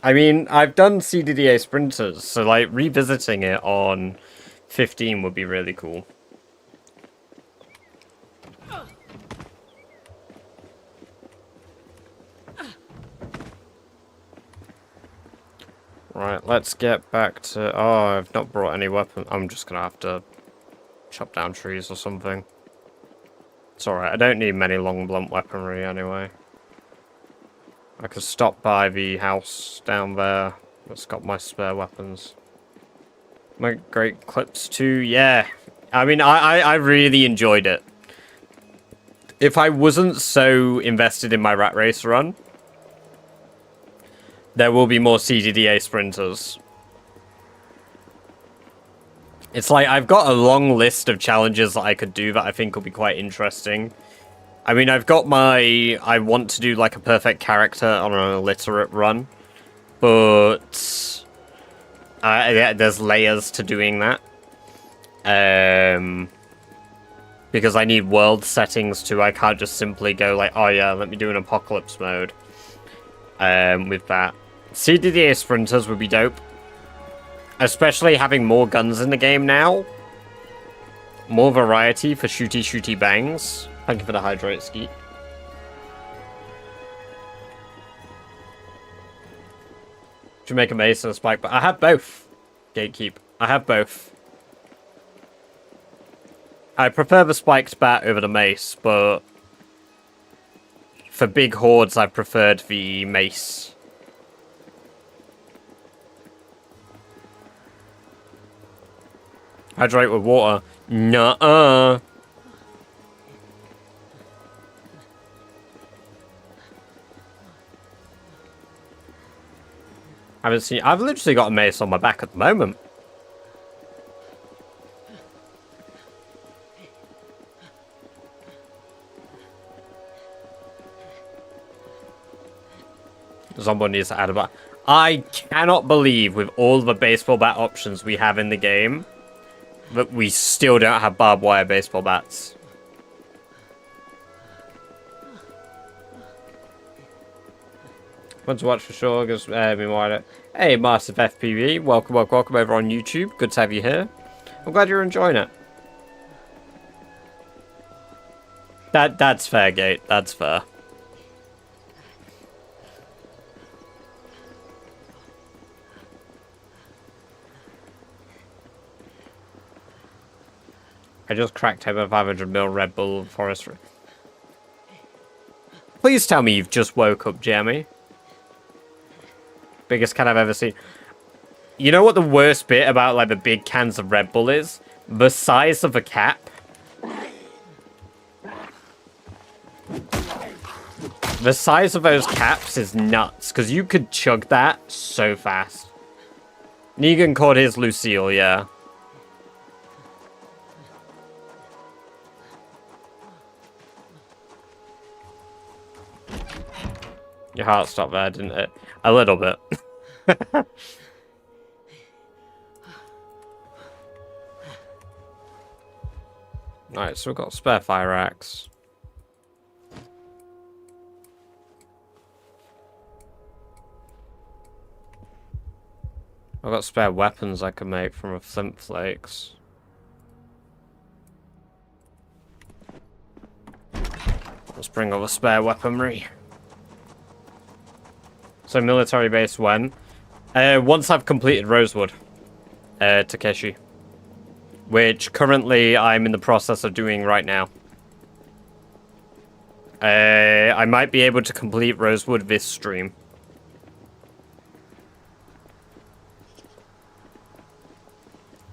I mean, I've done CDDA sprinters, so, like, revisiting it on 15 would be really cool. Right, let's get back to... Oh, I've not brought any weapon. I'm just gonna have to chop down trees or something. It's alright, I don't need many long blunt weaponry anyway. I could stop by the house down there that's got my spare weapons. My great clips too, yeah. I mean, I really enjoyed it. If I wasn't so invested in my Rat Race run, there will be more CDDA sprinters. It's like, I've got a long list of challenges that I could do that I think will be quite interesting. I mean, I've got my... I want to do, like, a perfect character on an illiterate run. But... yeah, there's layers to doing that. Because I need world settings too. I can't just simply go like, oh yeah, let me do an apocalypse mode. With that. CDDA sprinters would be dope. Especially having more guns in the game now. More variety for shooty bangs. Thank you for the hydrate, Skeet. Should make a mace and a spike, but I have both. Gatekeep. I have both. I prefer the spiked bat over the mace, but for big hordes I preferred the mace. Hydrate with water. Nuh-uh. I've literally got a mace on my back at the moment. Someone needs to add a bat. I cannot believe with all the baseball bat options we have in the game that we still don't have barbed wire baseball bats. Want to watch for sure, because hey, Massive FPV, welcome over on YouTube. Good to have you here. I'm glad you're enjoying it. That's fair, Gate. That's fair. I just cracked over 500ml Red Bull Forest. Please tell me you've just woke up, Jeremy. Biggest can I've ever seen. You know what the worst bit about like the big cans of Red Bull is? The size of a cap. The size of those caps is nuts, because you could chug that so fast. Negan called his Lucille, yeah. Your heart stopped there, didn't it? A little bit. Alright, so we've got a spare fire axe. I've got spare weapons I can make from a flint flakes. Let's bring all the spare weaponry. So military base when? Once I've completed Rosewood, Takeshi. Which currently I'm in the process of doing right now. I might be able to complete Rosewood this stream.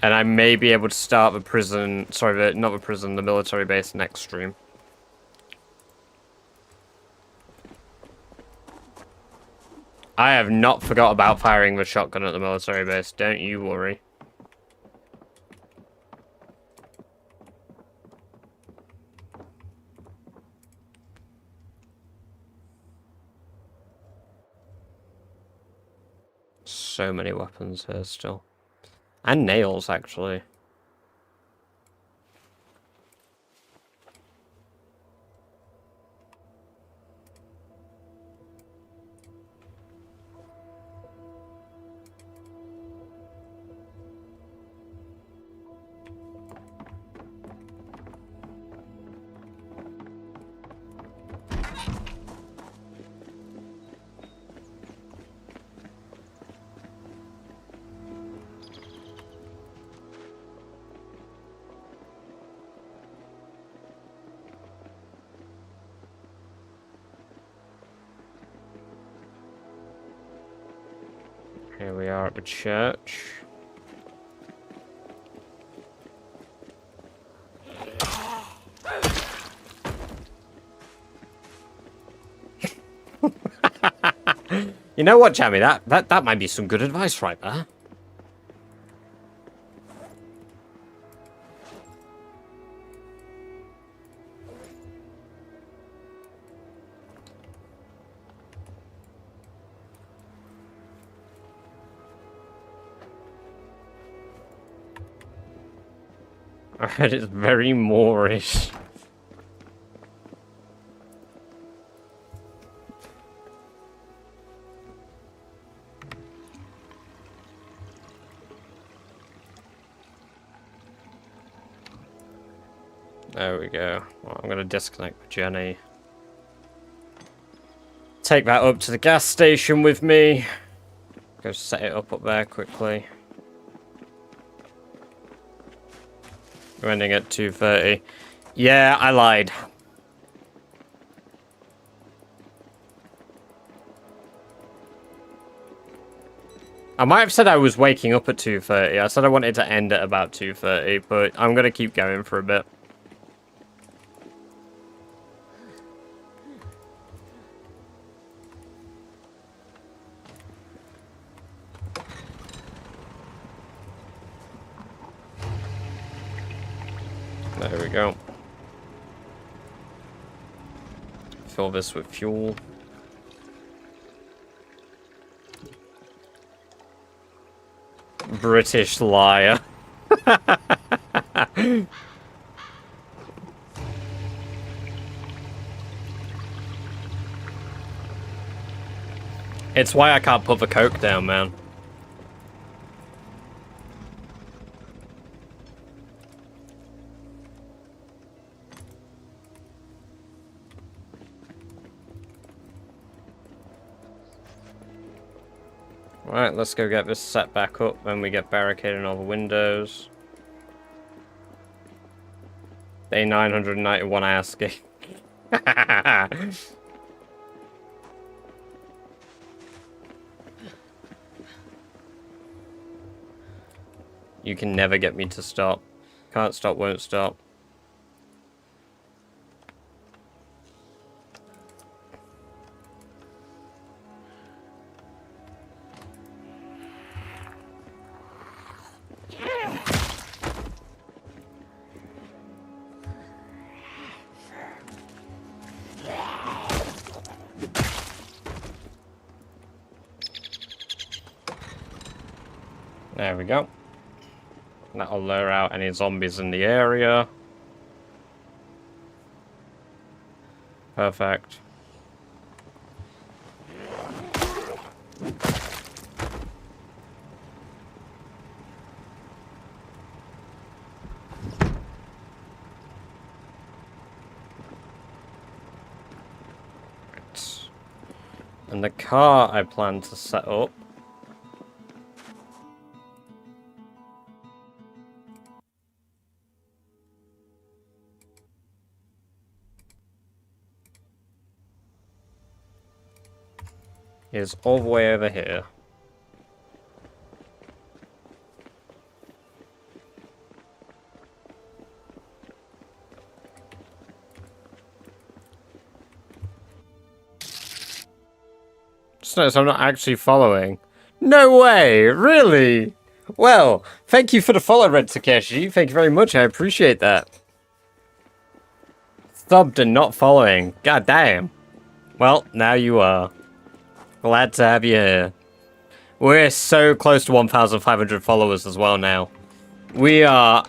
And I may be able to start the prison, sorry, not the prison, the military base next stream. I have not forgot about firing the shotgun at the military base, don't you worry. So many weapons here still. And nails, actually. Here we are at the church. You know what, Jamie? That might be some good advice right there. I heard it's very Moorish. There we go. Well, I'm going to disconnect Jenny. Take that up to the gas station with me. Go set it up there quickly. We're ending at 2:30. Yeah, I lied. I might have said I was waking up at 2:30. I said I wanted to end at about 2:30, but I'm going to keep going for a bit. There we go. Fill this with fuel. British liar. It's why I can't put the coke down, man. Right, let's go get this set back up, then we get barricading all the windows. Day 991 asking. You can never get me to stop. Can't stop, won't stop. There we go. That'll lure out any zombies in the area. Perfect. And the car I plan to set up is all the way over here. Just notice I'm not actually following. No way! Really? Well, thank you for the follow, Red Takeshi. Thank you very much. I appreciate that. Subbed and not following. God damn. Well, now you are. Glad to have you here. We're so close to 1,500 followers as well now. We are...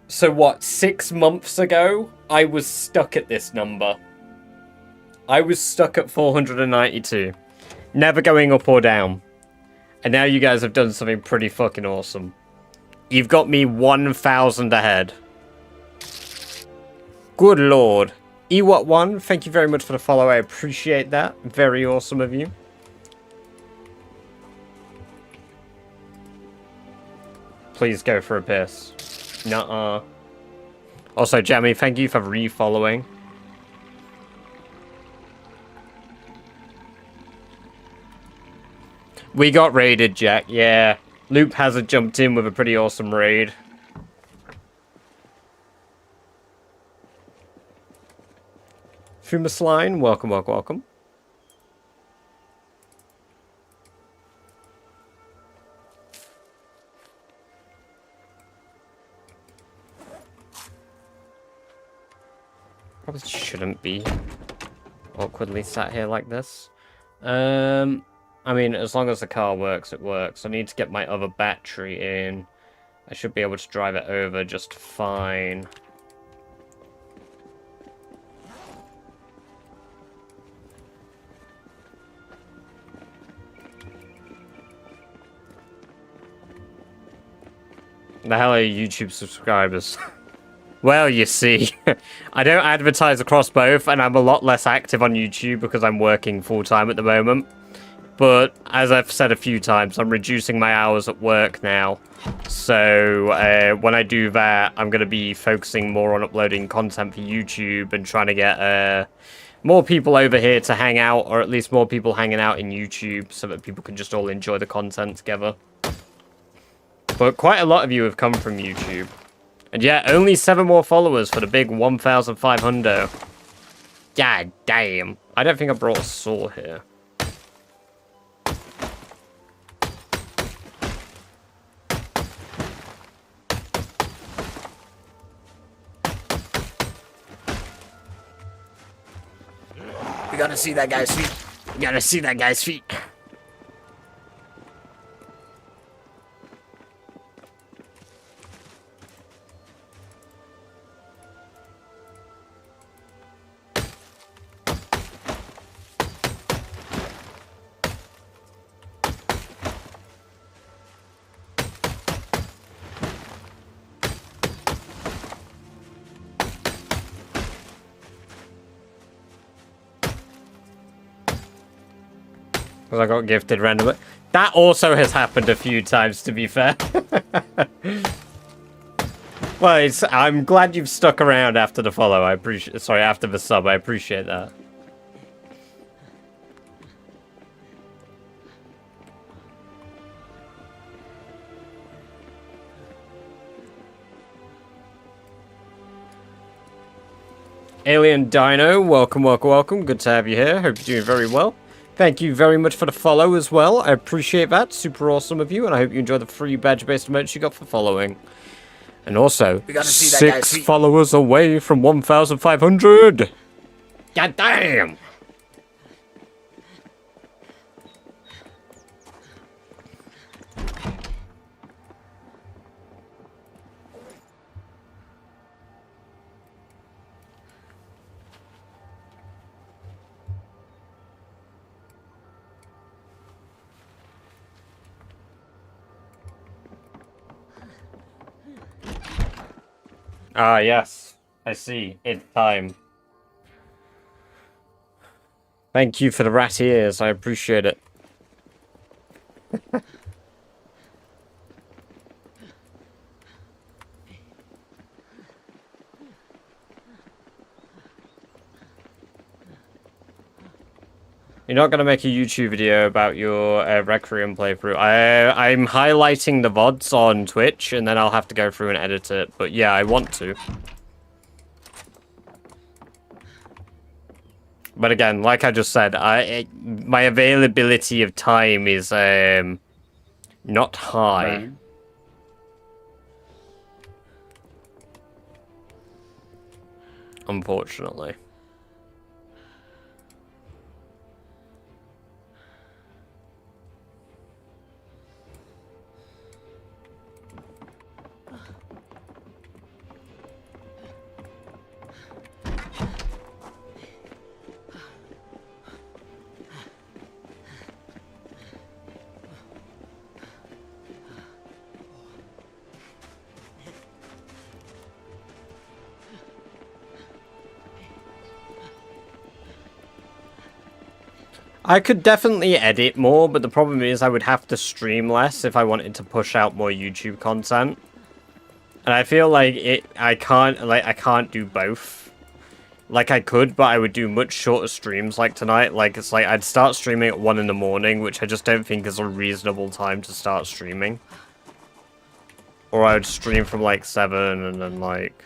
So what, 6 months ago, I was stuck at this number. I was stuck at 492. Never going up or down. And now you guys have done something pretty fucking awesome. You've got me 1,000 ahead. Good lord. Ewat1, thank you very much for the follow. I appreciate that. Very awesome of you. Please go for a piss. Nuh-uh. Also, Jamie, thank you for re-following. We got raided, Jack. Yeah. Loop Hazard jumped in with a pretty awesome raid. Fumasline, welcome, welcome, welcome. Probably shouldn't be awkwardly sat here like this. I mean, as long as the car works, it works. I need to get my other battery in. I should be able to drive it over just fine. The hell are YouTube subscribers? Well, you see, I don't advertise across both, and I'm a lot less active on YouTube because I'm working full-time at the moment. But, as I've said a few times, I'm reducing my hours at work now. So, when I do that, I'm going to be focusing more on uploading content for YouTube and trying to get more people over here to hang out, or at least more people hanging out in YouTube so that people can just all enjoy the content together. But quite a lot of you have come from YouTube. And yeah, only 7 more followers for the big 1,500. God damn. I don't think I brought a saw here. We gotta see that guy's feet. We gotta see that guy's feet. Because I got gifted randomly. That also has happened a few times, to be fair. Well, I'm glad you've stuck around after the follow. I appreciate. Sorry, after the sub. I appreciate that. Alien Dino, welcome, welcome, welcome. Good to have you here. Hope you're doing very well. Thank you very much for the follow as well. I appreciate that. Super awesome of you, and I hope you enjoy the free badge-based merch you got for following. And also, 6 followers away from 1,500. God damn! Ah, yes. I see. It's time. Thank you for the rat ears. I appreciate it. You're not going to make a YouTube video about your Requiem playthrough. I'm highlighting the VODs on Twitch, and then I'll have to go through and edit it. But yeah, I want to. But again, like I just said, my availability of time is not high. Right. Unfortunately. I could definitely edit more, but the problem is I would have to stream less if I wanted to push out more YouTube content. And I feel like I can't do both. Like I could, but I would do much shorter streams like tonight. Like it's like I'd start streaming at 1 in the morning, which I just don't think is a reasonable time to start streaming. Or I would stream from like 7 and then like...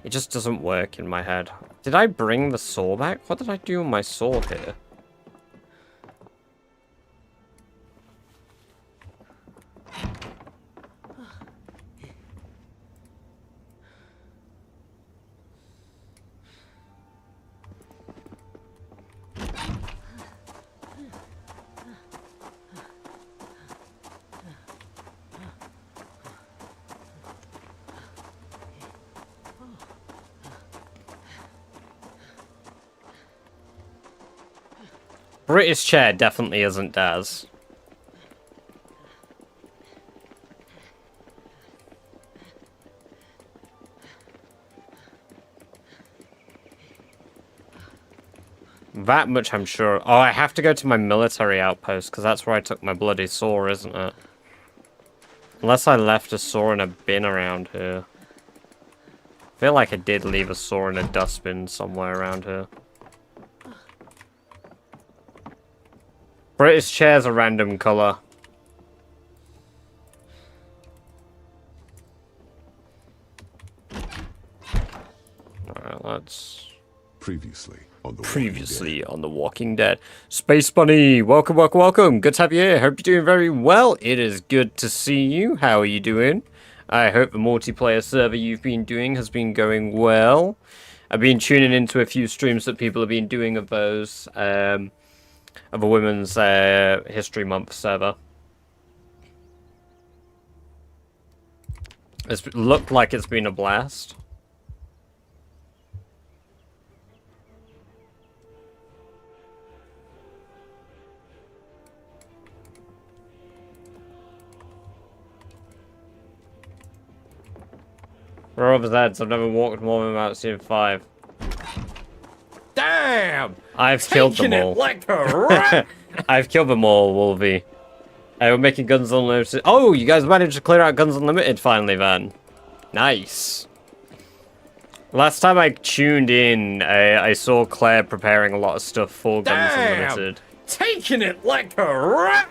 It just doesn't work in my head. Did I bring the saw back? What did I do with my saw here? British chair definitely isn't Daz. That much I'm sure. Oh, I have to go to my military outpost, because that's where I took my bloody saw, isn't it? Unless I left a saw in a bin around here. I feel like I did leave a saw in a dustbin somewhere around here. British chair's a random colour. Alright, let's... Previously on the Previously on The Walking Dead. Space Bunny, welcome, welcome, welcome. Good to have you here. Hope you're doing very well. It is good to see you. How are you doing? I hope the multiplayer server you've been doing has been going well. I've been tuning into a few streams that people have been doing of those. Of a Women's History Month server. It's looked like it's been a blast. Where are the Zeds? I've never walked more than about Season 5. Damn! I've killed them all. It like a rat! I've killed them all, Wolvie. We're making Guns Unlimited. Oh, you guys managed to clear out Guns Unlimited finally, then. Nice. Last time I tuned in, I saw Claire preparing a lot of stuff for Guns Unlimited. Taking it like a rat!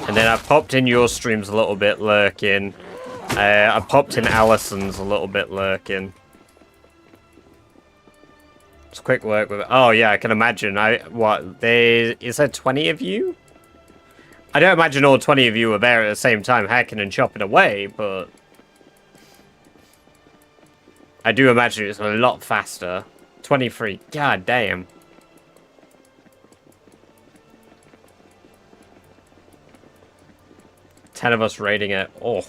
And then I popped in your streams a little bit, lurking. I popped in Allison's a little bit, lurking. It's quick work with it. Oh yeah, I can imagine. Is there 20 of you? I don't imagine all 20 of you were there at the same time hacking and chopping away, but... I do imagine it's a lot faster. 23, god damn. 10 of us raiding it. Oh.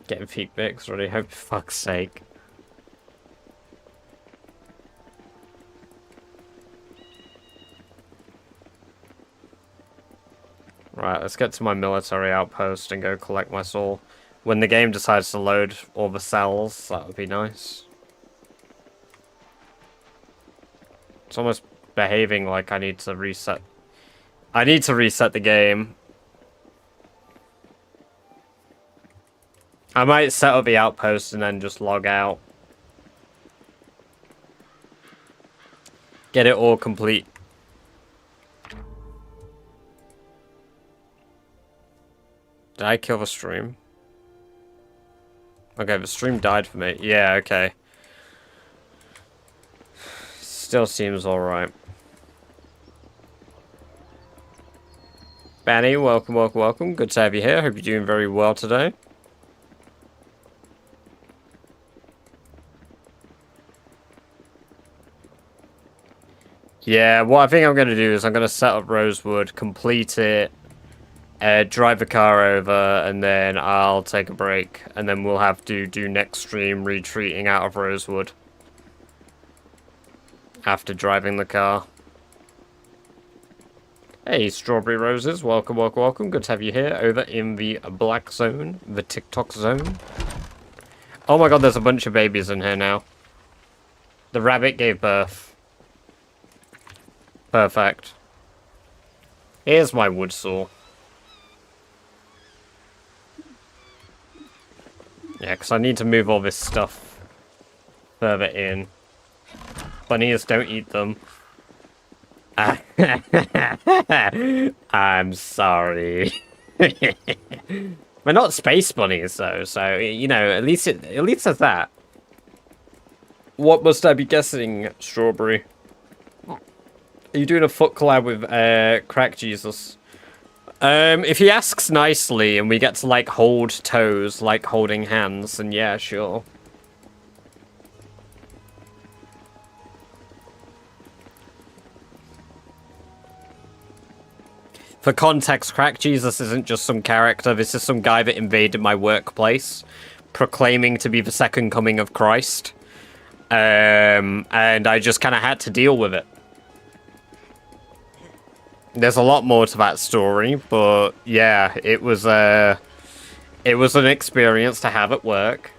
Getting feet pics already, oh, for fuck's sake. Right, let's get to my military outpost and go collect my soul. When the game decides to load all the cells, that would be nice. It's almost behaving like I need to reset. I need to reset the game. I might set up the outpost and then just log out. Get it all complete. Did I kill the stream? Okay, the stream died for me. Yeah, okay. Still seems alright. Banny, welcome, welcome, welcome. Good to have you here. Hope you're doing very well today. Yeah, what I think I'm going to do is I'm going to set up Rosewood, complete it, drive the car over, and then I'll take a break. And then we'll have to do next stream retreating out of Rosewood. After driving the car. Hey, Strawberry Roses, welcome, welcome, welcome. Good to have you here over in the Black Zone, the TikTok zone. Oh my god, there's a bunch of babies in here now. The rabbit gave birth. Perfect. Here's my wood saw. Yeah, because I need to move all this stuff further in. Bunnies, don't eat them. I'm sorry. We're not space bunnies, though, so, you know, at least there's that. What must I be guessing, Strawberry? Are you doing a foot collab with Crack Jesus? If he asks nicely and we get to, like, hold toes like holding hands, then yeah, sure. For context, Crack Jesus isn't just some character. This is some guy that invaded my workplace, proclaiming to be the second coming of Christ. And I just kind of had to deal with it. There's a lot more to that story, but yeah, it was an experience to have at work.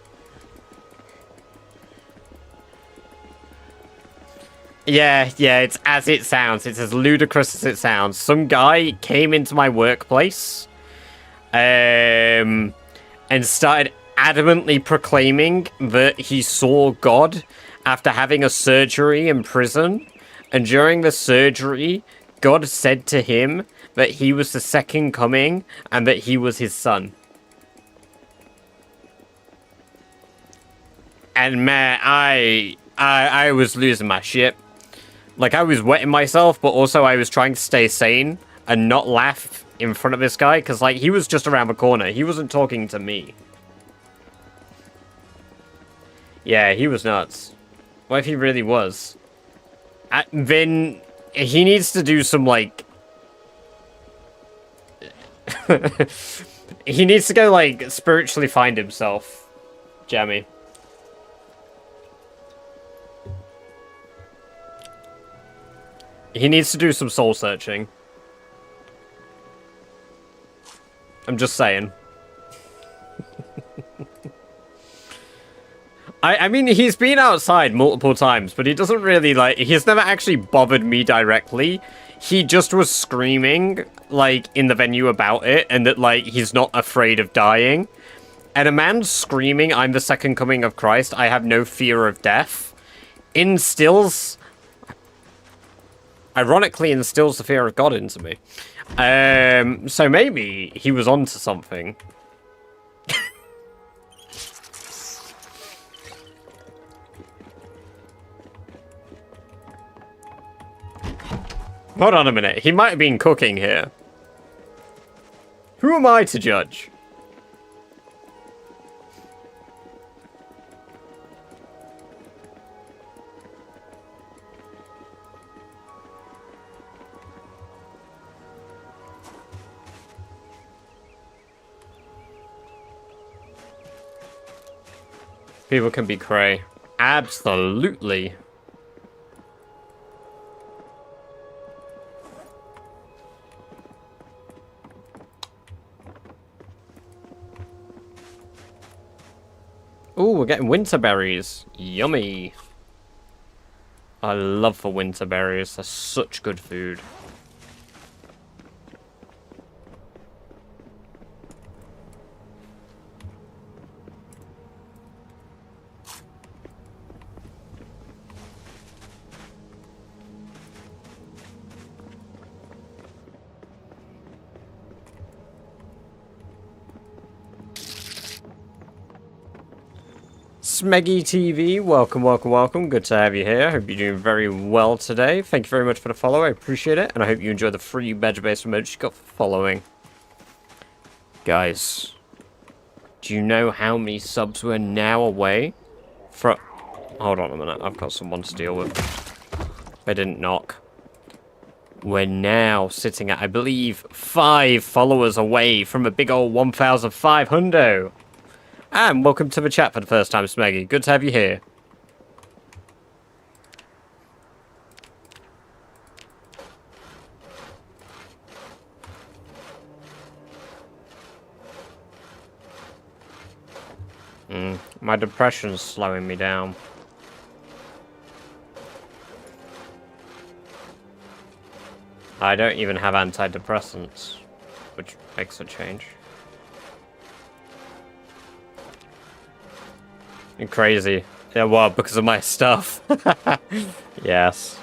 Yeah, it's as it sounds. It's as ludicrous as it sounds. Some guy came into my workplace and started adamantly proclaiming that he saw God after having a surgery in prison. And during the surgery, God said to him that he was the second coming and that he was his son. And man, I was losing my shit. Like, I was wetting myself, but also I was trying to stay sane and not laugh in front of this guy, because, like, he was just around the corner. He wasn't talking to me. Yeah, he was nuts. What if he really was? Then he needs to do some, like... he needs to go, like, spiritually find himself, Jammy. He needs to do some soul searching. I'm just saying. I mean, he's been outside multiple times, but he doesn't really, like... He's never actually bothered me directly. He just was screaming, like, in the venue about it, and that, like, he's not afraid of dying. And a man screaming, "I'm the second coming of Christ, I have no fear of death," instills... Ironically, instills the fear of God into me. So maybe he was onto something. Hold on a minute. He might have been cooking here. Who am I to judge? People can be cray. Absolutely. Ooh, we're getting winter berries. Yummy. I love for winter berries. They're such good food. Smeggy TV, welcome, welcome, welcome. Good to have you here. Hope you're doing very well today. Thank you very much for the follow. I appreciate it. And I hope you enjoy the free badge-based emotes you got for following. Guys, do you know how many subs we're now away from... Hold on a minute. I've got someone to deal with. They didn't knock. We're now sitting at, I believe, 5 followers away from a big old 1,500. And welcome to the chat for the first time, Smeggy. Good to have you here. My depression's slowing me down. I don't even have antidepressants, which makes a change. You're crazy. Yeah, well, because of my stuff. Yes.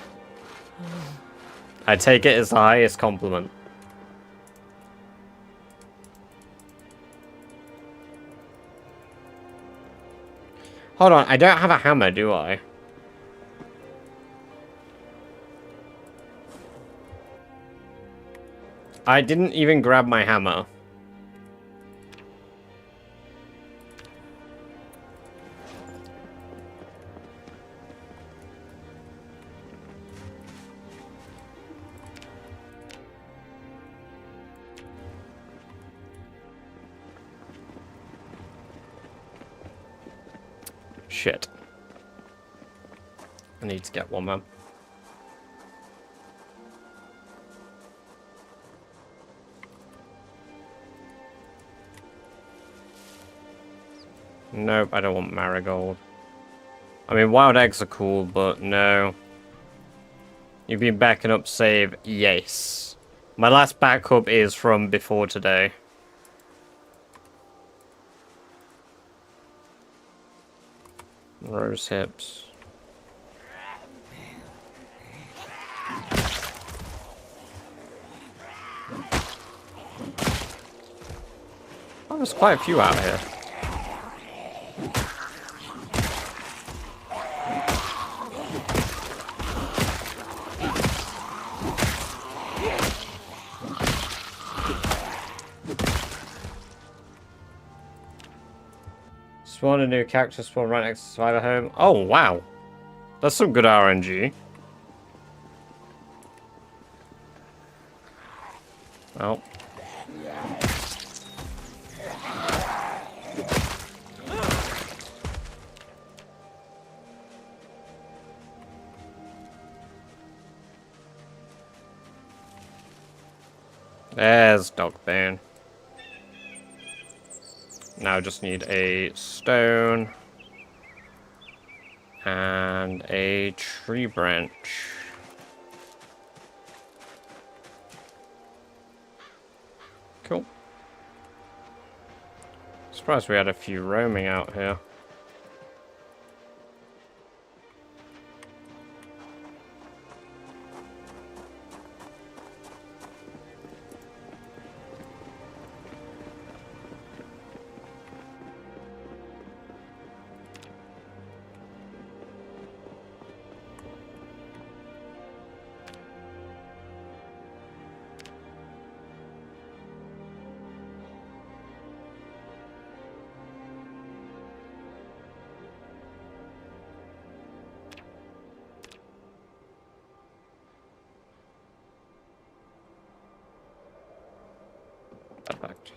I take it as the highest compliment. Hold on, I don't have a hammer, do I? I didn't even grab my hammer. Shit. I need to get one, man. Nope, I don't want marigold. I mean, wild eggs are cool, but no. You've been backing up save? Yes. My last backup is from before today. Rose hips. Oh, there's quite a few out here. Spawn a new character, spawn right next to Survivor Home. Oh, wow. That's some good RNG. Well. There's Dogbane. Now I just need a stone and a tree branch. Cool. Surprised we had a few roaming out here. Perfect.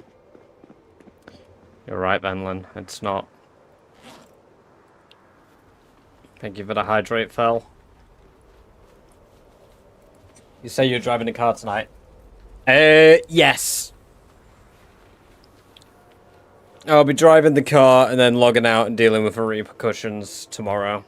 You're right, Benlin. It's not. Thank you for the hydrate, Phil. You say you're driving the car tonight? Yes. I'll be driving the car and then logging out and dealing with the repercussions tomorrow.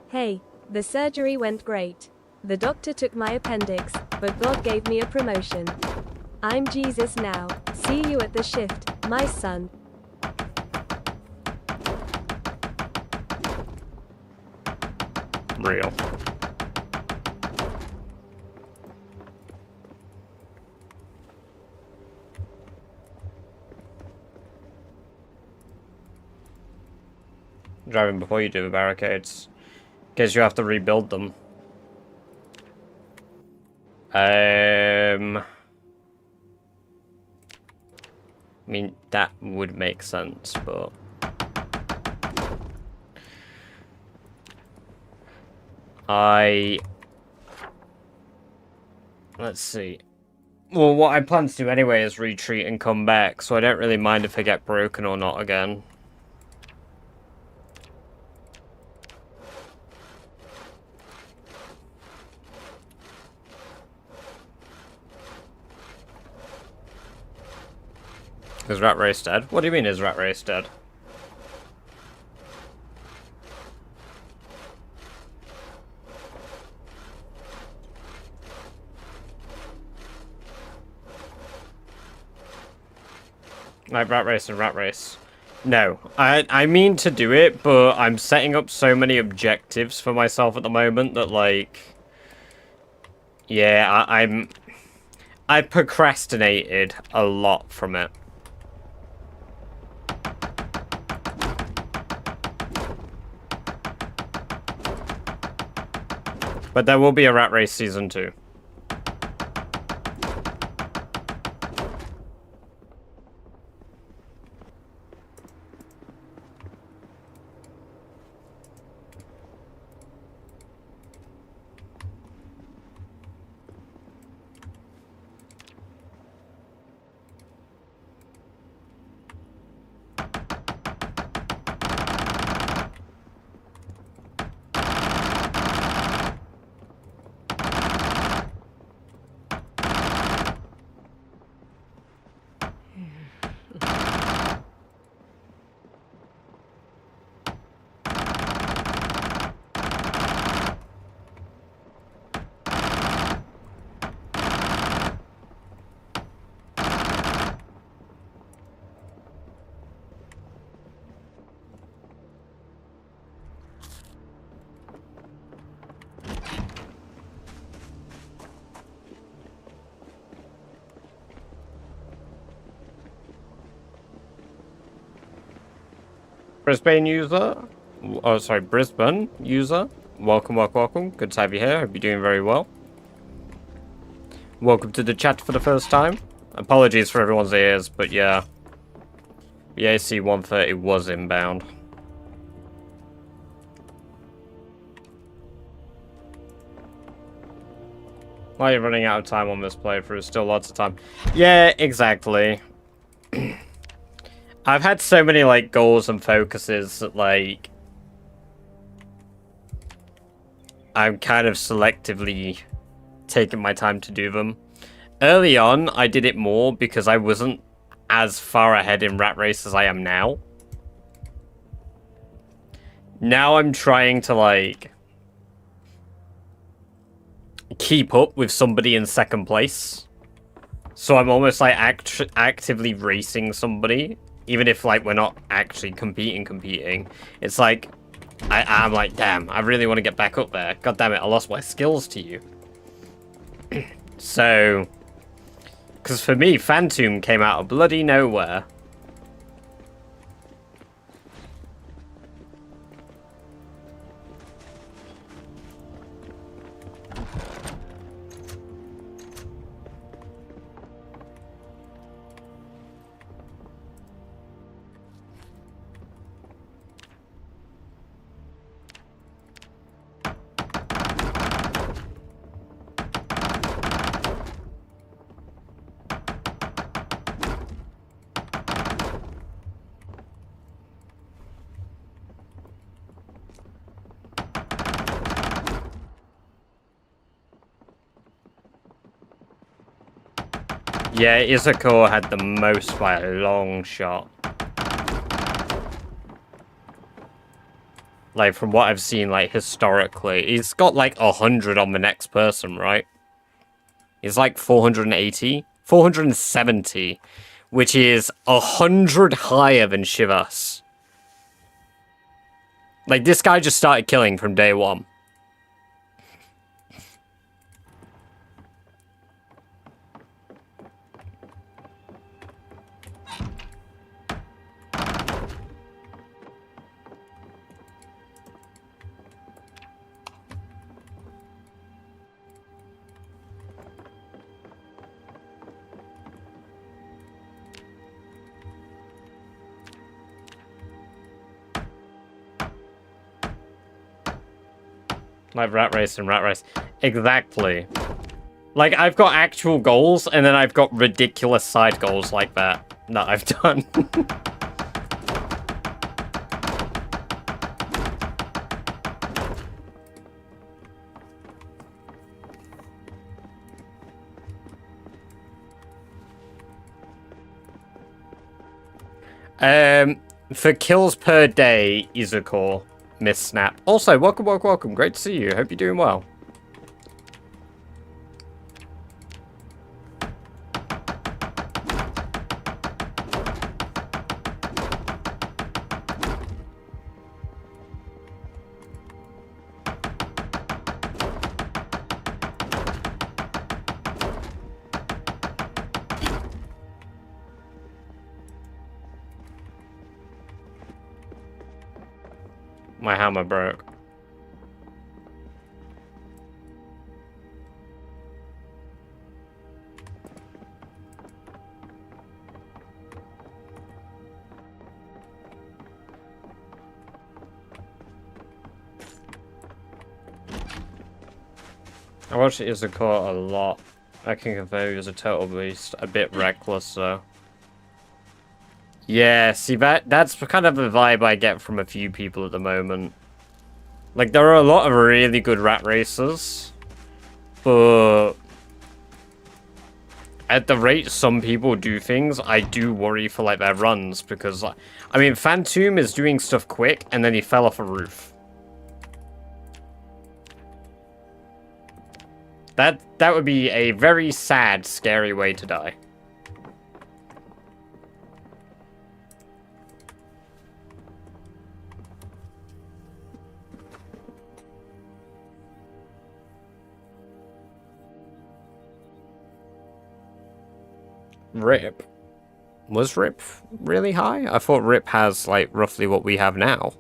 Hey, the surgery went great. The doctor took my appendix, but God gave me a promotion. I'm Jesus now. See you at the shift, my son. Real. Driving before you do the barricades. In case you have to rebuild them. I mean, that would make sense, but... Let's see. Well, what I plan to do anyway is retreat and come back, so I don't really mind if I get broken or not again. Is Rat Race dead? What do you mean, is Rat Race dead? Like Rat Race and Rat Race. No, I mean to do it, but I'm setting up so many objectives for myself at the moment that, like... Yeah, I procrastinated a lot from it. But there will be a Rat Race Season 2. Brisbane user, oh sorry, Brisbane user, welcome, welcome, welcome. Good to have you here. Hope you're doing very well. Welcome to the chat for the first time. Apologies for everyone's ears, but yeah, the AC 130 was inbound. Why are you running out of time on this playthrough? Still lots of time. Yeah, exactly. I've had so many, like, goals and focuses that, like, I'm kind of selectively taking my time to do them. Early on, I did it more because I wasn't as far ahead in Rat Race as I am now. Now I'm trying to, like, keep up with somebody in second place. So I'm almost, like, actively racing somebody. Even if, like, we're not actually competing. It's like, I'm like, damn, I really want to get back up there. God damn it, I lost my skills to you. So, because for me, Phantom came out of bloody nowhere. Yeah, Izuku had the most by a long shot. Like, from what I've seen, like, historically. He's got, like, 100 on the next person, right? He's, like, 480? 470. Which is 100 higher than Shivas. Like, this guy just started killing from day one. Like rat race and rat race. Exactly. Like, I've got actual goals, and then I've got ridiculous side goals like that I've done. For kills per day, Izuku. Miss Snap. Also, welcome, welcome, welcome. Great to see you. Hope you're doing well. My hammer broke. I watched Izuku a lot. I can confirm he was a total beast. A bit reckless, though. Yeah, see, that's kind of the vibe I get from a few people at the moment. Like, there are a lot of really good rat racers, but at the rate some people do things, I do worry for, like, their runs, because, I mean, Phantom is doing stuff quick, and then he fell off a roof. That would be a very sad, scary way to die. Rip. Was Rip really high? I thought Rip has, like, roughly what we have now.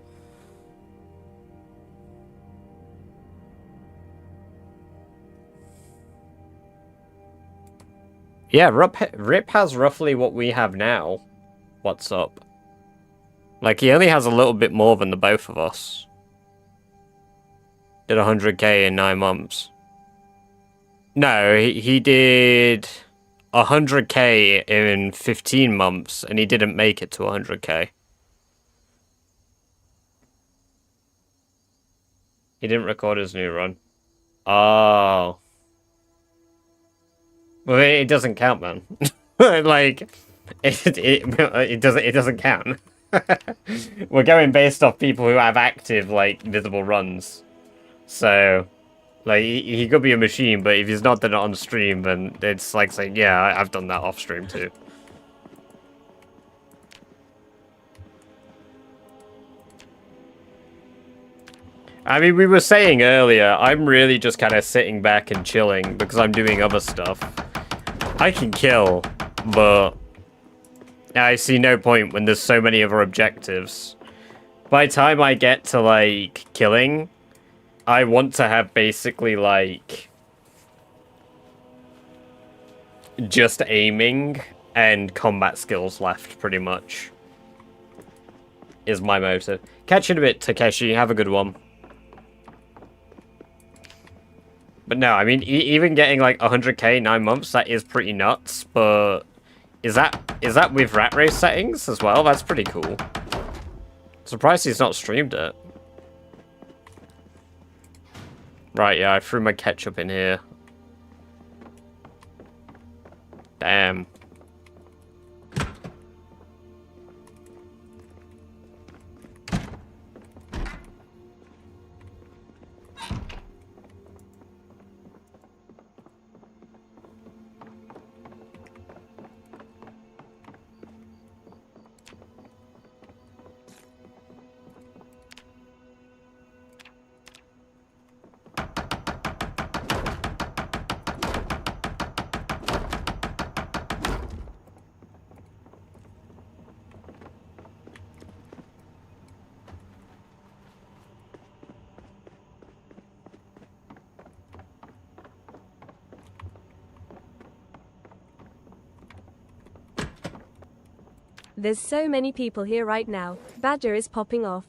Yeah, Rip has roughly what we have now. What's up? Like, he only has a little bit more than the both of us. Did 100k in 9 months. No, he did 100k in 15 months, and he didn't make it to 100k. He didn't record his new run. Oh. Well, it doesn't count, man. Like, it doesn't count. We're going based off people who have active, like, visible runs. So, like, he could be a machine, but if he's not done it on stream, then it's like saying, yeah, I've done that off stream too. I mean, we were saying earlier, I'm really just kind of sitting back and chilling because I'm doing other stuff. I can kill, but I see no point when there's so many other objectives. By the time I get to, like, killing, I want to have basically, like, just aiming and combat skills left, pretty much. Is my motive. Catch you in a bit, Takeshi. Have a good one. But no, I mean, even getting, like, 100k 9 months, that is pretty nuts, but is that with rat race settings as well? That's pretty cool. Surprised he's not streamed it. Right, yeah, I threw my ketchup in here. Damn. There's so many people here right now. Badger is popping off.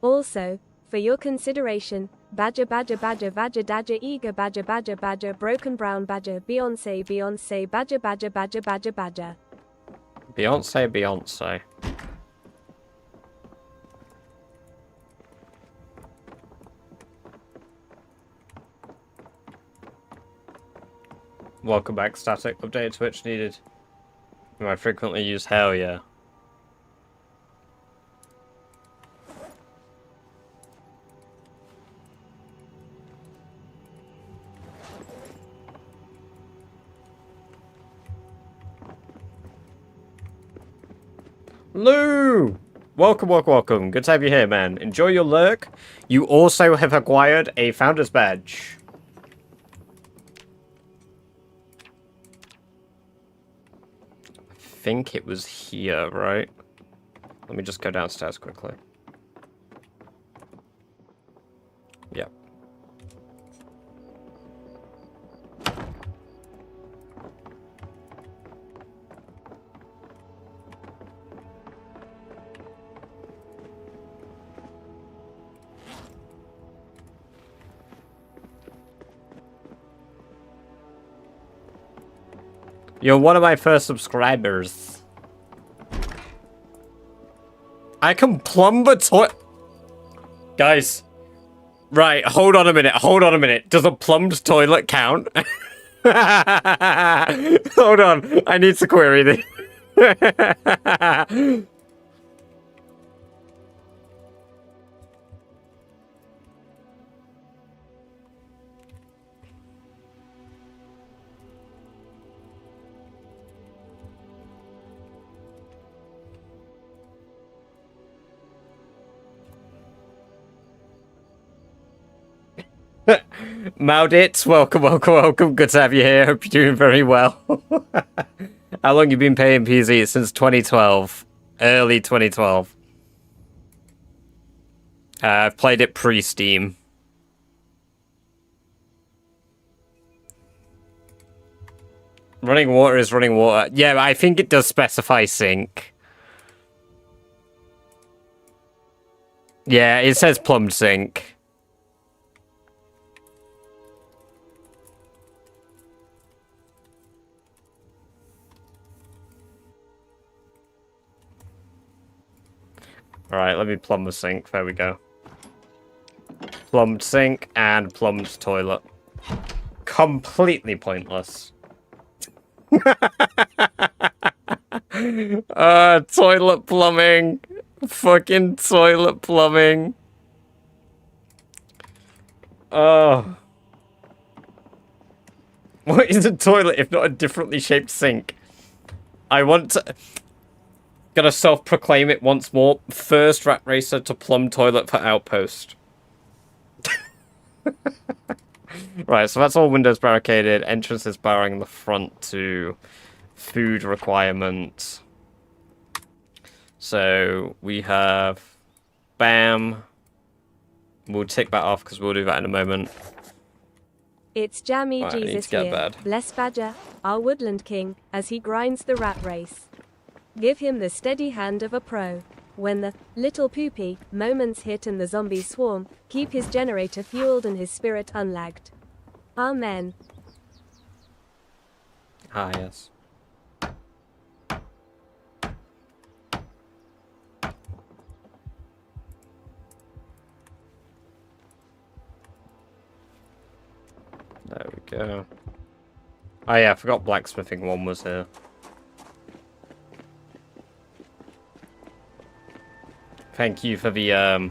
Also, for your consideration, Badger, Badger, Badger, Badger, Dadger, Eager, Badger, Badger, Badger, Broken Brown Badger, Beyonce, Beyonce, Badger, Badger, Badger, Badger, Badger. Beyonce, Beyonce. Welcome back, static. Updated Twitch needed. I frequently use hell yeah. Lou! Welcome, welcome, welcome. Good to have you here, man. Enjoy your lurk. You also have acquired a Founder's Badge. I think it was here, right? Let me just go downstairs quickly. Yep. You're one of my first subscribers. I can plumb a toilet. Guys. Right, hold on a minute, hold on a minute. Does a plumbed toilet count? Hold on, I need to query this. Maudit, welcome, welcome, welcome. Good to have you here. Hope you're doing very well. How long you been paying PZ? Since 2012. Early 2012. I've played it pre-Steam. Running water is running water. Yeah, I think it does specify sink. Yeah, it says plumbed sink. Alright, let me plumb the sink. There we go. Plumbed sink and plumbed toilet. Completely pointless. Toilet plumbing. Fucking toilet plumbing. Oh. What is a toilet if not a differently shaped sink? I want to... Gonna self-proclaim it once more. First rat racer to plumb toilet for Outpost. Right, so that's all windows barricaded. Entrance is barring the front to food requirements. So we have BAM. We'll tick that off because we'll do that in a moment. It's Jammy Right, I need Jesus to get here. bed. Bless Badger, our woodland king, as he grinds the rat race. Give him the steady hand of a pro. When the little poopy moments hit and the zombies swarm, keep his generator fueled and his spirit unlagged. Amen. Ah, yes. There we go. Oh yeah, I forgot blacksmithing one was here. Thank you for the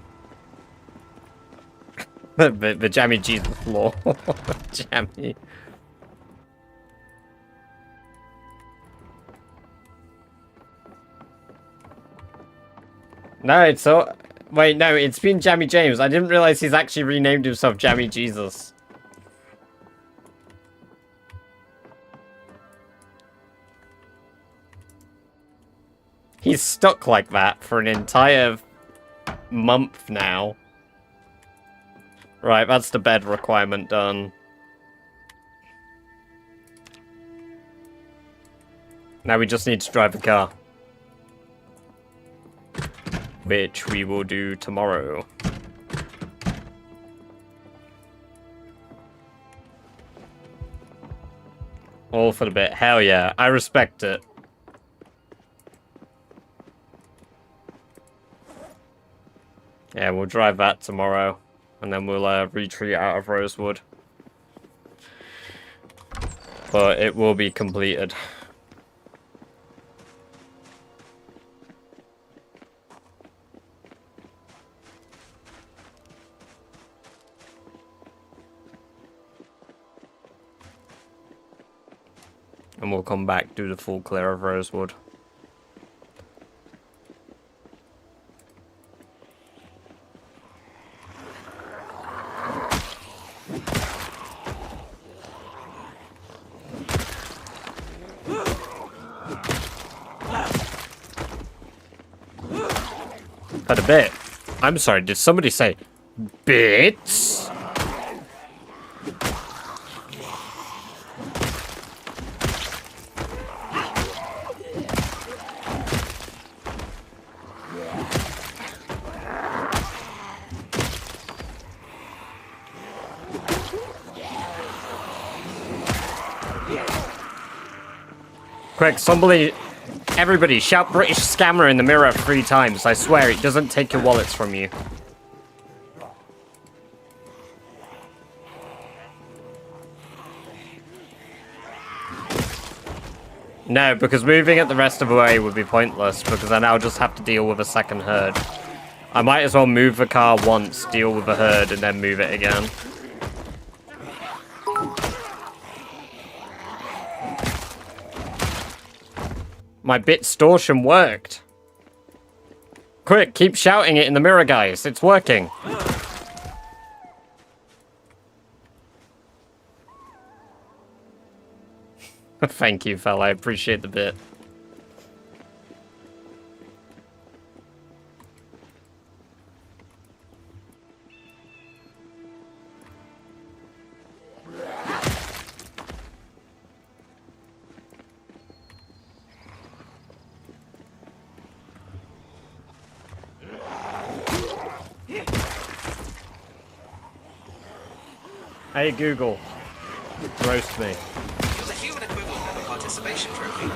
the jammy Jesus floor. Jammy. No, it's so... Wait, no, it's been Jammy James. I didn't realize he's actually renamed himself Jammy Jesus. He's stuck like that for an entire month now. Right, that's the bed requirement done. Now we just need to drive the car. Which we will do tomorrow. All for the bit. Hell yeah, I respect it. Yeah, we'll drive that tomorrow. And then we'll retreat out of Rosewood. But it will be completed. And we'll come back, do the full clear of Rosewood. Had a bit. I'm sorry, did somebody say bits? Quick, somebody... Everybody, shout British scammer in the mirror 3 times. I swear, it doesn't take your wallets from you. No, because moving it the rest of the way would be pointless, because then I'll just have to deal with a second herd. I might as well move the car once, deal with the herd, and then move it again. My bitstortion worked. Quick, keep shouting it in the mirror, guys. It's working. Thank you, fella. I appreciate the bit. Hey Google, roast me. It was a human equivalent of a participation trophy.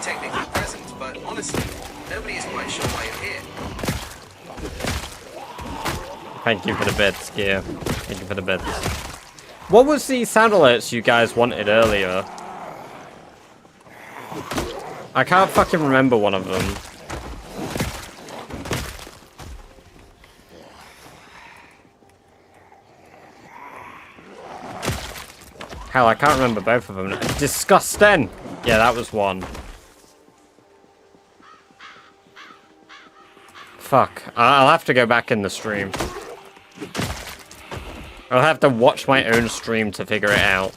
Technically present, but honestly, nobody is quite sure why you're here. Thank you for the bits, Gear. Thank you for the bits. What was the sound alerts you guys wanted earlier? I can't fucking remember one of them. Hell, I can't remember both of them. Disgusting! Yeah, that was one. Fuck. I'll have to go back in the stream. I'll have to watch my own stream to figure it out.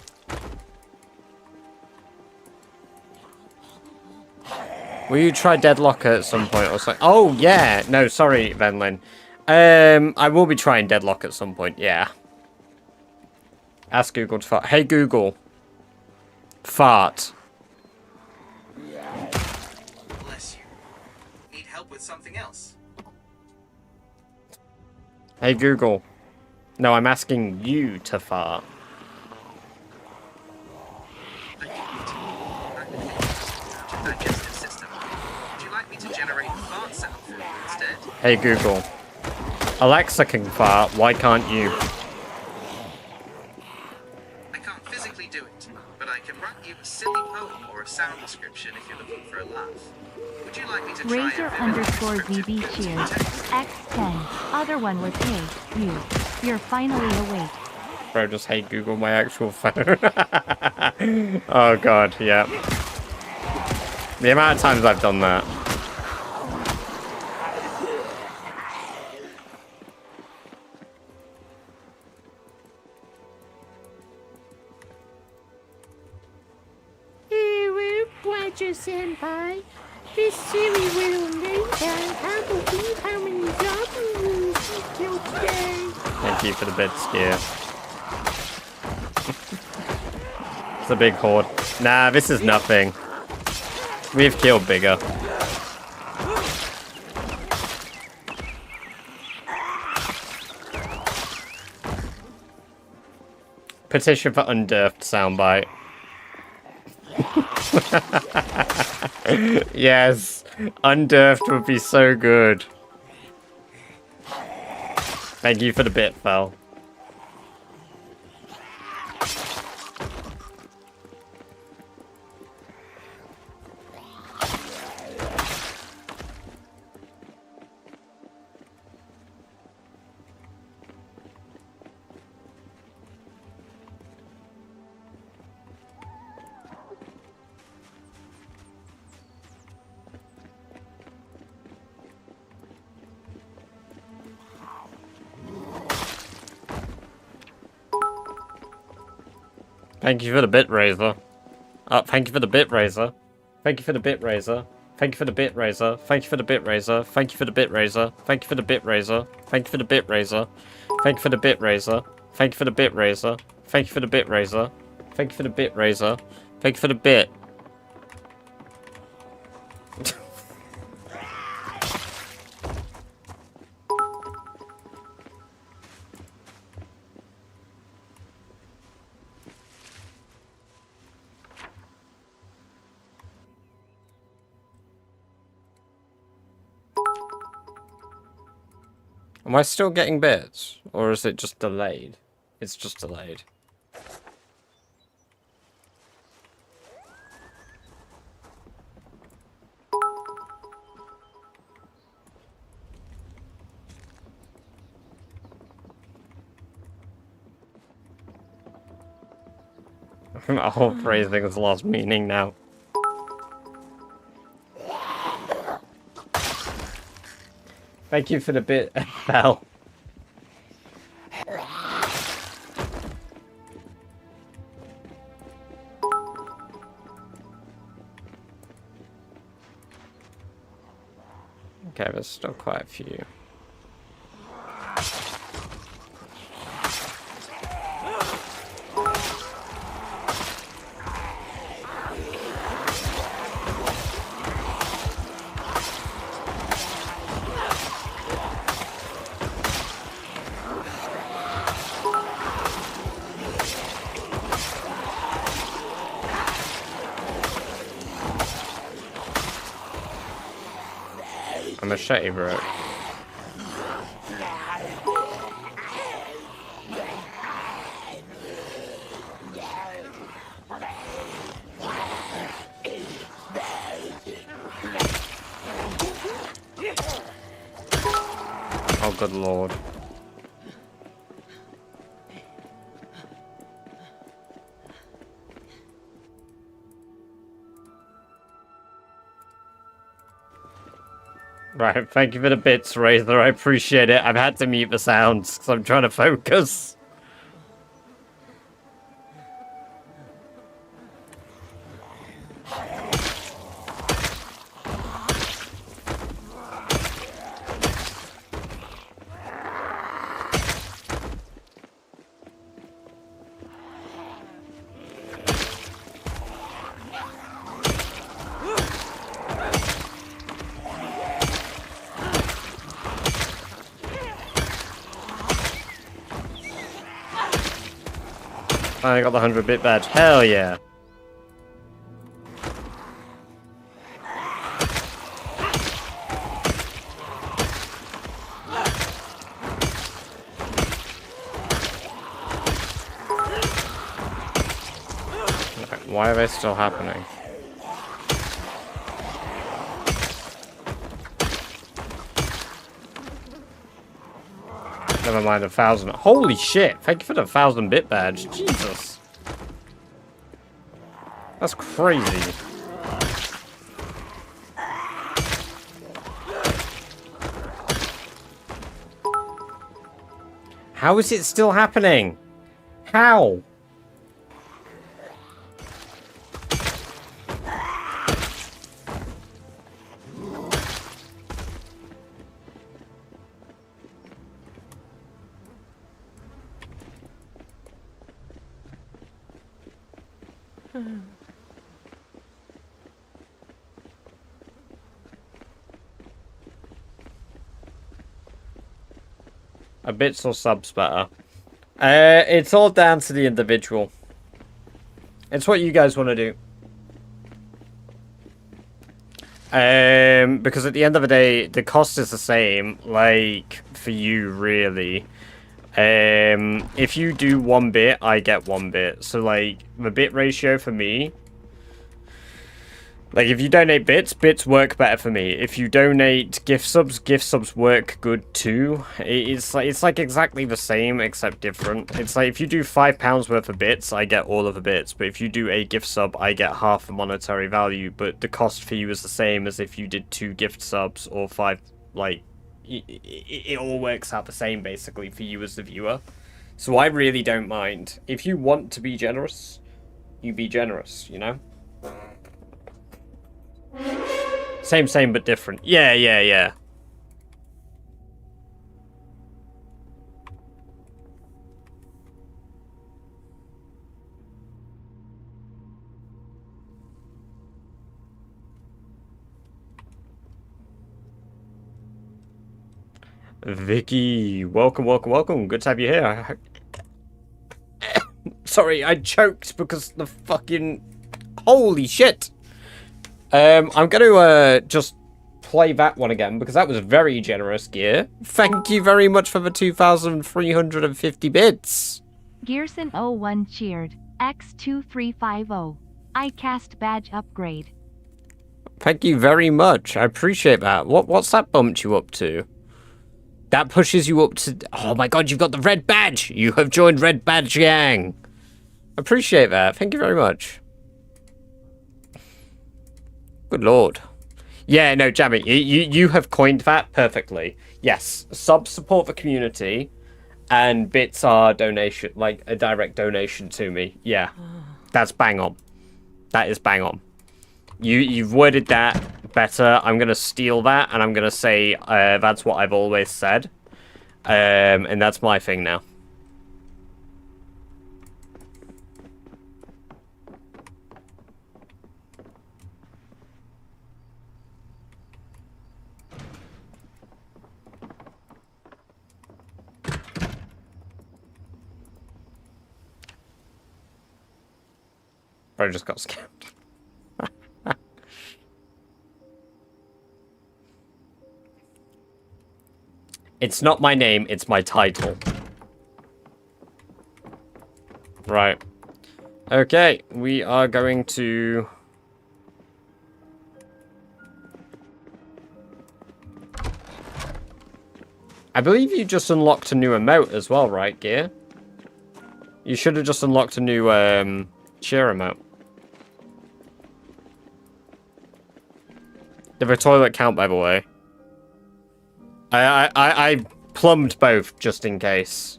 Will you try Deadlocker at some point or something? Oh, yeah! No, sorry, Venlin. I will be trying Deadlock at some point, yeah. Ask Google to fart. Hey Google. Fart. Bless you. Need help with something else? Hey Google. No, I'm asking you to fart. Digestive system. Would you like me to generate a fart sound for you instead? Hey Google. Alexa can fart, why can't you? but I can write you a silly poem or a sound description if you're looking for a laugh. Would you like me to try Razor a vividly underscore descriptive ZB go-to cheers. text? X10. Other one was hey, you. You're finally awake. Bro, just hate Google my actual phone. Oh god, yeah. The amount of times I've done that. Senpai, this series will later. I believe how many zombies you killed today. Thank you for the bit scare. It's a big horde. Nah, this is nothing. We've killed bigger. Petition for undurfed soundbite. Yes, undurfed would be so good. Thank you for the bit, Fel. Thank you for the bit raiser. Thank you for the bit raiser. Thank you for the bit raiser. Thank you for the bit raiser. Thank you for the bit raiser. Thank you for the bit raiser. Thank you for the bit raiser. Thank you for the bit raiser. Thank you for the bit raiser. Thank you for the bit raiser. Thank you for the bit raiser. Thank you for the bit raiser. Thank you for the bit. Am I still getting bits? Or is it just delayed? It's just delayed. My whole phrasing has lost meaning now. Thank you for the bit, Bell. Okay, there's still quite a few. A machete broke. Oh, good lord. Right, thank you for the bits, Razor. I appreciate it. I've had to mute the sounds because I'm trying to focus. I got the 100-bit badge. Hell yeah. Why are they still happening? Never mind 1,000. Holy shit! Thank you for the 1,000-bit badge. Jesus. That's crazy. How is it still happening? How? A bits or subs better? It's all down to the individual. It's what you guys want to do. Because at the end of the day, the cost is the same, like, for you, really. If you do 1 bit, I get 1 bit. So, like, the bit ratio for me... Like, if you donate bits, bits work better for me. If you donate gift subs work good too. It's like exactly the same, except different. It's like, if you do £5 worth of bits, I get all of the bits. But if you do a gift sub, I get half the monetary value. But the cost for you is the same as if you did 2 gift subs or 5, like... It all works out the same, basically, for you as the viewer. So I really don't mind. If you want to be generous, you be generous, you know? Same, but different. Yeah. Vicky, welcome. Good to have you here. Sorry, I choked because the fucking... Holy shit! I'm going to just play that one again, because that was very generous, Gear. Thank you very much for the 2,350 bits. Gearson01 cheered. X2350. I cast badge upgrade. Thank you very much. I appreciate that. What's that bumped you up to? That pushes you up to... Oh my god, you've got the red badge! You have joined Red Badge Gang. Appreciate that. Thank you very much. Good lord. Yeah, no, Jammy, you have coined that perfectly. Yes, subs support the community, and bits are donation, like a direct donation to me. Yeah, that's bang on. That is bang on. You've worded that better. I'm gonna steal that, and I'm gonna say that's what I've always said, and that's my thing now. I just got scammed. It's not my name, it's my title. Right. Okay, we are going to... I believe you just unlocked a new emote as well, right, Gear? You should have just unlocked a new cheer emote. Did the toilet count, by the way? I plumbed both, just in case.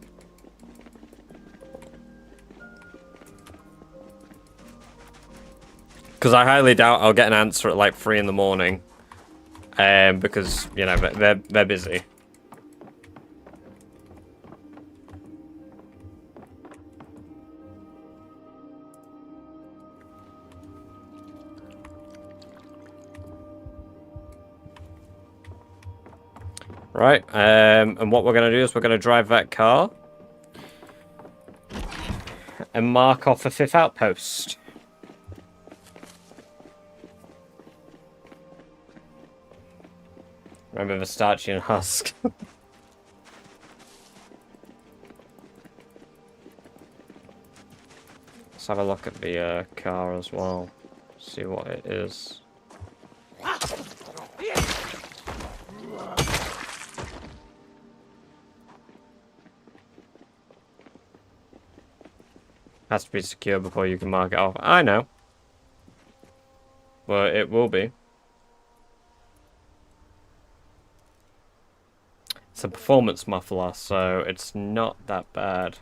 Because I highly doubt I'll get an answer at like 3 in the morning. Because, you know, they're busy. Right, and what we're going to do is we're going to drive that car and mark off the 5th outpost. Remember the Starchian husk. Let's have a look at the car as well. See what it is. Has to be secure before you can mark it off. I know. Well, it will be. It's a performance muffler, so it's not that bad.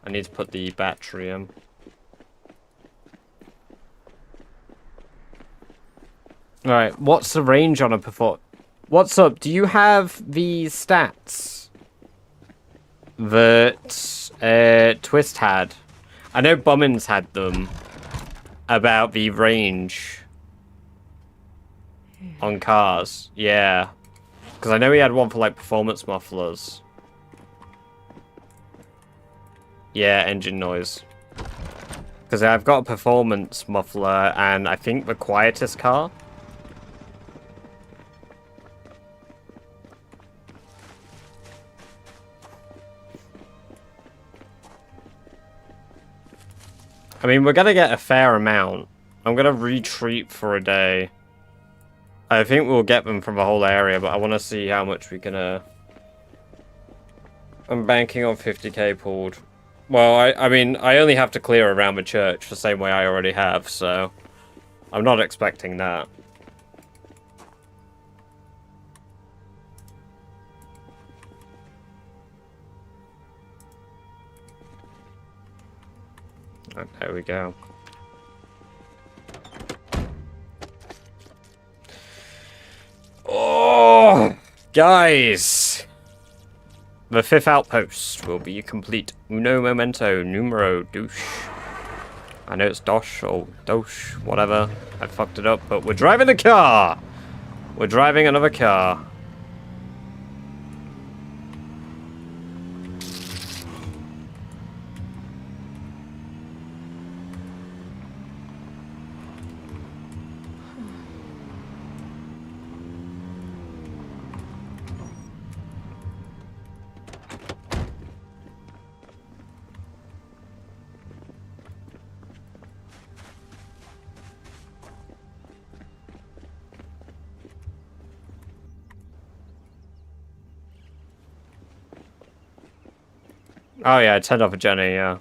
I need to put the battery in. Alright, what's the range on a perform... What's up? Do you have the stats that Twist had? I know Bummins had them about the range on cars. Yeah. Because I know he had one for like performance mufflers. Yeah, engine noise. Because I've got a performance muffler and I think the quietest car. I mean, we're gonna get a fair amount. I'm gonna retreat for a day. I think we'll get them from the whole area, but I want to see how much we can, I'm banking on 50k pulled. Well, I mean, I only have to clear around the church the same way I already have, so... I'm not expecting that. Oh, there we go. Oh, guys! The 5th outpost will be complete. Uno momento numero douche. I know it's dosh or dosh, whatever. I fucked it up, but we're driving a car! We're driving another car. Oh yeah, I turned off a Jenny, yeah.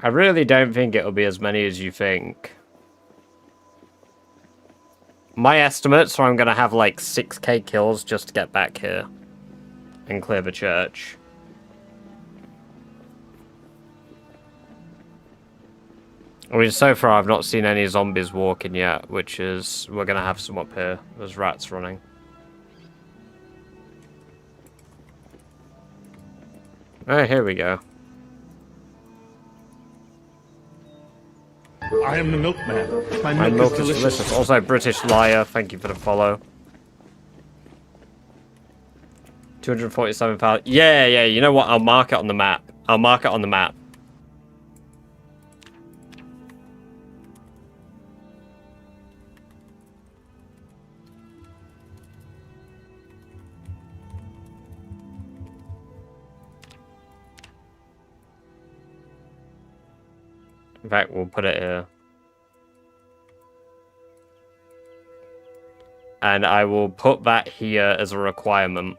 I really don't think it'll be as many as you think. My estimates are I'm gonna have like 6k kills just to get back here and clear the church. I mean, so far I've not seen any zombies walking yet, which is... We're gonna have some up here. There's rats running. Oh, here we go. I am the milkman. My milk is delicious. Also, British Liar, thank you for the follow. 247 pounds. Yeah, you know what? I'll mark it on the map. I'll mark it on the map. In fact, we'll put it here. And I will put that here as a requirement.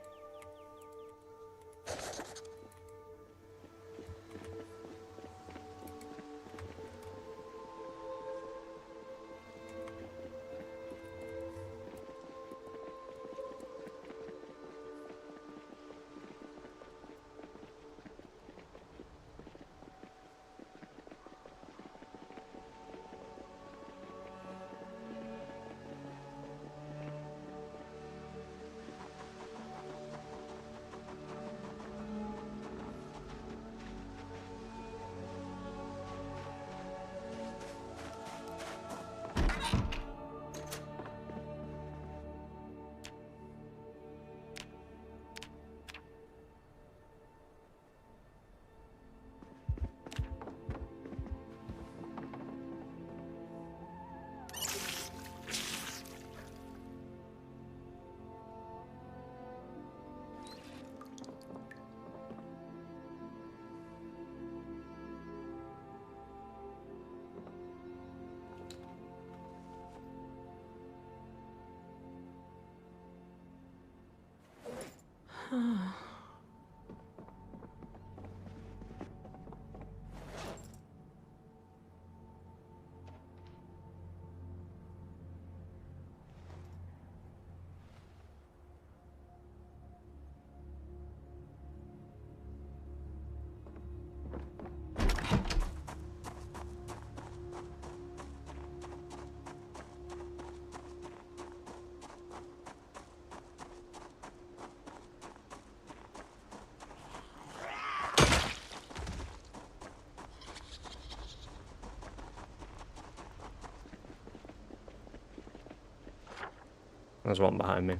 There's one behind me.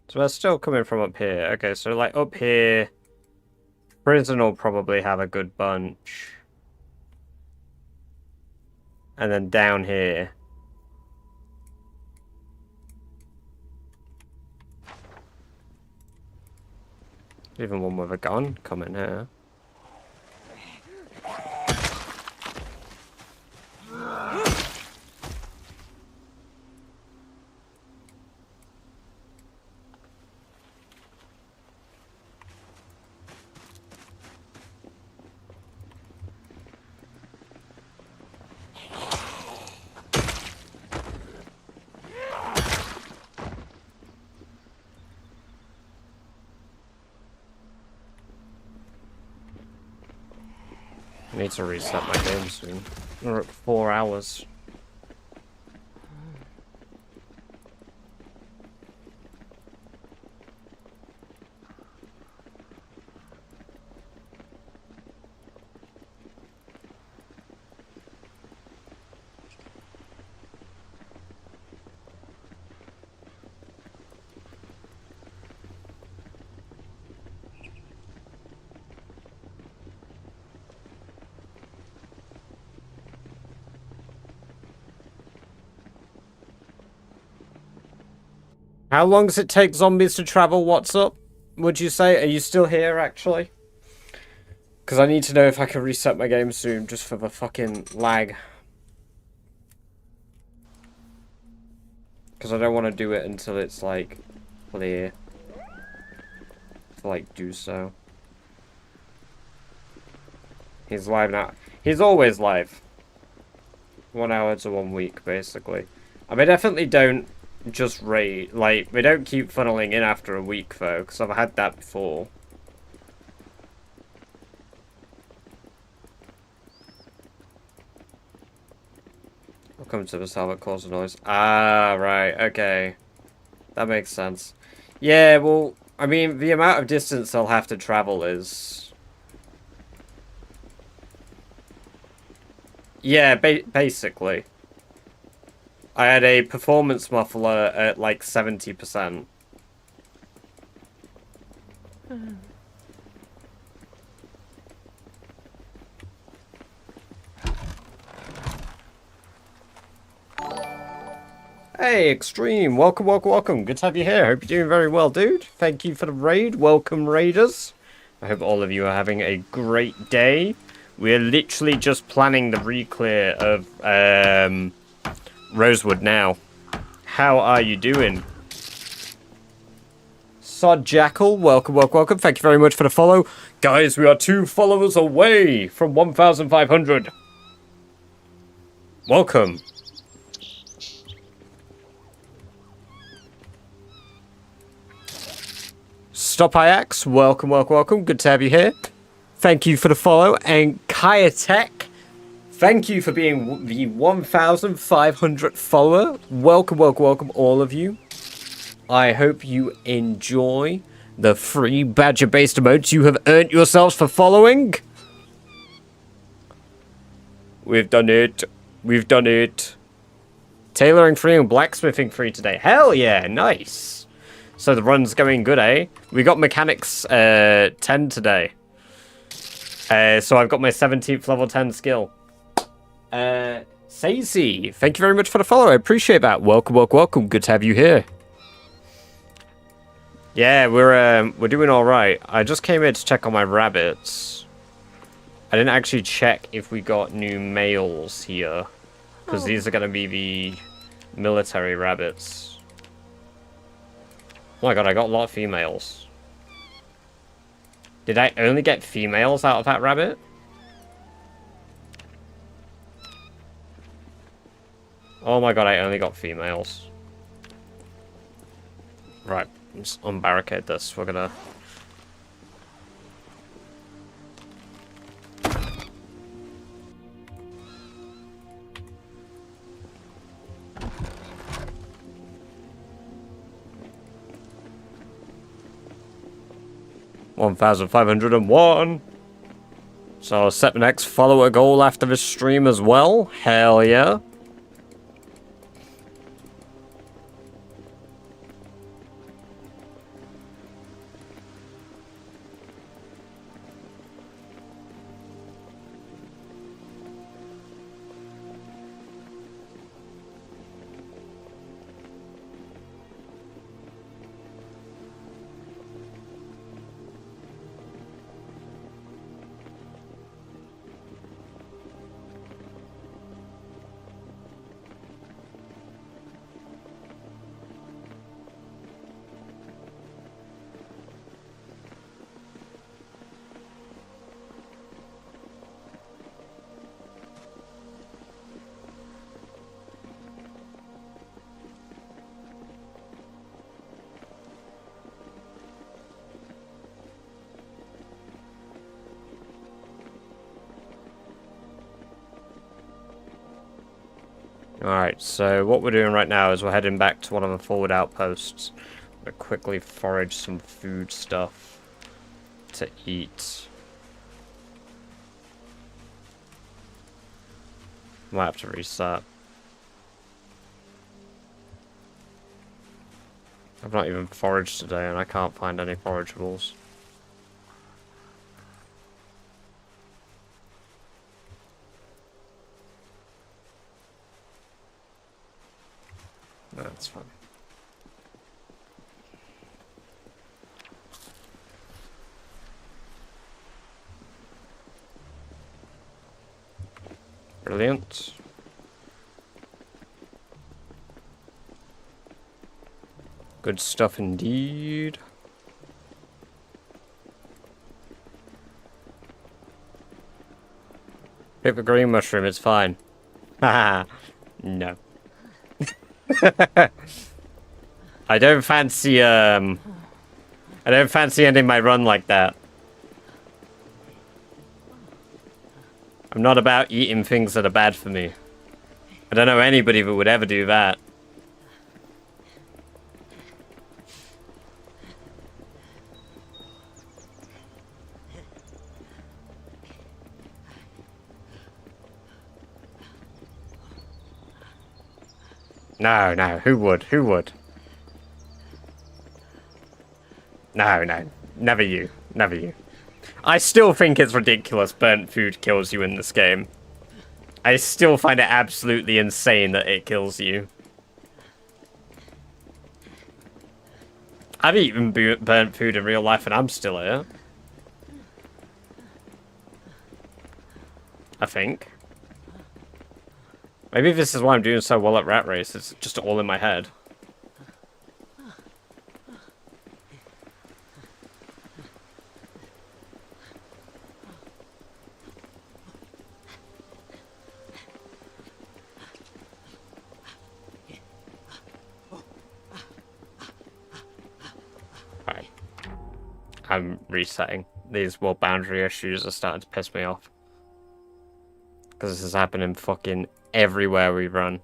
So they're still coming from up here. Okay, so like up here, prison will probably have a good bunch. And then down here. Even one with a gun coming here. I need to reset my game soon. We're at 4 hours. How long does it take zombies to travel? What's up? Would you say? Are you still here, actually? Because I need to know if I can reset my game soon, just for the fucking lag. Because I don't want to do it until it's, like, clear. To, like, do so. He's live now. He's always live. 1 hour to 1 week, basically. I mean, definitely don't just raid. Like, we don't keep funneling in after a week, though, because I've had that before. Welcome to the cell that caused the noise. Ah, right, okay. That makes sense. Yeah, well, I mean, the amount of distance they'll have to travel is... Yeah, basically. I had a performance muffler at like 70%. Hey, Extreme. Welcome, welcome, welcome. Good to have you here. Hope you're doing very well, dude. Thank you for the raid. Welcome, raiders. I hope all of you are having a great day. We're literally just planning the re-clear of Rosewood now. How are you doing? Sod Jackal, welcome, welcome, welcome. Thank you very much for the follow. Guys, we are 2 followers away from 1,500. Welcome. Stop Ajax, welcome, welcome, welcome. Good to have you here. Thank you for the follow. And Kaya Tech, thank you for being the 1,500th follower. Welcome, welcome, welcome, all of you. I hope you enjoy the free badger-based emotes you have earned yourselves for following. We've done it. We've done it. Tailoring free and blacksmithing free today. Hell yeah, nice. So the run's going good, eh? We got mechanics 10 today. So I've got my 17th level 10 skill. Sazy, thank you very much for the follow. I appreciate that. Welcome, welcome, welcome. Good to have you here. Yeah, we're doing all right. I just came here to check on my rabbits. I didn't actually check if we got new males here, because these are going to be the military rabbits. Oh my god, I got a lot of females. Did I only get females out of that rabbit? Oh my god, I only got females. Right, let's unbarricade this. We're gonna... $1,501. So I'll set the next follower goal after this stream as well. Hell yeah. Alright, so what we're doing right now is we're heading back to one of the forward outposts. We're quickly forage some food stuff to eat. Might have to reset. I've not even foraged today and I can't find any forageables. That's fine. Brilliant. Good stuff indeed. Pick the green mushroom, it's fine. Haha. No. I don't fancy ending my run like that. I'm not about eating things that are bad for me. I don't know anybody that would ever do that. No, no, who would? Who would? No, no, never you. Never you. I still think it's ridiculous burnt food kills you in this game. I still find it absolutely insane that it kills you. I've eaten burnt food in real life and I'm still here. I think. Maybe this is why I'm doing so well at Rat Race. It's just all in my head. Right. I'm resetting. These world boundary issues are starting to piss me off. Because this is happening fucking everywhere we run.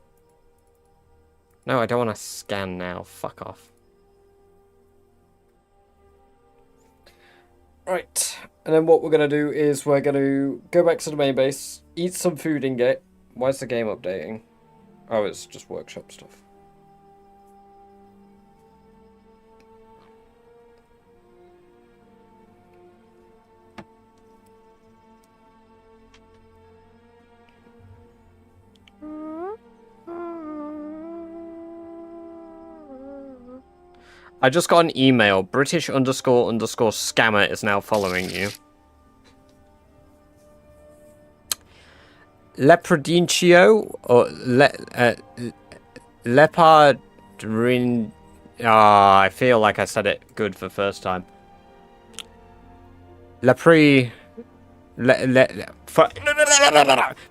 No, I don't want to scan now. Fuck off. Right. And then what we're going to do is we're going to go back to the main base, eat some food in game. Why is the game updating? Oh, it's just workshop stuff. I just got an email. British__scammer is now following you. Leprodincio or Lepardrin. Ah, I feel like I said it good for the first time. Lepre.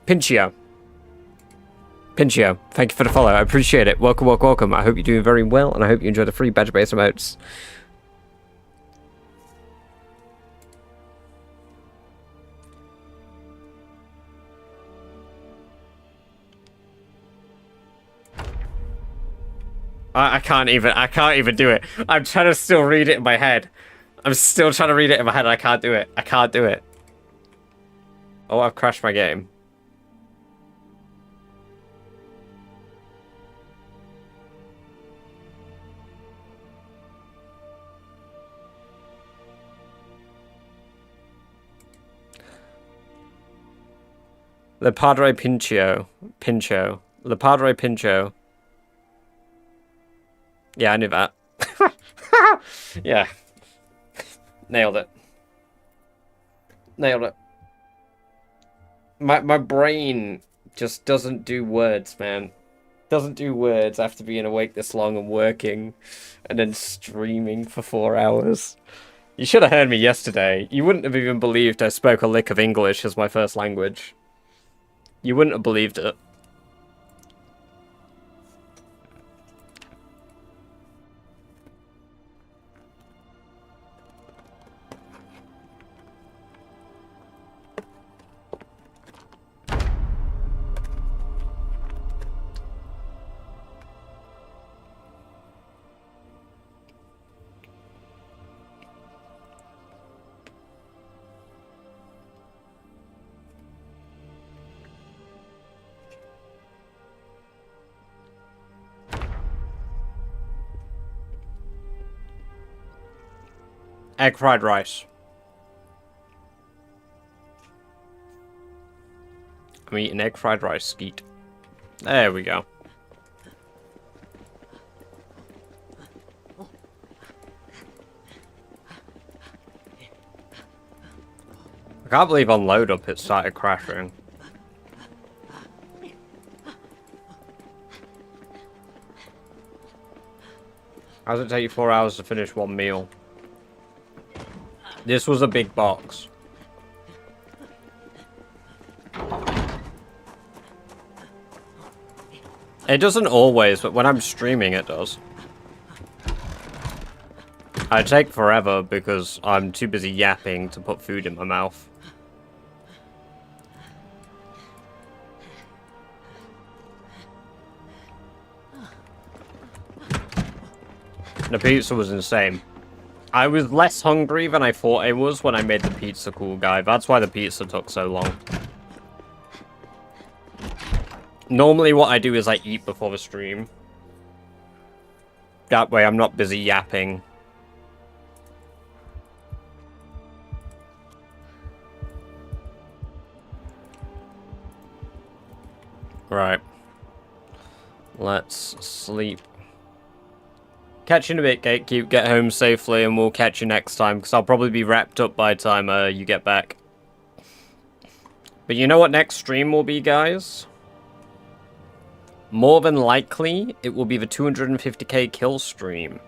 Pincio. Pincio, thank you for the follow. I appreciate it. Welcome, welcome, welcome. I hope you're doing very well, and I hope you enjoy the free badge-based emotes. I can't even do it. I'm trying to still read it in my head. I'm still trying to read it in my head. I can't do it. I can't do it. Oh, I've crashed my game. Le Padre Pincio. Le Padre Pincio. Yeah, I knew that. Yeah. Nailed it. Nailed it. My brain just doesn't do words, man. Doesn't do words after being awake this long and working and then streaming for 4 hours. You should have heard me yesterday. You wouldn't have even believed I spoke a lick of English as my first language. You wouldn't have believed it. Egg fried rice. I'm eating egg fried rice, Skeet. There we go. I can't believe on load up it started crashing. How does it take you 4 hours to finish one meal? This was a big box. It doesn't always, but when I'm streaming it does. I take forever because I'm too busy yapping to put food in my mouth. The pizza was insane. I was less hungry than I thought I was when I made the pizza cool guy. That's why the pizza took so long. Normally what I do is I eat before the stream. That way I'm not busy yapping. Right. Let's sleep. Catch you in a bit, Gatekeep. Get home safely, and we'll catch you next time, because I'll probably be wrapped up by the time you get back. But you know what next stream will be, guys? More than likely, it will be the 250k kill stream.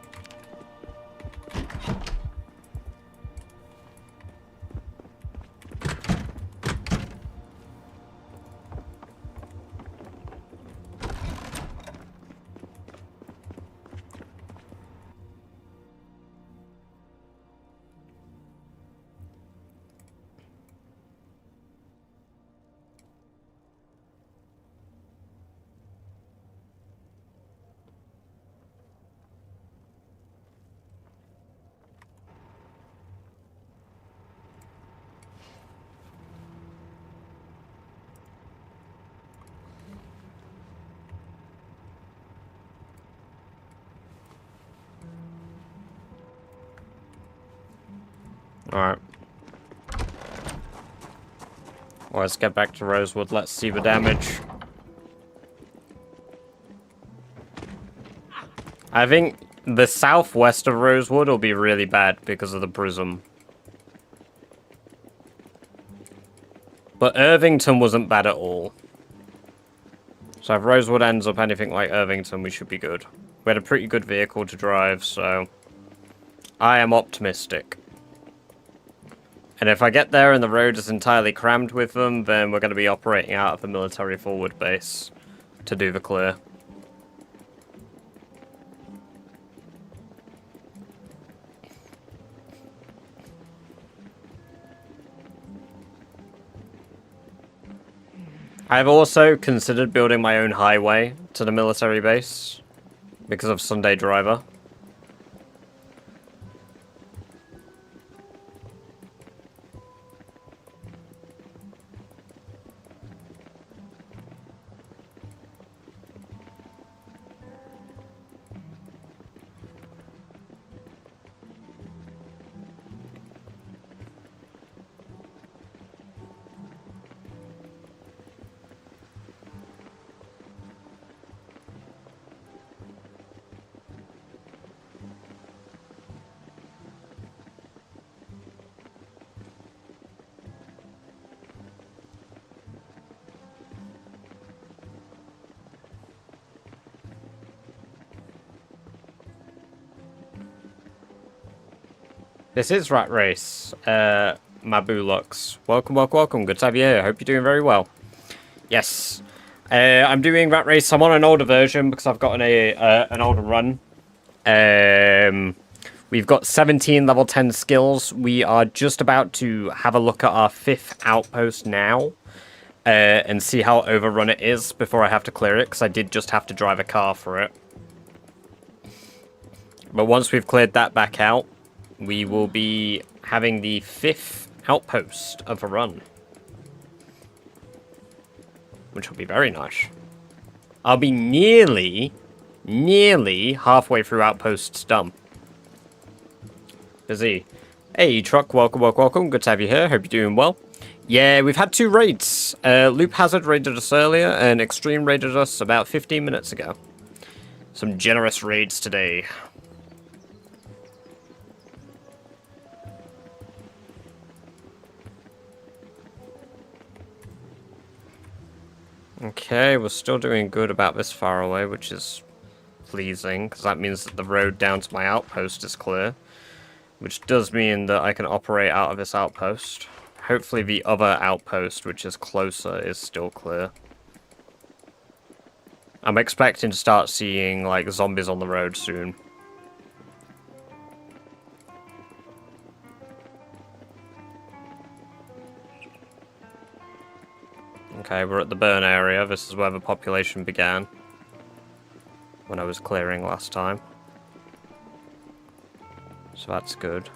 Alright. Well, let's get back to Rosewood. Let's see the damage. I think the southwest of Rosewood will be really bad because of the prism. But Irvington wasn't bad at all. So if Rosewood ends up anything like Irvington, we should be good. We had a pretty good vehicle to drive, so I am optimistic. And if I get there and the road is entirely crammed with them, then we're going to be operating out of the military forward base to do the clear. I've also considered building my own highway to the military base because of Sunday Driver. This is Rat Race, Mabulux. Welcome, welcome, welcome. Good to have you here. Hope you're doing very well. Yes, I'm doing Rat Race. I'm on an older version because I've got an older run. We've got 17 level 10 skills. We are just about to have a look at our 5th outpost now and see how overrun it is before I have to clear it, because I did just have to drive a car for it. But once we've cleared that back out, we will be having the 5th outpost of a run, which will be very nice. I'll be nearly halfway through outposts done. Busy. Hey, Truck, welcome, welcome, welcome. Good to have you here. Hope you're doing well. Yeah, we've had 2 raids. Loop Hazard raided us earlier, and Extreme raided us about 15 minutes ago. Some generous raids today. Okay, we're still doing good about this far away, which is pleasing, because that means that the road down to my outpost is clear. Which does mean that I can operate out of this outpost. Hopefully the other outpost, which is closer, is still clear. I'm expecting to start seeing, like, zombies on the road soon. Okay, we're at the burn area. This is where the population began. When I was clearing last time. So that's good.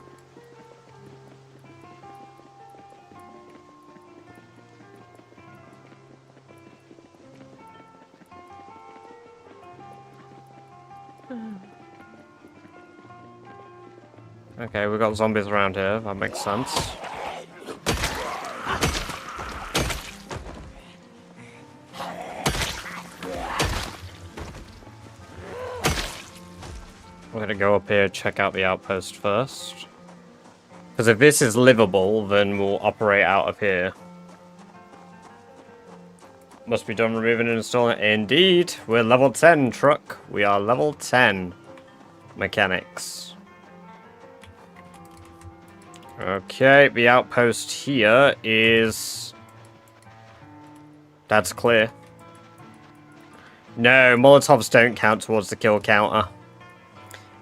Okay, we've got zombies around here. That makes sense. We're gonna go up here, check out the outpost first. Because if this is livable, then we'll operate out of here. Must be done removing and installing. Indeed, we're level 10, Truck. We are level 10 mechanics. Okay, the outpost here is... That's clear. No, Molotovs don't count towards the kill counter.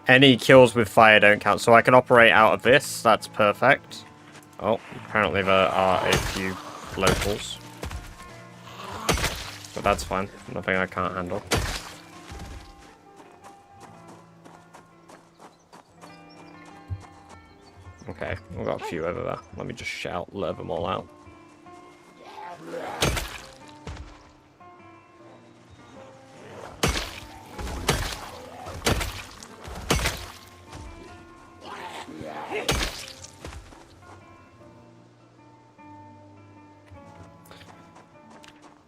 Any kills with fire don't count, so I can operate out of this. That's perfect. Oh, apparently there are a few locals. But that's fine. Nothing I can't handle. Okay, we've got a few over there. Let me just shout, let them all out.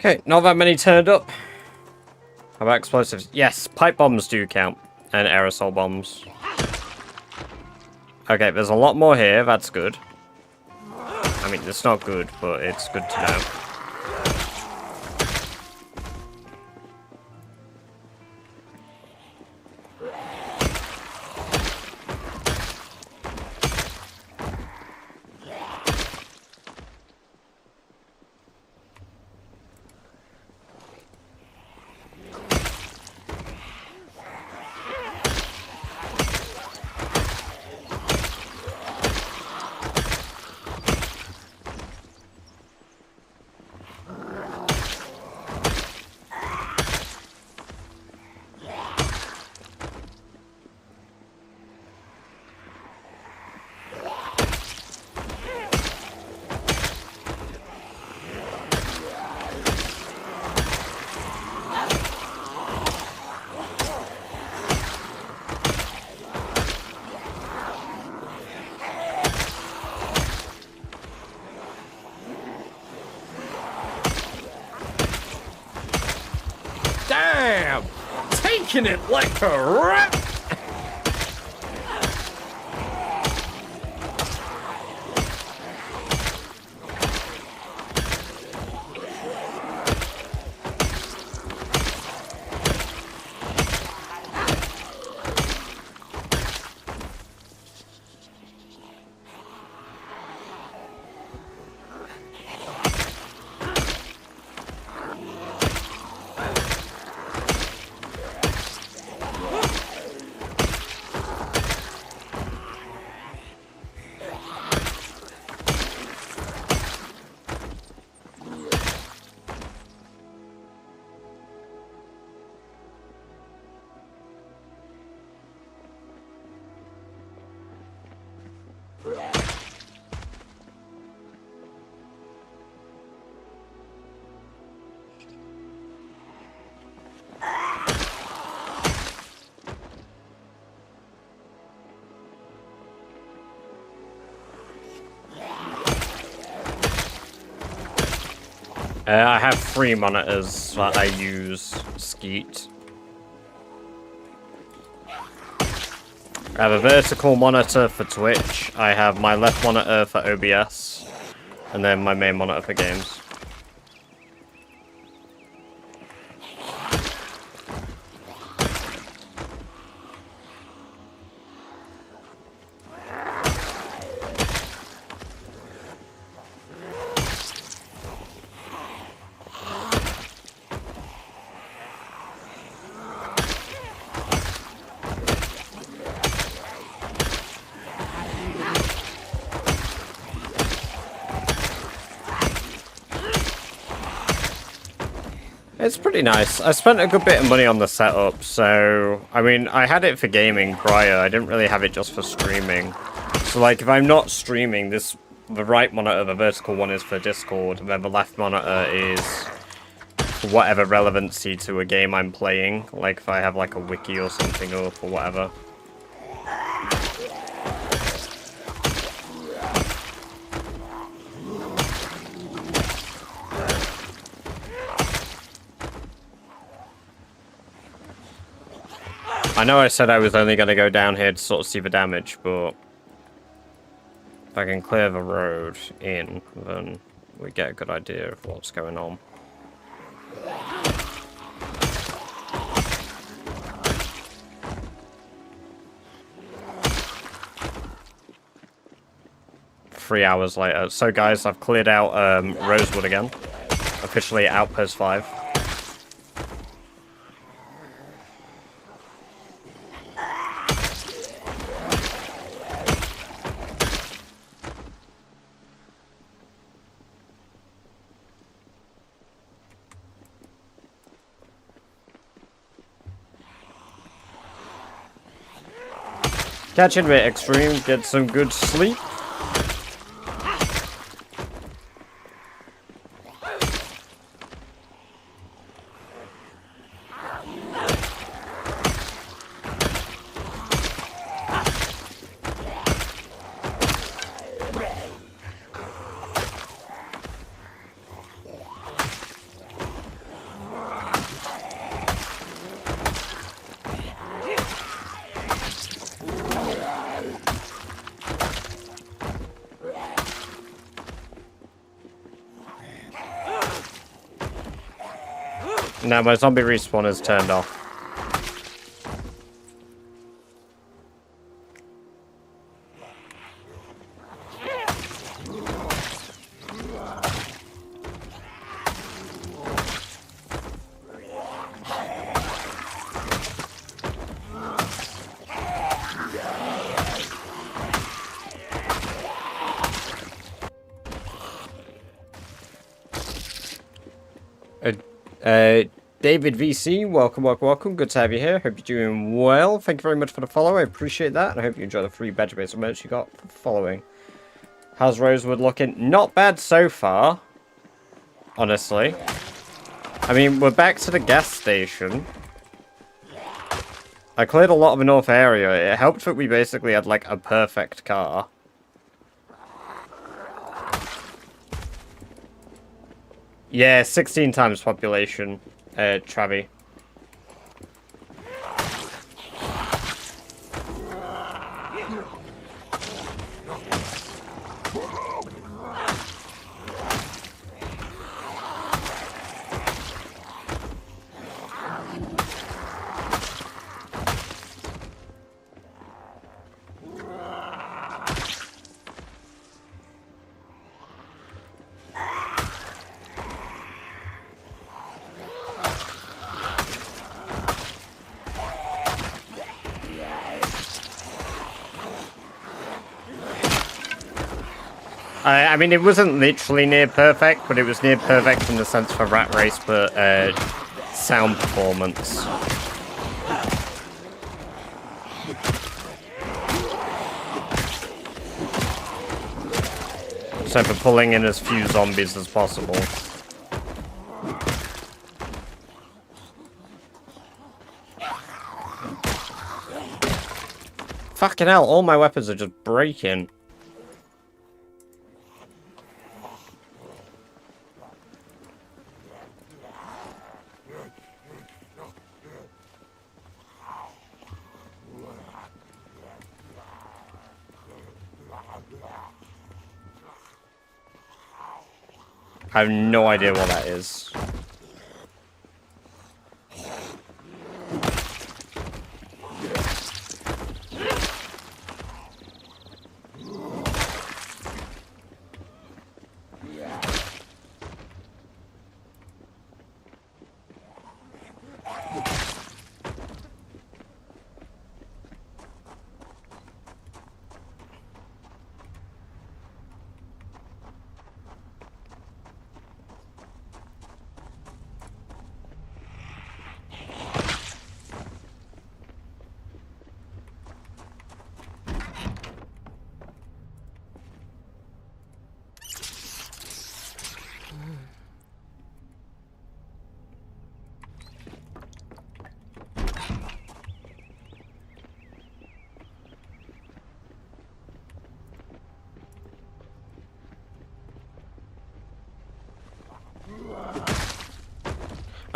Okay, not that many turned up. How about explosives? Yes, pipe bombs do count. And aerosol bombs. Okay, there's a lot more here. That's good. I mean, it's not good, but it's good to know. Damn! Taking it like a rat! I have 3 monitors that I use Skeet. I have a vertical monitor for Twitch, I have my left monitor for OBS, and then my main monitor for games. It's pretty nice. I spent a good bit of money on the setup, so... I mean, I had it for gaming prior. I didn't really have it just for streaming. So, like, if I'm not streaming, the right monitor, the vertical one, is for Discord, and then the left monitor is for whatever relevancy to a game I'm playing. Like, if I have, like, a wiki or something up or whatever. I know I said I was only going to go down here to sort of see the damage, but if I can clear the road in, then we get a good idea of what's going on. Three hours later. So guys, I've cleared out Rosewood again. Officially Outpost 5. Catching a bit extreme, get some good sleep. Now my zombie respawn is turned off. David VC, welcome. Good to have you here. Hope you're doing well. Thank you very much for the follow. I appreciate that. And I hope you enjoy the free badge base merch you got for following. How's Rosewood looking? Not bad so far, honestly. I mean, we're back to the gas station. I cleared a lot of the north area. It helped that we basically had, like, a perfect car. Yeah, 16 times population, Travi. I mean, it wasn't literally near perfect, but it was near perfect in the sense for rat race, but sound performance. So for pulling in as few zombies as possible. Fucking hell, all my weapons are just breaking. I have no idea what that is.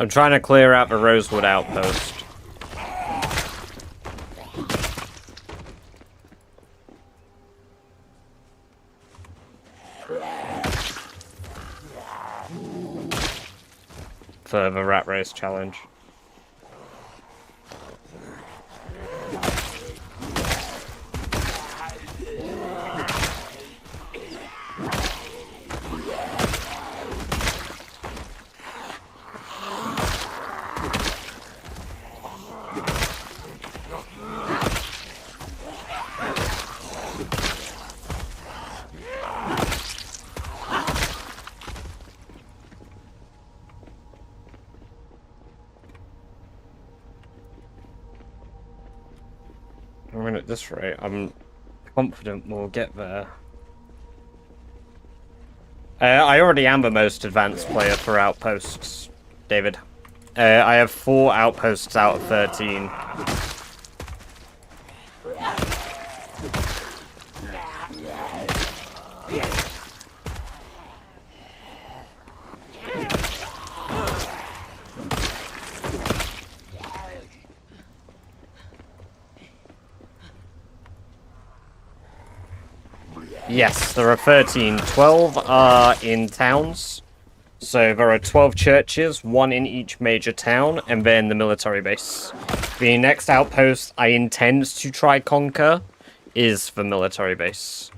I'm trying to clear out the Rosewood Outpost. For the Rat Race challenge. I mean, at this rate, I'm confident we'll get there. I already am the most advanced player for Outposts, David. I have 4 Outposts out of 13. Yes, there are 13. 12 are in towns. So there are 12 churches, 1 in each major town, and then the military base. The next outpost I intend to try conquer is the military base.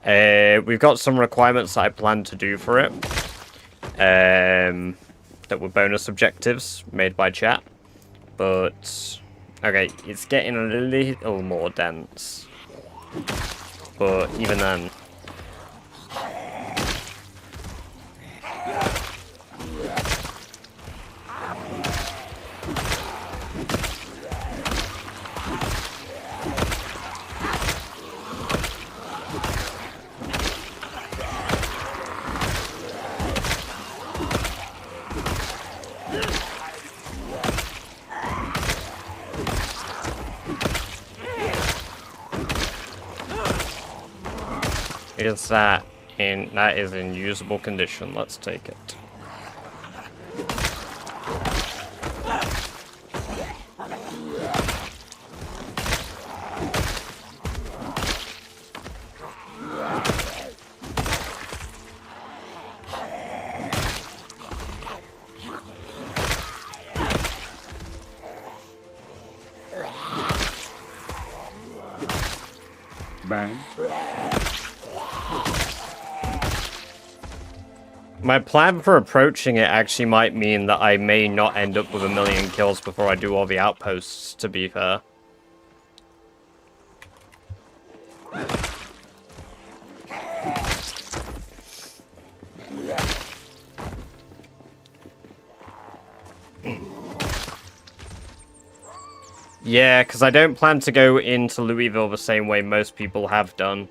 We've got some requirements that I plan to do for it. That were bonus objectives made by chat. But, okay, it's getting a little more dense. But even then... Is that is in usable condition? Let's take it. Bang. My plan for approaching it actually might mean that I may not end up with 1,000,000 kills before I do all the outposts, to be fair. Yeah, because I don't plan to go into Louisville the same way most people have done.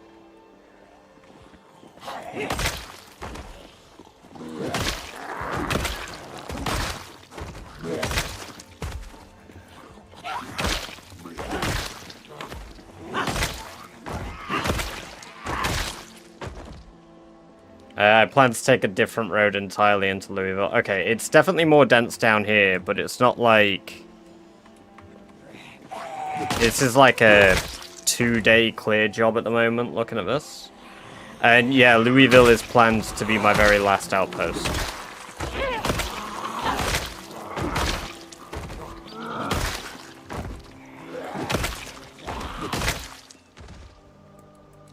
I plan to take a different road entirely into Louisville. Okay, it's definitely more dense down here, but it's not like... This is like a 2-day clear job at the moment, looking at this. And yeah, Louisville is planned to be my very last outpost.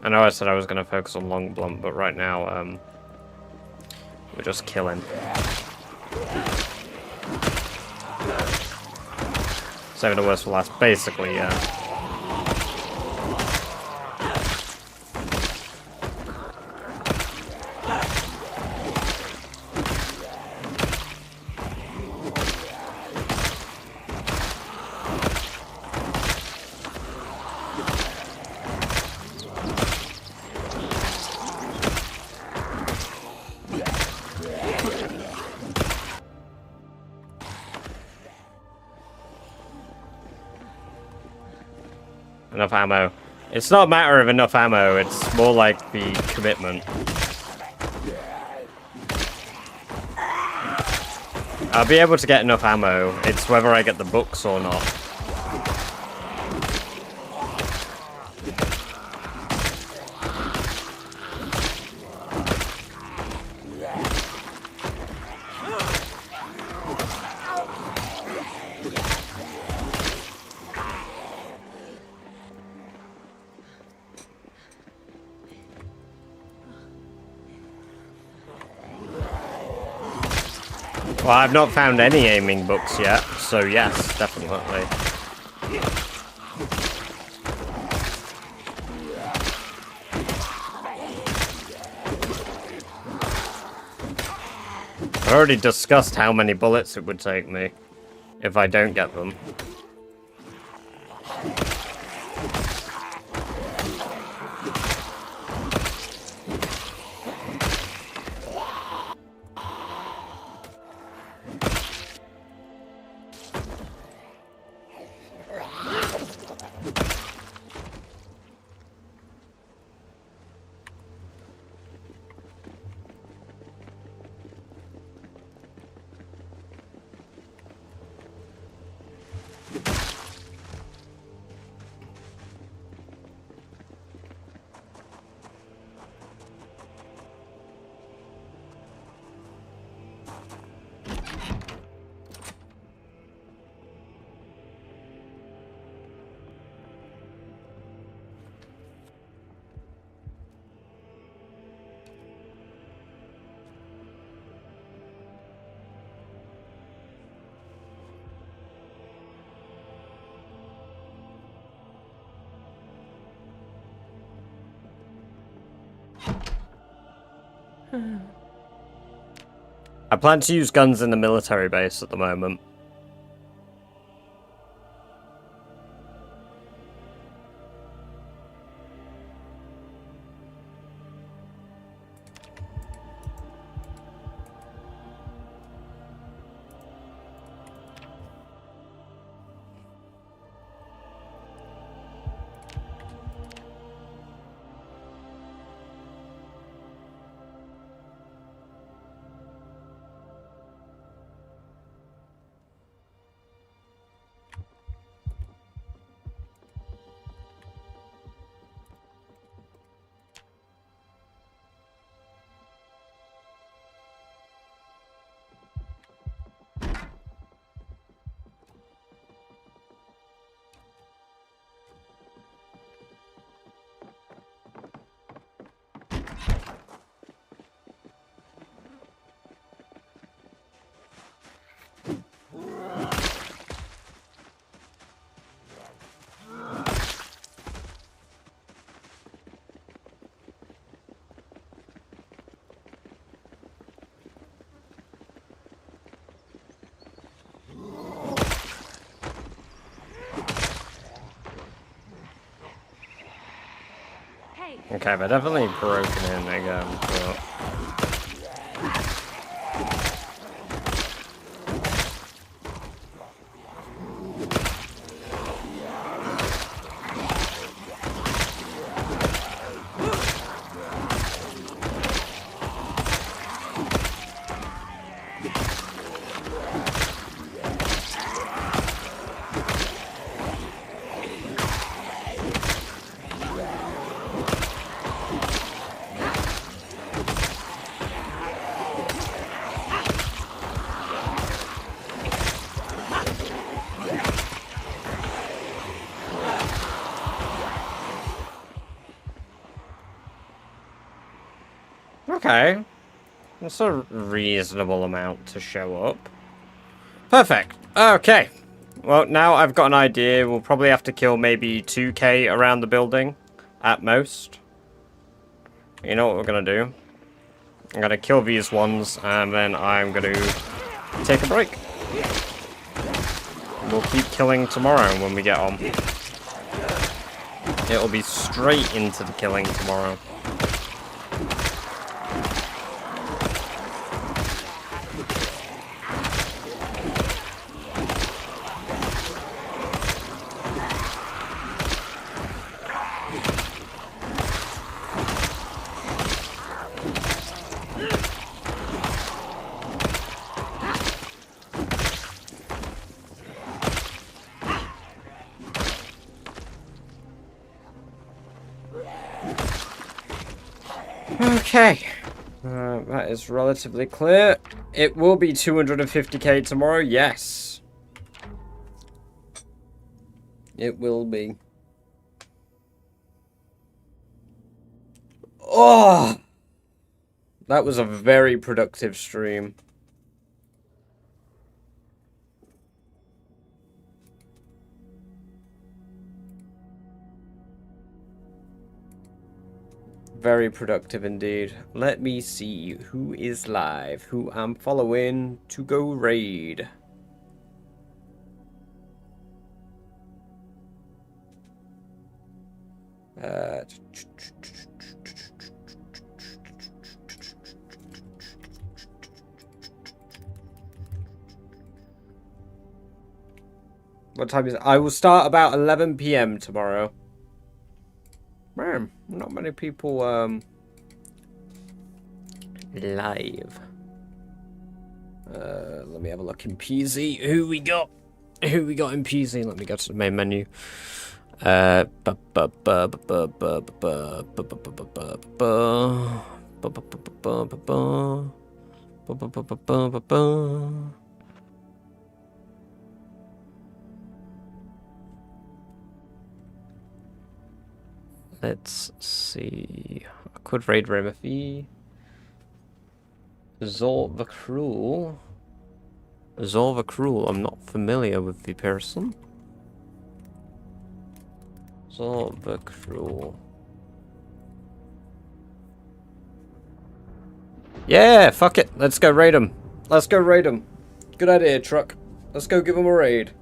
I know I said I was going to focus on Long Blunt, but right now, we're just killing. Saving the worst for last, basically, yeah. Enough ammo. It's not a matter of enough ammo, it's more like the commitment. I'll be able to get enough ammo, it's whether I get the books or not. Well, I've not found any aiming books yet, so yes, definitely. I already discussed how many bullets it would take me if I don't get them. I plan to use guns in the military base at the moment. Okay, they're definitely broken in again, but... Okay. That's a reasonable amount to show up. Perfect. Okay. Well, now I've got an idea. We'll probably have to kill maybe 2k around the building, at most. You know what we're gonna do? I'm gonna kill these ones, and then I'm gonna take a break. We'll keep killing tomorrow when we get on. It'll be straight into the killing tomorrow. Okay, that is relatively clear. It will be 250k tomorrow, yes. It will be. Oh! That was a very productive stream. Very productive indeed. Let me see who is live, who I'm following to go raid. What time is it? I will start about 11 PM tomorrow. Man, not many people live. Let me have a look in PZ. Who we got? Who we got in PZ? Let me go to the main menu. Let's see. I could raid Remathy. Zor the Cruel. Zor the Cruel. I'm not familiar with the person. Zor the Cruel. Yeah, fuck it. Let's go raid him. Let's go raid him. Good idea, Truck. Let's go give him a raid.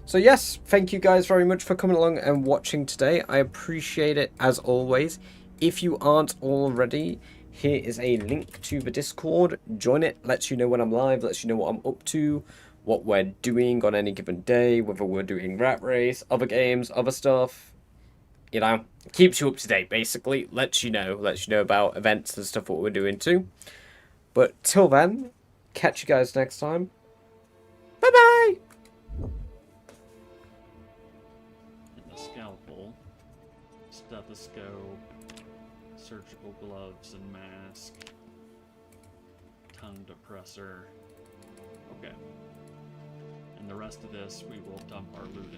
So yes, thank you guys very much for coming along and watching today. I appreciate it as always. If you aren't already, here is a link to the Discord. Join it, lets you know when I'm live, lets you know what I'm up to, what we're doing on any given day, whether we're doing Rat Race, other games, other stuff. You know, keeps you up to date basically, lets you know about events and stuff what we're doing too. But till then, catch you guys next time. Bye bye! Scalpel, stethoscope, surgical gloves and mask, tongue depressor. Okay. And the rest of this we will dump our loot